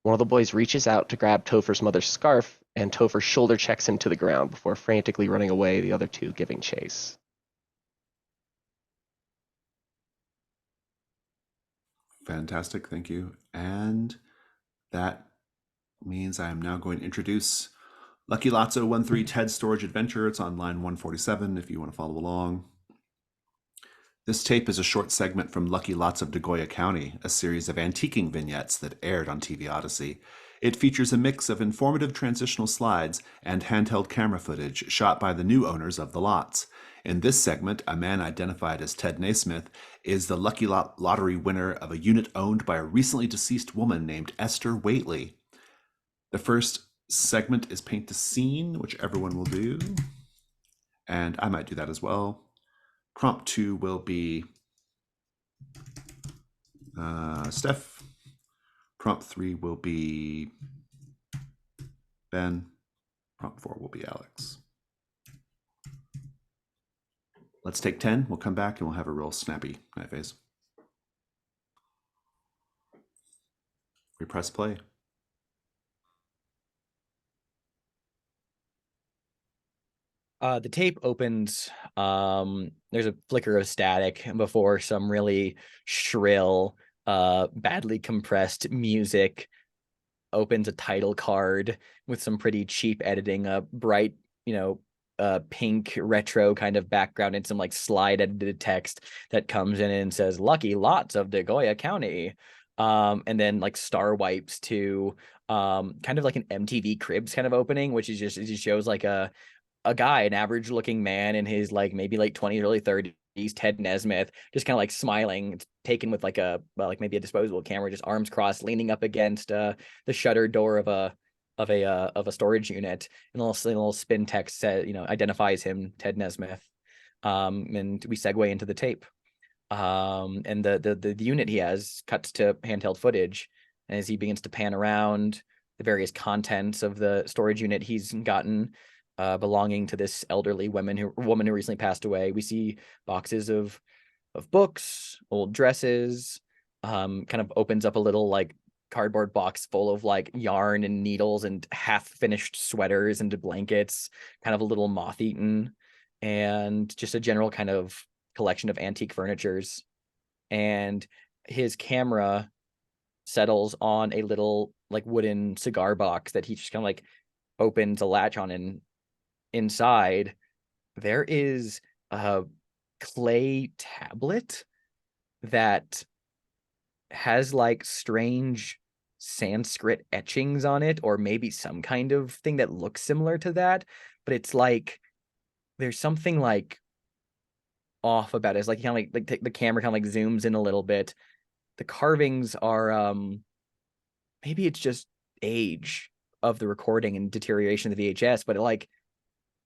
One of the boys reaches out to grab Topher's mother's scarf, and Topher shoulder checks him to the ground before frantically running away, the other 2 giving chase. Fantastic, thank you. And that means I am now going to introduce Lucky Lotso 1-3 TED Storage Adventure. It's on line 147 if you want to follow along. This tape is a short segment from Lucky Lots of Degoya County, a series of antiquing vignettes that aired on TV Odyssey. It features a mix of informative transitional slides and handheld camera footage shot by the new owners of the lots. In this segment, a man identified as Ted Naismith is the Lucky Lot lottery winner of a unit owned by a recently deceased woman named Esther Waitley. The first segment is Paint the Scene, which everyone will do. And I might do that as well. Prompt 2 will be Steph. Prompt 3 will be Ben. Prompt 4 will be Alex. Let's take 10. We'll come back and we'll have a real snappy night phase. We press play. The tape opens. There's a flicker of static before some really shrill, badly compressed music opens a title card with some pretty cheap editing, a bright, pink retro kind of background and some like slide edited text that comes in and says "Lucky Lots of Degoya County," and then like star wipes to kind of like an MTV Cribs kind of opening, which is it just shows like a guy, an average looking man in his like maybe late 20s, early 30s, Ted Nesmith, just kind of like smiling. It's taken with like maybe a disposable camera, just arms crossed, leaning up against the shutter door of a storage unit. And a little spin text says, identifies him, Ted Nesmith. And we segue into the tape. And the unit he has cuts to handheld footage. And as he begins to pan around the various contents of the storage unit he's gotten, belonging to this elderly woman who recently passed away, we see boxes of books, old dresses, kind of opens up a little like cardboard box full of like yarn and needles and half finished sweaters and blankets, kind of a little moth-eaten, and just a general kind of collection of antique furnitures. And his camera settles on a little like wooden cigar box that he just kind of like opens a latch on, and inside there is a clay tablet that has like strange Sanskrit etchings on it, or maybe some kind of thing that looks similar to that, but it's like there's something like off about it. It's like kind of like the camera kind of like zooms in a little bit. The carvings are maybe it's just age of the recording and deterioration of the VHS, but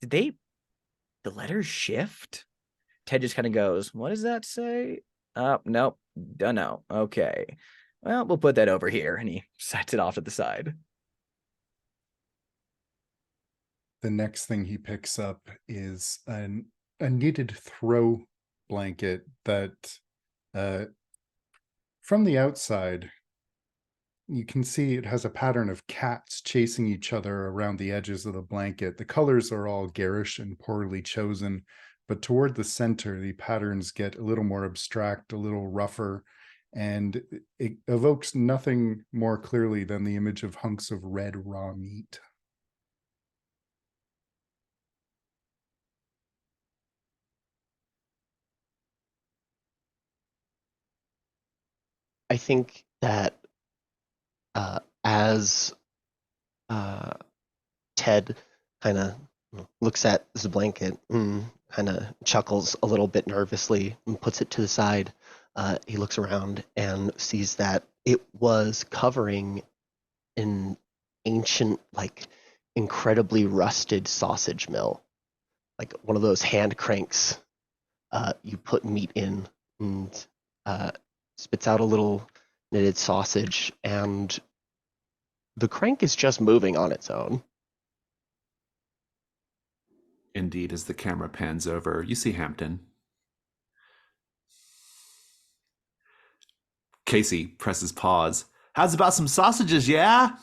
did the letters shift? Ted just kind of goes, "What does that say?" Oh, nope, don't know. Okay, well, we'll put that over here, and he sets it off to the side. The next thing he picks up is a knitted throw blanket that, from the outside, you can see it has a pattern of cats chasing each other around the edges of the blanket. The colors are all garish and poorly chosen, but toward the center, the patterns get a little more abstract, a little rougher, and it evokes nothing more clearly than the image of hunks of red raw meat. I think that as Ted kind of looks at this blanket and kind of chuckles a little bit nervously and puts it to the side, he looks around and sees that it was covering an ancient, like incredibly rusted sausage mill, like one of those hand cranks you put meat in, and spits out a little knitted sausage, and the crank is just moving on its own. Indeed, as the camera pans over, you see Hampton. Casey presses pause. How's about some sausages, yeah?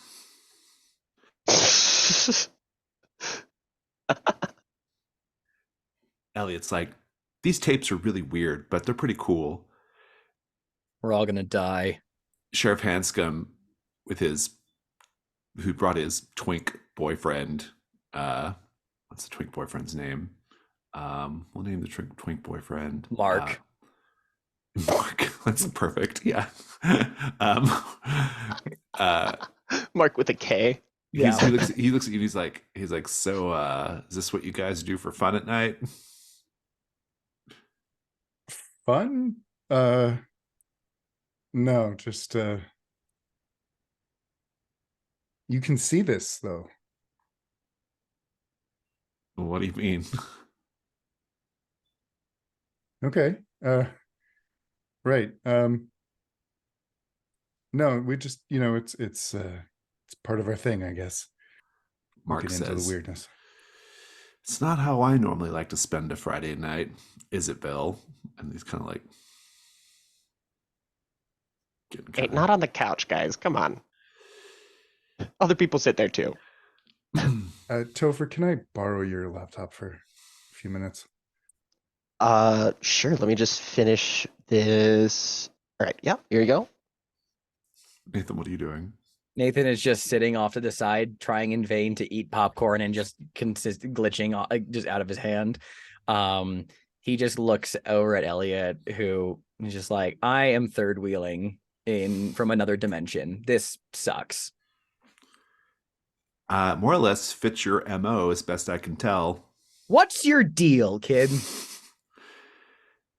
Elliot's like, these tapes are really weird, but they're pretty cool. We're all gonna die. Sheriff Hanscom, who brought his twink boyfriend, what's the twink boyfriend's name? We'll name the twink boyfriend Mark. Mark. That's perfect. Yeah. Mark with a K. He looks at you and he's like, so is this what you guys do for fun at night? Fun? No, just you can see this though. What do you mean? Okay. Right. No, we just, it's part of our thing, I guess. Mark Looking into the says, weirdness. "It's not how I normally like to spend a Friday night, is it, Bill?" And he's kind of like getting Hey, kind not on the couch, guys. Come on. Other people sit there too. of. Topher, can I borrow your laptop for a few minutes? Sure. Let me just finish this. All right. Yeah, here you go. Nathan, what are you doing? Nathan is just sitting off to the side, trying in vain to eat popcorn and just glitching just out of his hand. He just looks over at Elliot, who is just like, "I am third wheeling in from another dimension. This sucks." More or less fits your MO as best I can tell. What's your deal, kid?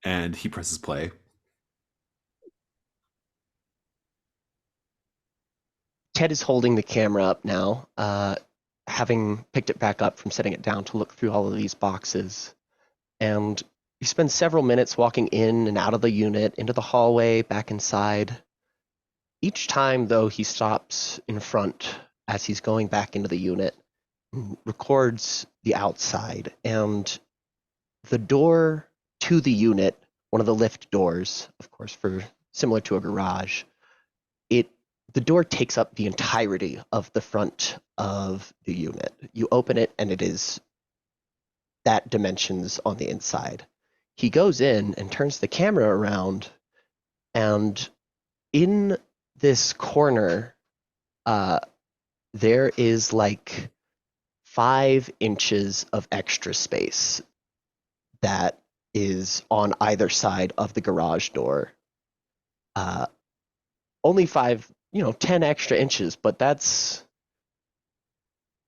And he presses play. Ted is holding the camera up now, having picked it back up from setting it down to look through all of these boxes. And he spends several minutes walking in and out of the unit, into the hallway, back inside. Each time, though, he stops in front as he's going back into the unit, records the outside, and the door to the unit, one of the lift doors, of course, for similar to a garage, the door takes up the entirety of the front of the unit. You open it, and it is that dimensions on the inside. He goes in and turns the camera around, and in this corner, there is like 5 inches of extra space that is on either side of the garage door. Only 5, 10 extra inches, but that's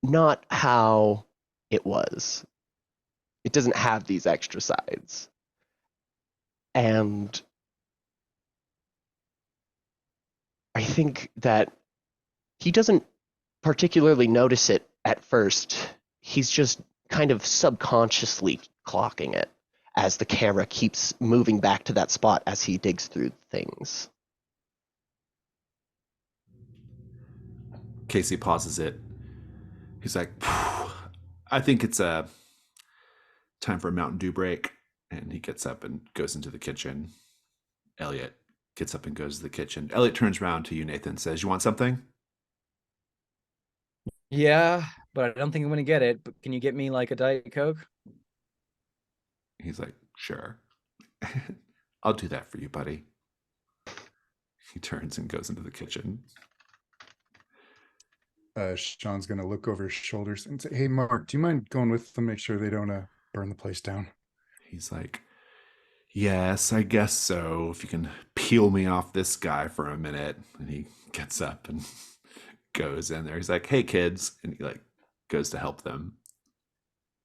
not how it was. It doesn't have these extra sides. And I think that he doesn't particularly notice it at first. He's just kind of subconsciously clocking it as the camera keeps moving back to that spot as he digs through things. Casey pauses it. He's like, "I think it's time for a Mountain Dew break." And he gets up and goes into the kitchen. Elliot gets up and goes to the kitchen. Elliot turns around to you, Nathan, and says, "You want something?" Yeah, but I don't think I'm gonna get it. But can you get me like a Diet Coke? He's like, "Sure." "I'll do that for you, buddy." He turns and goes into the kitchen. Sean's gonna look over his shoulders and say, "Hey, Mark, do you mind going with them? Make sure they don't burn the place down." He's like, "Yes, I guess so. If you can peel me off this guy for a minute." And he gets up and goes in there. He's like, "Hey, kids." And he like goes to help them.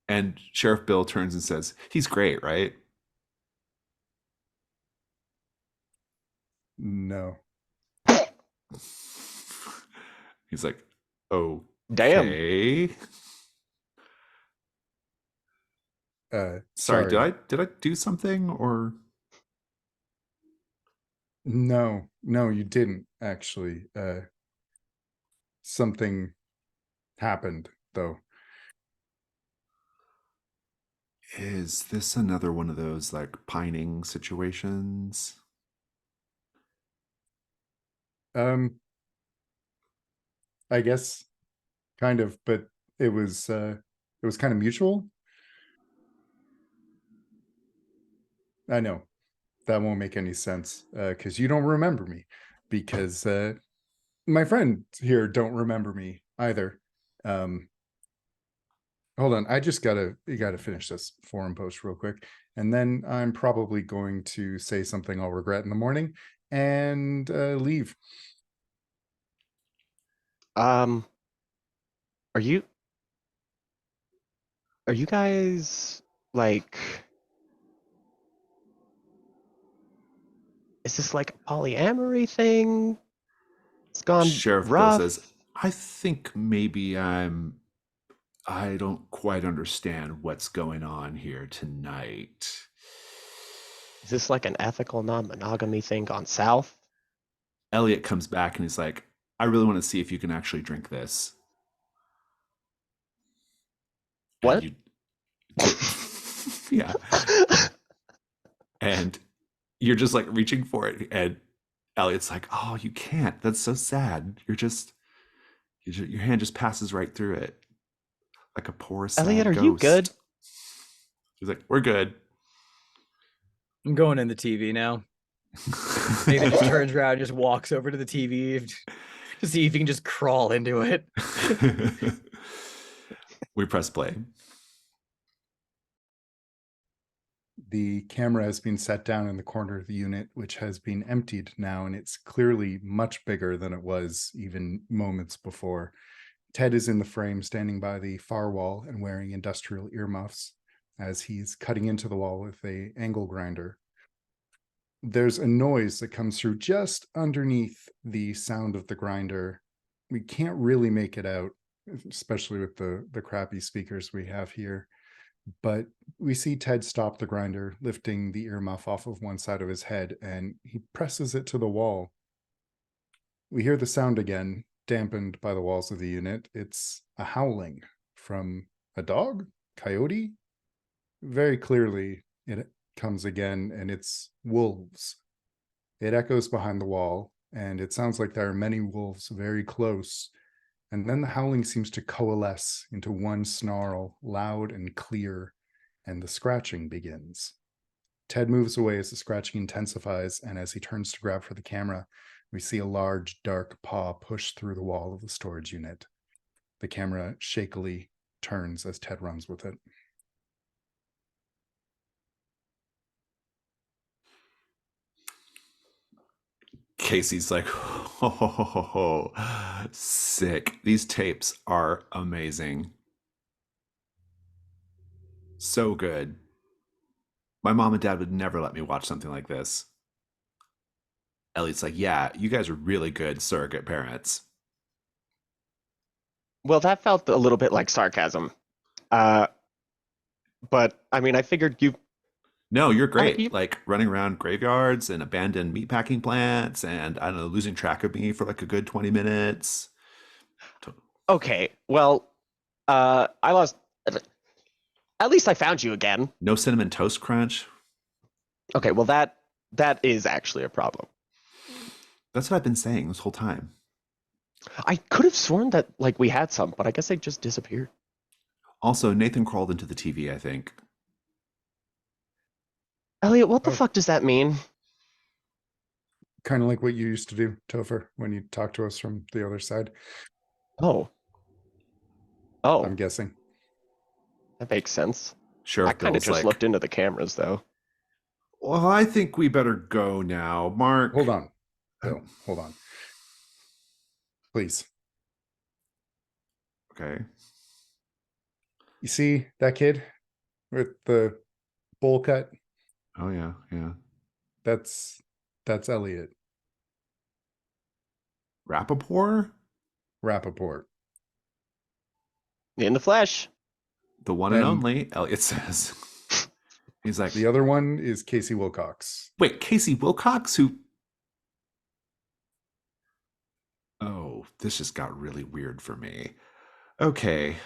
And Sheriff Bill turns and says, "He's great, right?" No. He's like, Damn. "Okay." Sorry, Sorry. did I do something or No, you didn't actually. Something happened though. is this another one of those like pining situations? Um, I guess kind of, but it was kind of mutual. I know that won't make any sense because you don't remember me, because my friends here don't remember me either. Um, hold on, you gotta finish this forum post real quick, and then I'm probably going to say something I'll regret in the morning and leave. Um, are you guys like, is this like a polyamory thing? It's gone Sheriff Bill says, rough. "I think maybe I don't quite understand what's going on here tonight." Is this like an ethical non-monogamy thing gone south? Elliot comes back and he's like, I really want to see if you can actually drink this. And What? you, yeah. And you're just like reaching for it. And Elliot's like, oh, you can't. That's so sad. Your hand just passes right through it. Like a poor, Elliot, sad are you good? ghost. He's like, we're good. I'm going in the TV now. Nathan just turns around and just walks over to the TV to see if he can just crawl into it. We press play. The camera has been set down in the corner of the unit, which has been emptied now, and it's clearly much bigger than it was even moments before. Ted is in the frame, standing by the far wall and wearing industrial earmuffs as he's cutting into the wall with a angle grinder. There's a noise that comes through just underneath the sound of the grinder. We can't really make it out, especially with the crappy speakers we have here. But we see Ted stop the grinder, lifting the earmuff off of one side of his head, and he presses it to the wall. We hear the sound again, dampened by the walls of the unit. It's a howling from a dog, coyote. Very clearly, it comes again, and it's wolves. It echoes behind the wall, and it sounds like there are many wolves very close. And then the howling seems to coalesce into one snarl, loud and clear, and the scratching begins. Ted moves away as the scratching intensifies, and as he turns to grab for the camera, we see a large, dark paw push through the wall of the storage unit. The camera shakily turns as Ted runs with it. Casey's like, oh, sick. These tapes are amazing. So good. My mom and dad would never let me watch something like this. Elliot's like, yeah, you guys are really good surrogate parents. Well, that felt a little bit like sarcasm. But I mean, I figured you. No, you're I, great. you Like running around graveyards and abandoned meatpacking plants and I don't know, losing track of me for like a good 20 minutes. okay? Well, I lost. At least I found you again. No cinnamon toast crunch. Okay, well that is actually a problem. That's what I've been saying this whole time. I could have sworn that like we had some, but I guess they just disappeared. Also, Nathan crawled into the TV, I think. Elliot, what the Oh. fuck does that mean? Kind of like what you used to do, Topher, when you talk to us from the other side, Oh, I'm guessing. that makes sense. I Sheriff kind of Bill's just like, looked into the cameras though. well, I think we better go now. Mark. Hold on, Bill. Hold on. Please. Okay. You see that kid with the bowl cut? Oh, yeah, yeah. That's Elliot Rappaport? Rappaport. In the flesh. The one and And- only, Elliot says. He's like, The other one is Casey Wilcox. wait, Casey Wilcox, who... Oh, this just got really weird for me. Okay.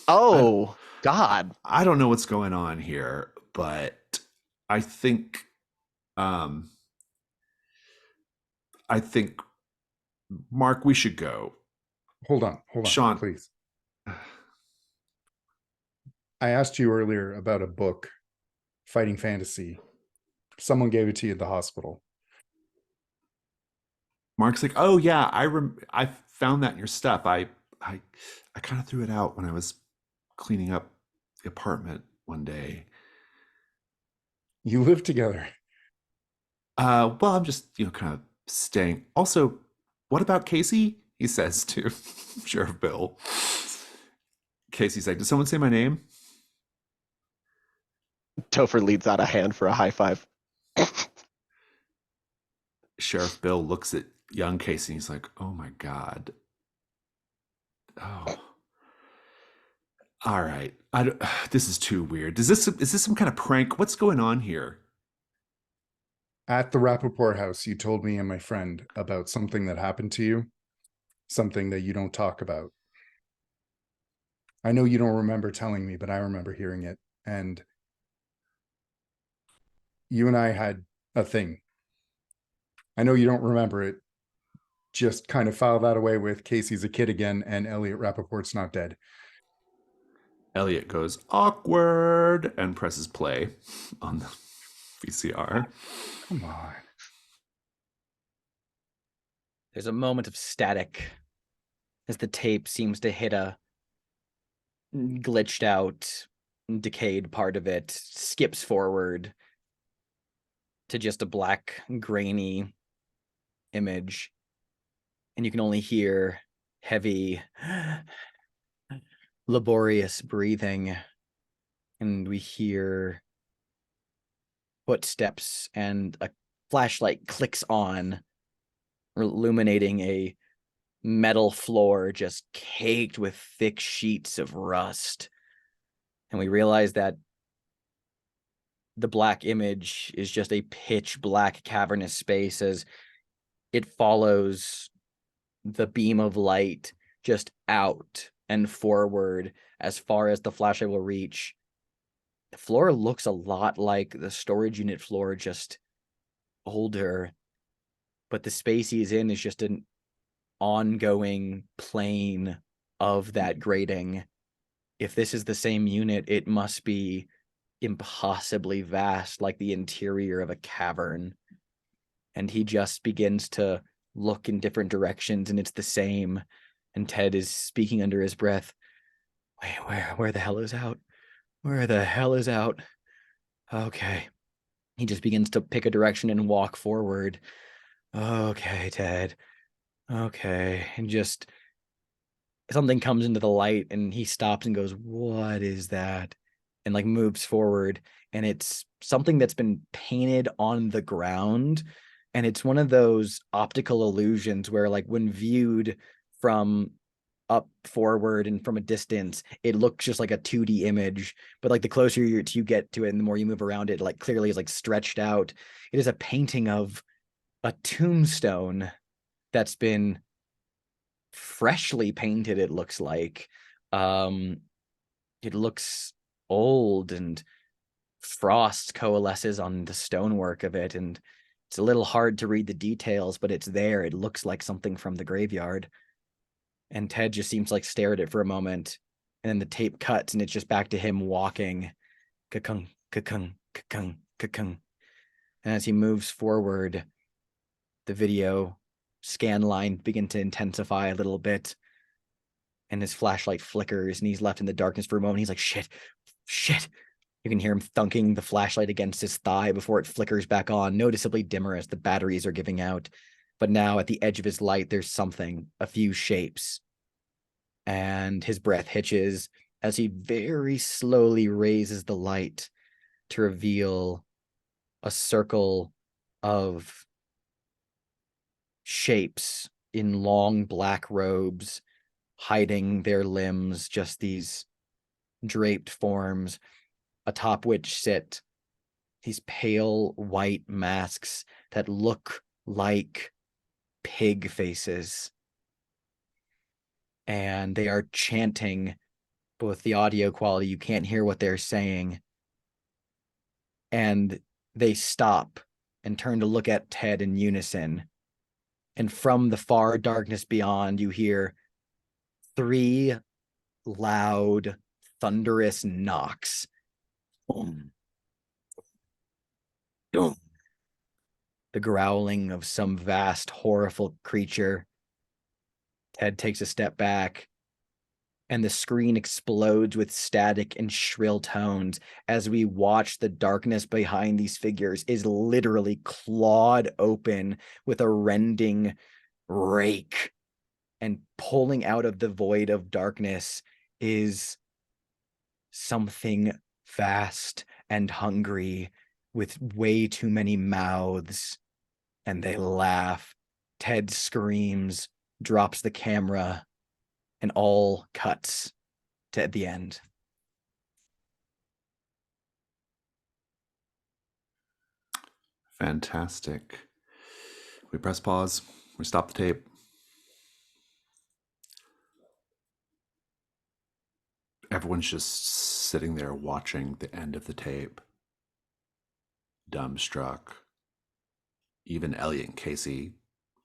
Oh, God. I don't know what's going on here, but I think I think Mark, we should go. Hold on, Sean. please. I asked you earlier about a book, Fighting Fantasy. Someone gave it to you at the hospital. Mark's like, "Oh yeah, I found that in your stuff. I kind of threw it out when I was cleaning up the apartment one day. You live together. Well, I'm just, kind of staying. Also, what about Casey?" He says to Sheriff Bill. Casey's like, "Did someone say my name?" Topher leads out a hand for a high five. Sheriff Bill looks at young Casey and he's like, "Oh my God. Oh. All right. This is too weird. Is this some kind of prank? What's going on here?" At the Rappaport house, you told me and my friend about something that happened to you, something that you don't talk about. I know you don't remember telling me, but I remember hearing it. And you and I had a thing. I know you don't remember it. Just kind of file that away with Casey's a kid again and Elliot Rappaport's not dead. Elliot goes awkward and presses play on the VCR. Come on. There's a moment of static as the tape seems to hit a glitched out, decayed part of it, skips forward to just a black, grainy image. And you can only hear heavy, laborious breathing. And we hear footsteps, and a flashlight clicks on, illuminating a metal floor just caked with thick sheets of rust. And we realize that the black image is just a pitch black cavernous space as it follows the beam of light just out and forward as far as the flashlight will reach. The floor looks a lot like the storage unit floor, just older, but the space he's in is just an ongoing plane of that grading. If this is the same unit, it must be impossibly vast, like the interior of a cavern. And he just begins to look in different directions, and it's the same. And Ted is speaking under his breath. Wait, where the hell is out? Where the hell is out? Okay. He just begins to pick a direction and walk forward. Okay, Ted. Okay. And just something comes into the light and he stops and goes, what is that? And like moves forward, and it's something that's been painted on the ground. And it's one of those optical illusions where, like, when viewed from up forward and from a distance, it looks just like a 2D image, but like the closer you get to it and the more you move around it, like clearly is like stretched out. It is a painting of a tombstone that's been freshly painted, it looks like. It looks old, and frost coalesces on the stonework of it, and it's a little hard to read the details, but it's there. It looks like something from the graveyard. And Ted just seems like stare at it for a moment, and then the tape cuts and it's just back to him walking. Ka-kung, ka-kung, ka-kung, ka-kung. And as he moves forward, the video scan line begin to intensify a little bit, and his flashlight flickers, and he's left in the darkness for a moment. He's like, shit. You can hear him thunking the flashlight against his thigh before it flickers back on, noticeably dimmer as the batteries are giving out. But now at the edge of his light, there's something, a few shapes. And his breath hitches as he very slowly raises the light to reveal a circle of shapes in long black robes, hiding their limbs, just these draped forms, atop which sit these pale white masks that look like pig faces. And they are chanting, but with the audio quality, you can't hear what they're saying. And they stop and turn to look at Ted in unison. And from the far darkness beyond, you hear 3 loud, thunderous knocks. Boom. Boom. The growling of some vast, horrible creature. Ted takes a step back, and the screen explodes with static and shrill tones as we watch the darkness behind these figures is literally clawed open with a rending rake. And pulling out of the void of darkness is something vast and hungry with way too many mouths. And they laugh. Ted screams, drops the camera, and all cuts to the end. Fantastic. We press pause. We stop the tape. Everyone's just sitting there watching the end of the tape, dumbstruck. Even Elliot and Casey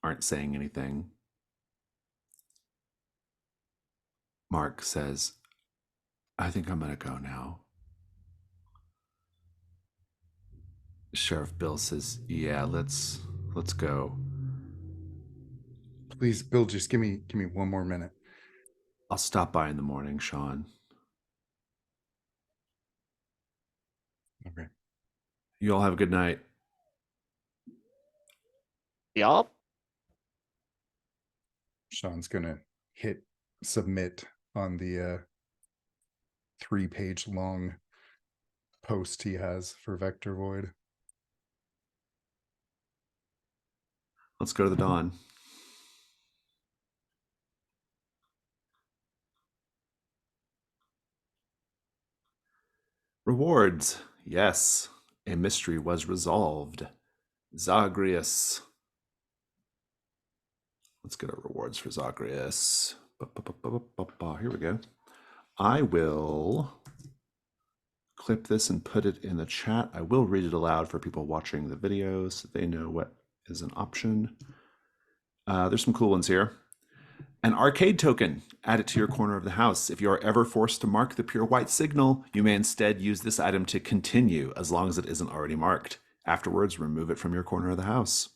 aren't saying anything. Mark says, I think I'm going to go now. Sheriff Bill says, yeah, let's go. Please, Bill, just give me one more minute. I'll stop by in the morning, Sean. Okay. You all have a good night. Yup. Sean's gonna hit submit on the 3-page long post he has for Vector Void. Let's go to the dawn. Rewards. Yes, a mystery was resolved. Zagreus. Let's get our rewards for Zagreus. Here we go. I will clip this and put it in the chat. I will read it aloud for people watching the video so they know what is an option. There's some cool ones here. An arcade token. Add it to your corner of the house. If you are ever forced to mark the pure white signal, you may instead use this item to continue as long as it isn't already marked. Afterwards, remove it from your corner of the house.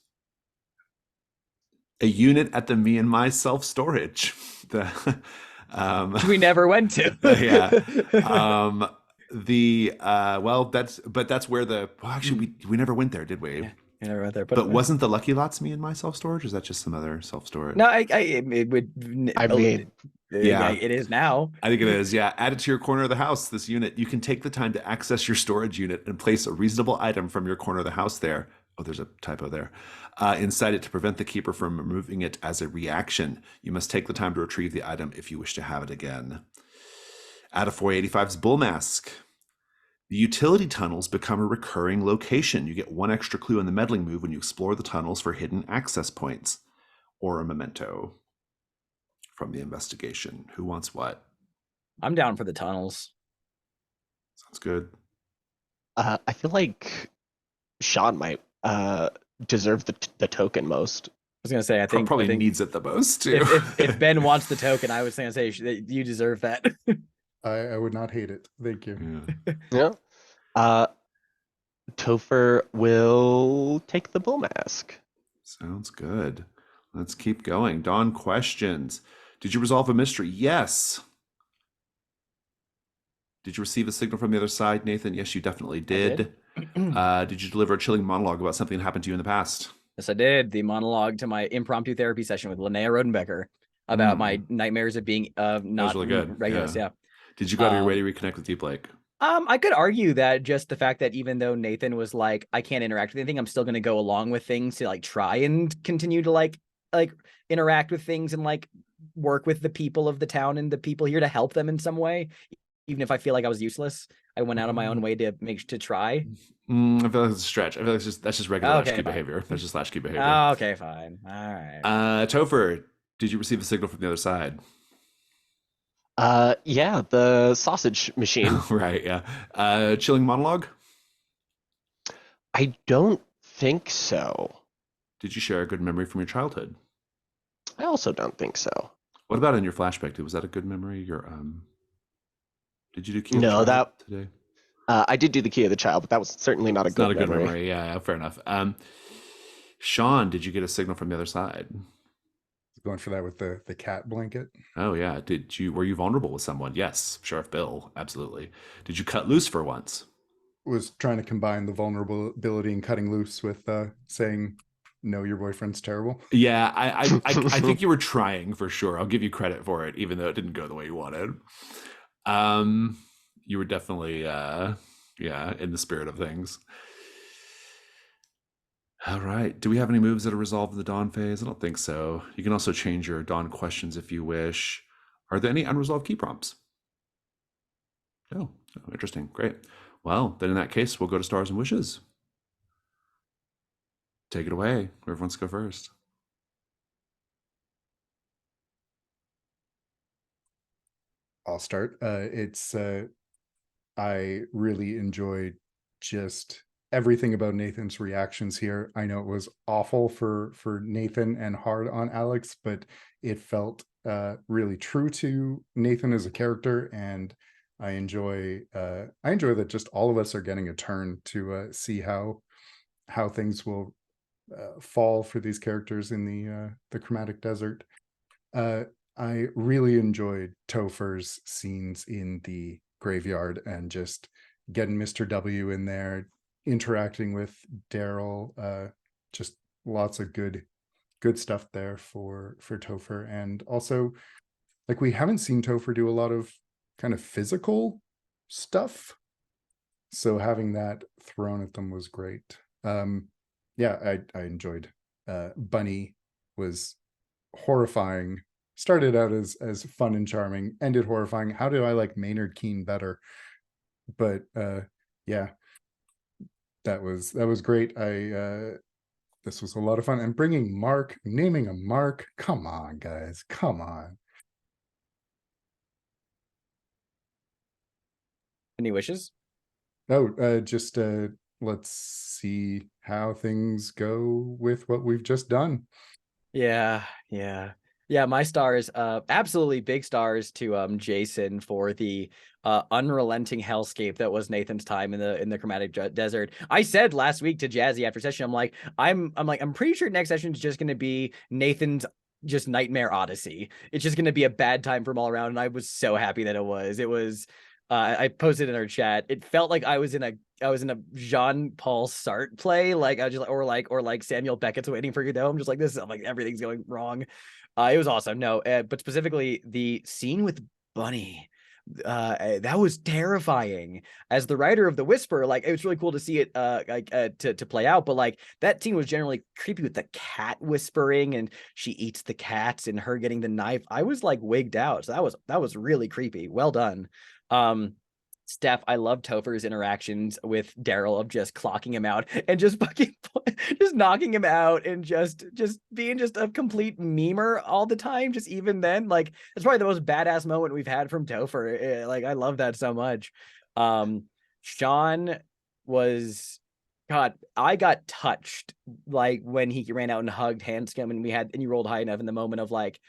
A unit at the Me and My self-storage. Which we never went to. Yeah. That's where actually we never went there, did we? Yeah. Never went there, but wasn't the Lucky Lots Me and My self-storage? Or is that just some other self-storage? No, it would. I mean, yeah, it is now. I think it is. Yeah, add it to your corner of the house. This unit, you can take the time to access your storage unit and place a reasonable item from your corner of the house there. Oh, there's a typo there. Inside it to prevent the keeper from removing it as a reaction. You must take the time to retrieve the item if you wish to have it again. Add a 485's Bull Mask. The utility tunnels become a recurring location. You get one extra clue in the meddling move when you explore the tunnels for hidden access points or a memento from the investigation. Who wants what? I'm down for the tunnels. Sounds good. I feel like Sean might deserve the token most. I was gonna say, I think needs it the most too. If Ben wants the token, I was gonna say you deserve that. I would not hate it. Thank you. Yeah. Topher will take the Bull Mask. Sounds good. Let's keep going. Dawn questions. Did you resolve a mystery? Yes. Did you receive a signal from the other side, Nathan? Yes, you definitely did. Did you deliver a chilling monologue about something that happened to you in the past? Yes, I did. The monologue to my impromptu therapy session with Linnea Rodenbecker about my nightmares of being not really good. regulars. Yeah. Did you go out of your way to reconnect with Deep Lake? I could argue that just the fact that even though Nathan was like, I can't interact with anything, I'm still going to go along with things to like try and continue to like interact with things and like work with the people of the town and the people here to help them in some way. Even if I feel like I was useless, I went out of my own way to try. I feel like it's a stretch. I feel like that's just regular Latchkey behavior. That's just Latchkey behavior. Oh, okay, fine. All right. Topher, did you receive a signal from the other side? Yeah, the sausage machine. Right, yeah. Chilling monologue? I don't think so. Did you share a good memory from your childhood? I also don't think so. What about in your flashback? Was that a good memory? Did you do Key of the No, Child today? I did do the Key of the Child, but that was certainly not a good memory. Yeah, fair enough. Sean, did you get a signal from the other side? Going for that with the cat blanket. Oh yeah. Were you vulnerable with someone? Yes, Sheriff Bill, absolutely. Did you cut loose for once? Was trying to combine the vulnerability and cutting loose with saying, no, your boyfriend's terrible. Yeah, I think you were trying for sure. I'll give you credit for it, even though it didn't go the way you wanted. You were definitely in the spirit of things. All right. Do we have any moves that are resolved in the Dawn phase? I don't think so. You can also change your Dawn questions if you wish. Are there any unresolved key prompts? Oh, interesting. Great. Well, then in that case, we'll go to Stars and Wishes. Take it away. Whoever wants to go first. I'll start. I really enjoyed just everything about Nathan's reactions here. I know it was awful for Nathan and hard on Alex, but it felt really true to Nathan as a character, and I enjoy that just all of us are getting a turn to see how things will fall for these characters in the Chromatic Desert. Uh, I really enjoyed Topher's scenes in the graveyard and just getting Mr. W in there, interacting with Daryl. Just lots of good stuff there for Topher. And also, like, we haven't seen Topher do a lot of kind of physical stuff, so having that thrown at them was great. Yeah, I enjoyed. Bunny was horrifying. Started out as fun and charming, ended horrifying. How do I like Maynard Keen better? But yeah, that was great. This was a lot of fun. And bringing Mark, naming a Mark, come on, guys, come on. Any wishes? Oh, just let's see how things go with what we've just done. Yeah, yeah. Yeah, my stars, absolutely big stars to Jason for the unrelenting hellscape that was Nathan's time in the Chromatic Desert. I said last week to Jazzy after session, I'm pretty sure next session is just gonna be Nathan's just nightmare odyssey. It's just gonna be a bad time for him all around, and I was so happy that it was. It was I posted in our chat. It felt like I was in a Jean-Paul Sartre play, like I was just or like Samuel Beckett's Waiting for Godot. I'm just like this. I'm like everything's going wrong. It was awesome. No, but specifically the scene with Bunny, that was terrifying. As the writer of The Whisper, like it was really cool to see it to play out. But like that scene was generally creepy with the cat whispering and she eats the cats and her getting the knife. I was like wigged out. So that was really creepy. Well done. Steph, I love Topher's interactions with Daryl of just clocking him out and just fucking just knocking him out and just being just a complete memer all the time. Just even then, like that's probably the most badass moment we've had from Topher. Like I love that so much. Sean was God, I got touched like when he ran out and hugged Hanscom and you rolled high enough in the moment of like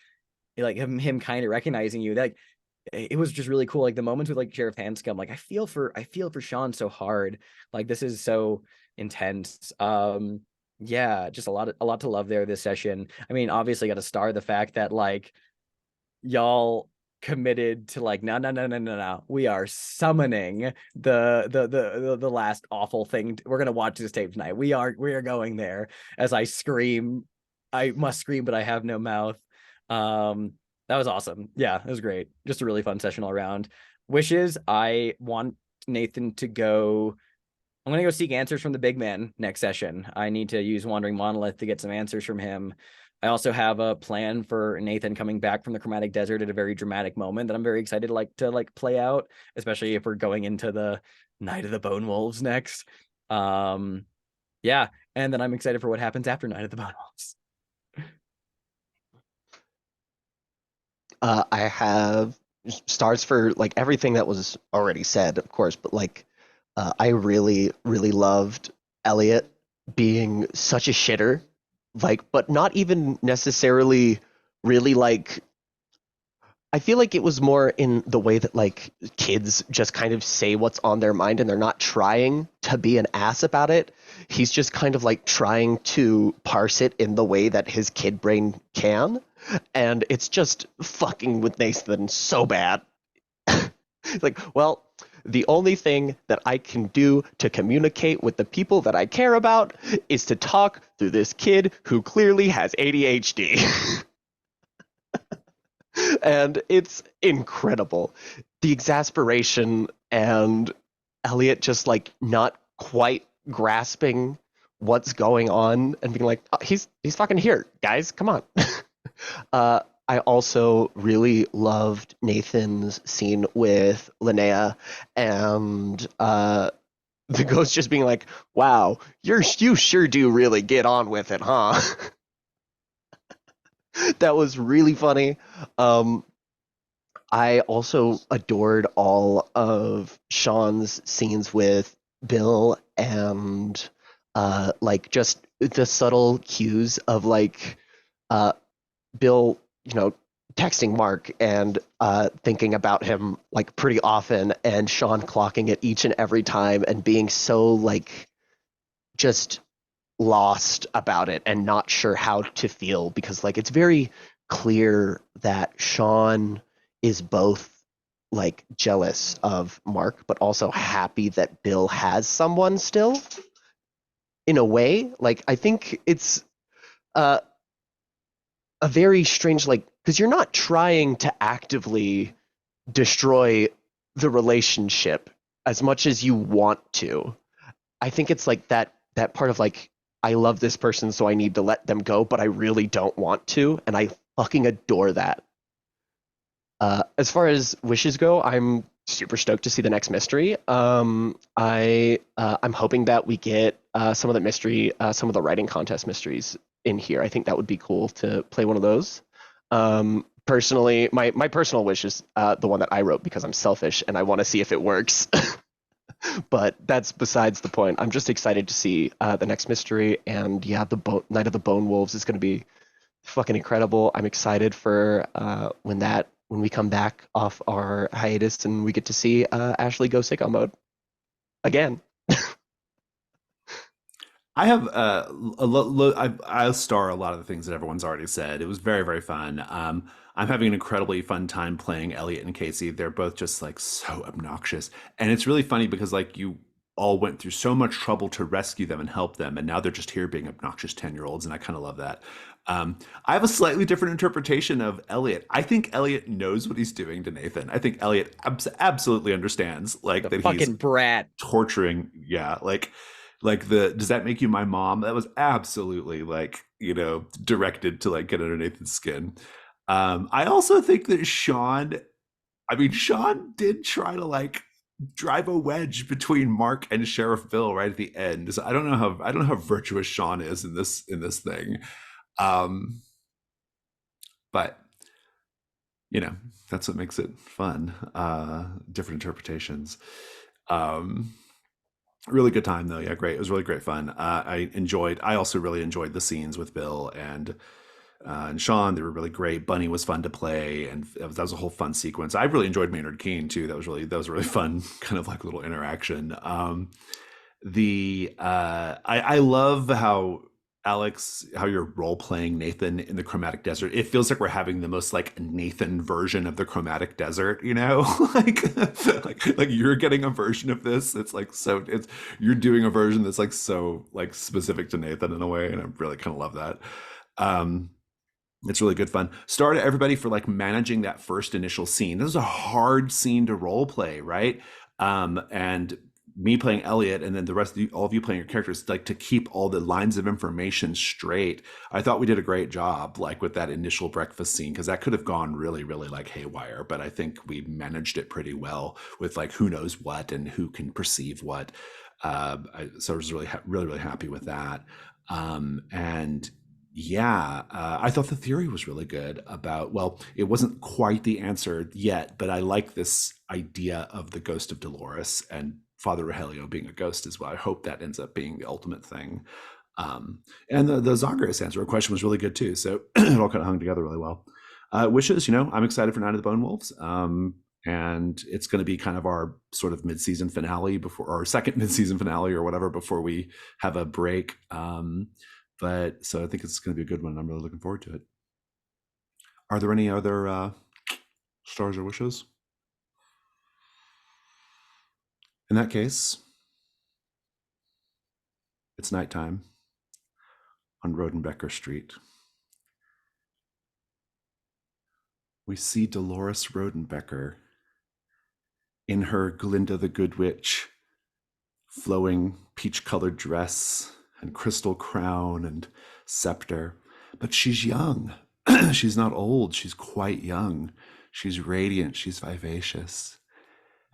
him kind of recognizing you. Like it was just really cool. Like the moments with like Sheriff Hanscom, like I feel for Sean so hard. Like this is so intense. Yeah, just a lot to love there this session. I mean, obviously got to star the fact that like y'all committed to like no. We are summoning the last awful thing. We're gonna watch this tape tonight. We are going there as I scream. I must scream, but I have no mouth. That was awesome. Yeah, it was great. Just a really fun session all around. Wishes, I want Nathan to go. I'm going to go seek answers from the big man next session. I need to use Wandering Monolith to get some answers from him. I also have a plan for Nathan coming back from the Chromatic Desert at a very dramatic moment that I'm very excited to play out, especially if we're going into the Night of the Bone Wolves next. Yeah, and then I'm excited for what happens after Night of the Bone Wolves. I have stars for like everything that was already said, of course, but like I really, really loved Elliot being such a shitter, like, but not even necessarily really like. I feel like it was more in the way that like kids just kind of say what's on their mind and they're not trying to be an ass about it. He's just kind of like trying to parse it in the way that his kid brain can. And it's just fucking with Nathan so bad. Like, well, the only thing that I can do to communicate with the people that I care about is to talk through this kid who clearly has ADHD. And it's incredible. The exasperation and Elliot just like not quite grasping what's going on and being like, oh, he's fucking here, guys, come on. I also really loved Nathan's scene with Linnea and the ghost just being like, "Wow, you sure do really get on with it, huh?" That was really funny. Um, I also adored all of Sean's scenes with Bill and like just the subtle cues of like uh Bill, texting Mark and thinking about him like pretty often, and Sean clocking it each and every time and being so like just lost about it and not sure how to feel, because like it's very clear that Sean is both like jealous of Mark but also happy that Bill has someone still, in a way. Like I think it's uh a very strange, like, because you're not trying to actively destroy the relationship as much as you want to. I think it's like that part of like, I love this person so I need to let them go, but I really don't want to, and I fucking adore that. As far as wishes go, I'm super stoked to see the next mystery. I'm hoping that we get some of the mystery, some of the writing contest mysteries in here. I think that would be cool to play one of those. Personally, my personal wish is the one that I wrote because I'm selfish and I want to see if it works. But that's besides the point. I'm just excited to see the next mystery, and yeah, the Night of the Bone Wolves is going to be fucking incredible. I'm excited for when we come back off our hiatus and we get to see Ashley go sicko mode again. I have I'll star a lot of the things that everyone's already said. It was very, very fun. I'm having an incredibly fun time playing Elliot and Casey. They're both just like so obnoxious, and it's really funny because like you all went through so much trouble to rescue them and help them, and now they're just here being obnoxious 10-year-olds, and I kind of love that. I have a slightly different interpretation of Elliot. I think Elliot knows what he's doing to Nathan. I think Elliot absolutely understands like The that he's fucking brat. torturing. Yeah, like the does that make you my mom? That was absolutely like, directed to like get under Nathan's skin. I also think that Sean did try to like drive a wedge between Mark and Sheriff Bill right at the end. So I don't know how virtuous Sean is in this thing. Um, but that's what makes it fun. Different interpretations. Um, Really good time though. Yeah, great. It was really great fun. I also really enjoyed the scenes with Bill and Sean. They were really great. Bunny was fun to play, and that was a whole fun sequence. I really enjoyed Maynard Keen too. That was a really fun kind of like little interaction. I love how how you're role playing Nathan in the Chromatic Desert. It feels like we're having the most like Nathan version of the Chromatic Desert, like like you're getting a version of this. It's you're doing a version that's like so like specific to Nathan in a way, and I really kind of love that. Um, it's really good fun. Star to everybody for like managing that first initial scene. This is a hard scene to role play, right? And me playing Elliot, and then the rest of you, all of you playing your characters, like to keep all the lines of information straight. I thought we did a great job, like with that initial breakfast scene, because that could have gone really, really like haywire. But I think we managed it pretty well with like who knows what and who can perceive what. So I was really, really, really happy with that. And yeah, I thought the theory was really good about, well, it wasn't quite the answer yet, but I like this idea of the ghost of Dolores and Father Rogelio being a ghost as well. I hope that ends up being the ultimate thing. And the Zagreus answer question was really good too. So it all kind of hung together really well. Wishes, I'm excited for Night of the Bone Wolves. And it's going to be kind of our sort of mid-season finale before our second mid-season finale or whatever before we have a break. But so I think it's going to be a good one. I'm really looking forward to it. Are there any other stars or wishes? In that case, it's nighttime on Rodenbecker Street. We see Dolores Rodenbecker in her Glinda the Good Witch flowing peach-colored dress and crystal crown and scepter. But she's young. She's not old. She's quite young. She's radiant. She's vivacious.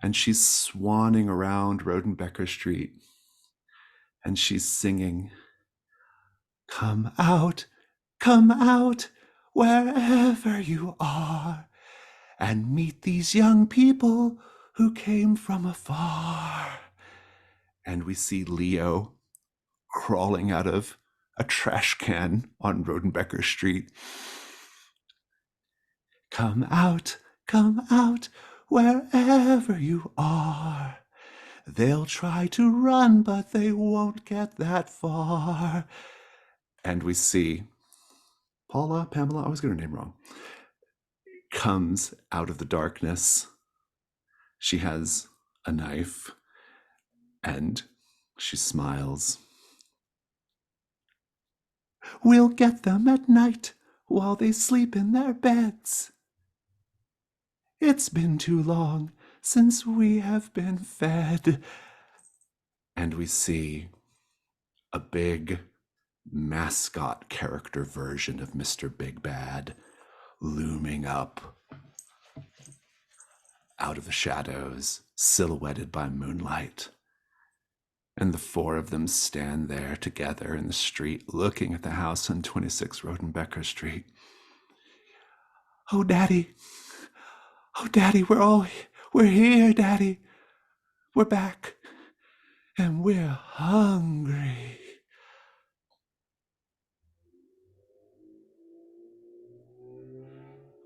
and she's swanning around Rodenbecker Street, and she's singing, come out, wherever you are, and meet these young people who came from afar. And we see Leo crawling out of a trash can on Rodenbecker Street. Come out, wherever you are. They'll try to run, but they won't get that far. And we see Pamela, I always get her name wrong, comes out of the darkness. She has a knife and she smiles. We'll get them at night while they sleep in their beds. It's been too long since we have been fed. And we see a big mascot character version of Mr. Big Bad looming up out of the shadows, silhouetted by moonlight. And the four of them stand there together in the street, looking at the house on 26 Rodenbecker Street. Oh, Daddy, we're here, Daddy. We're back, and we're hungry.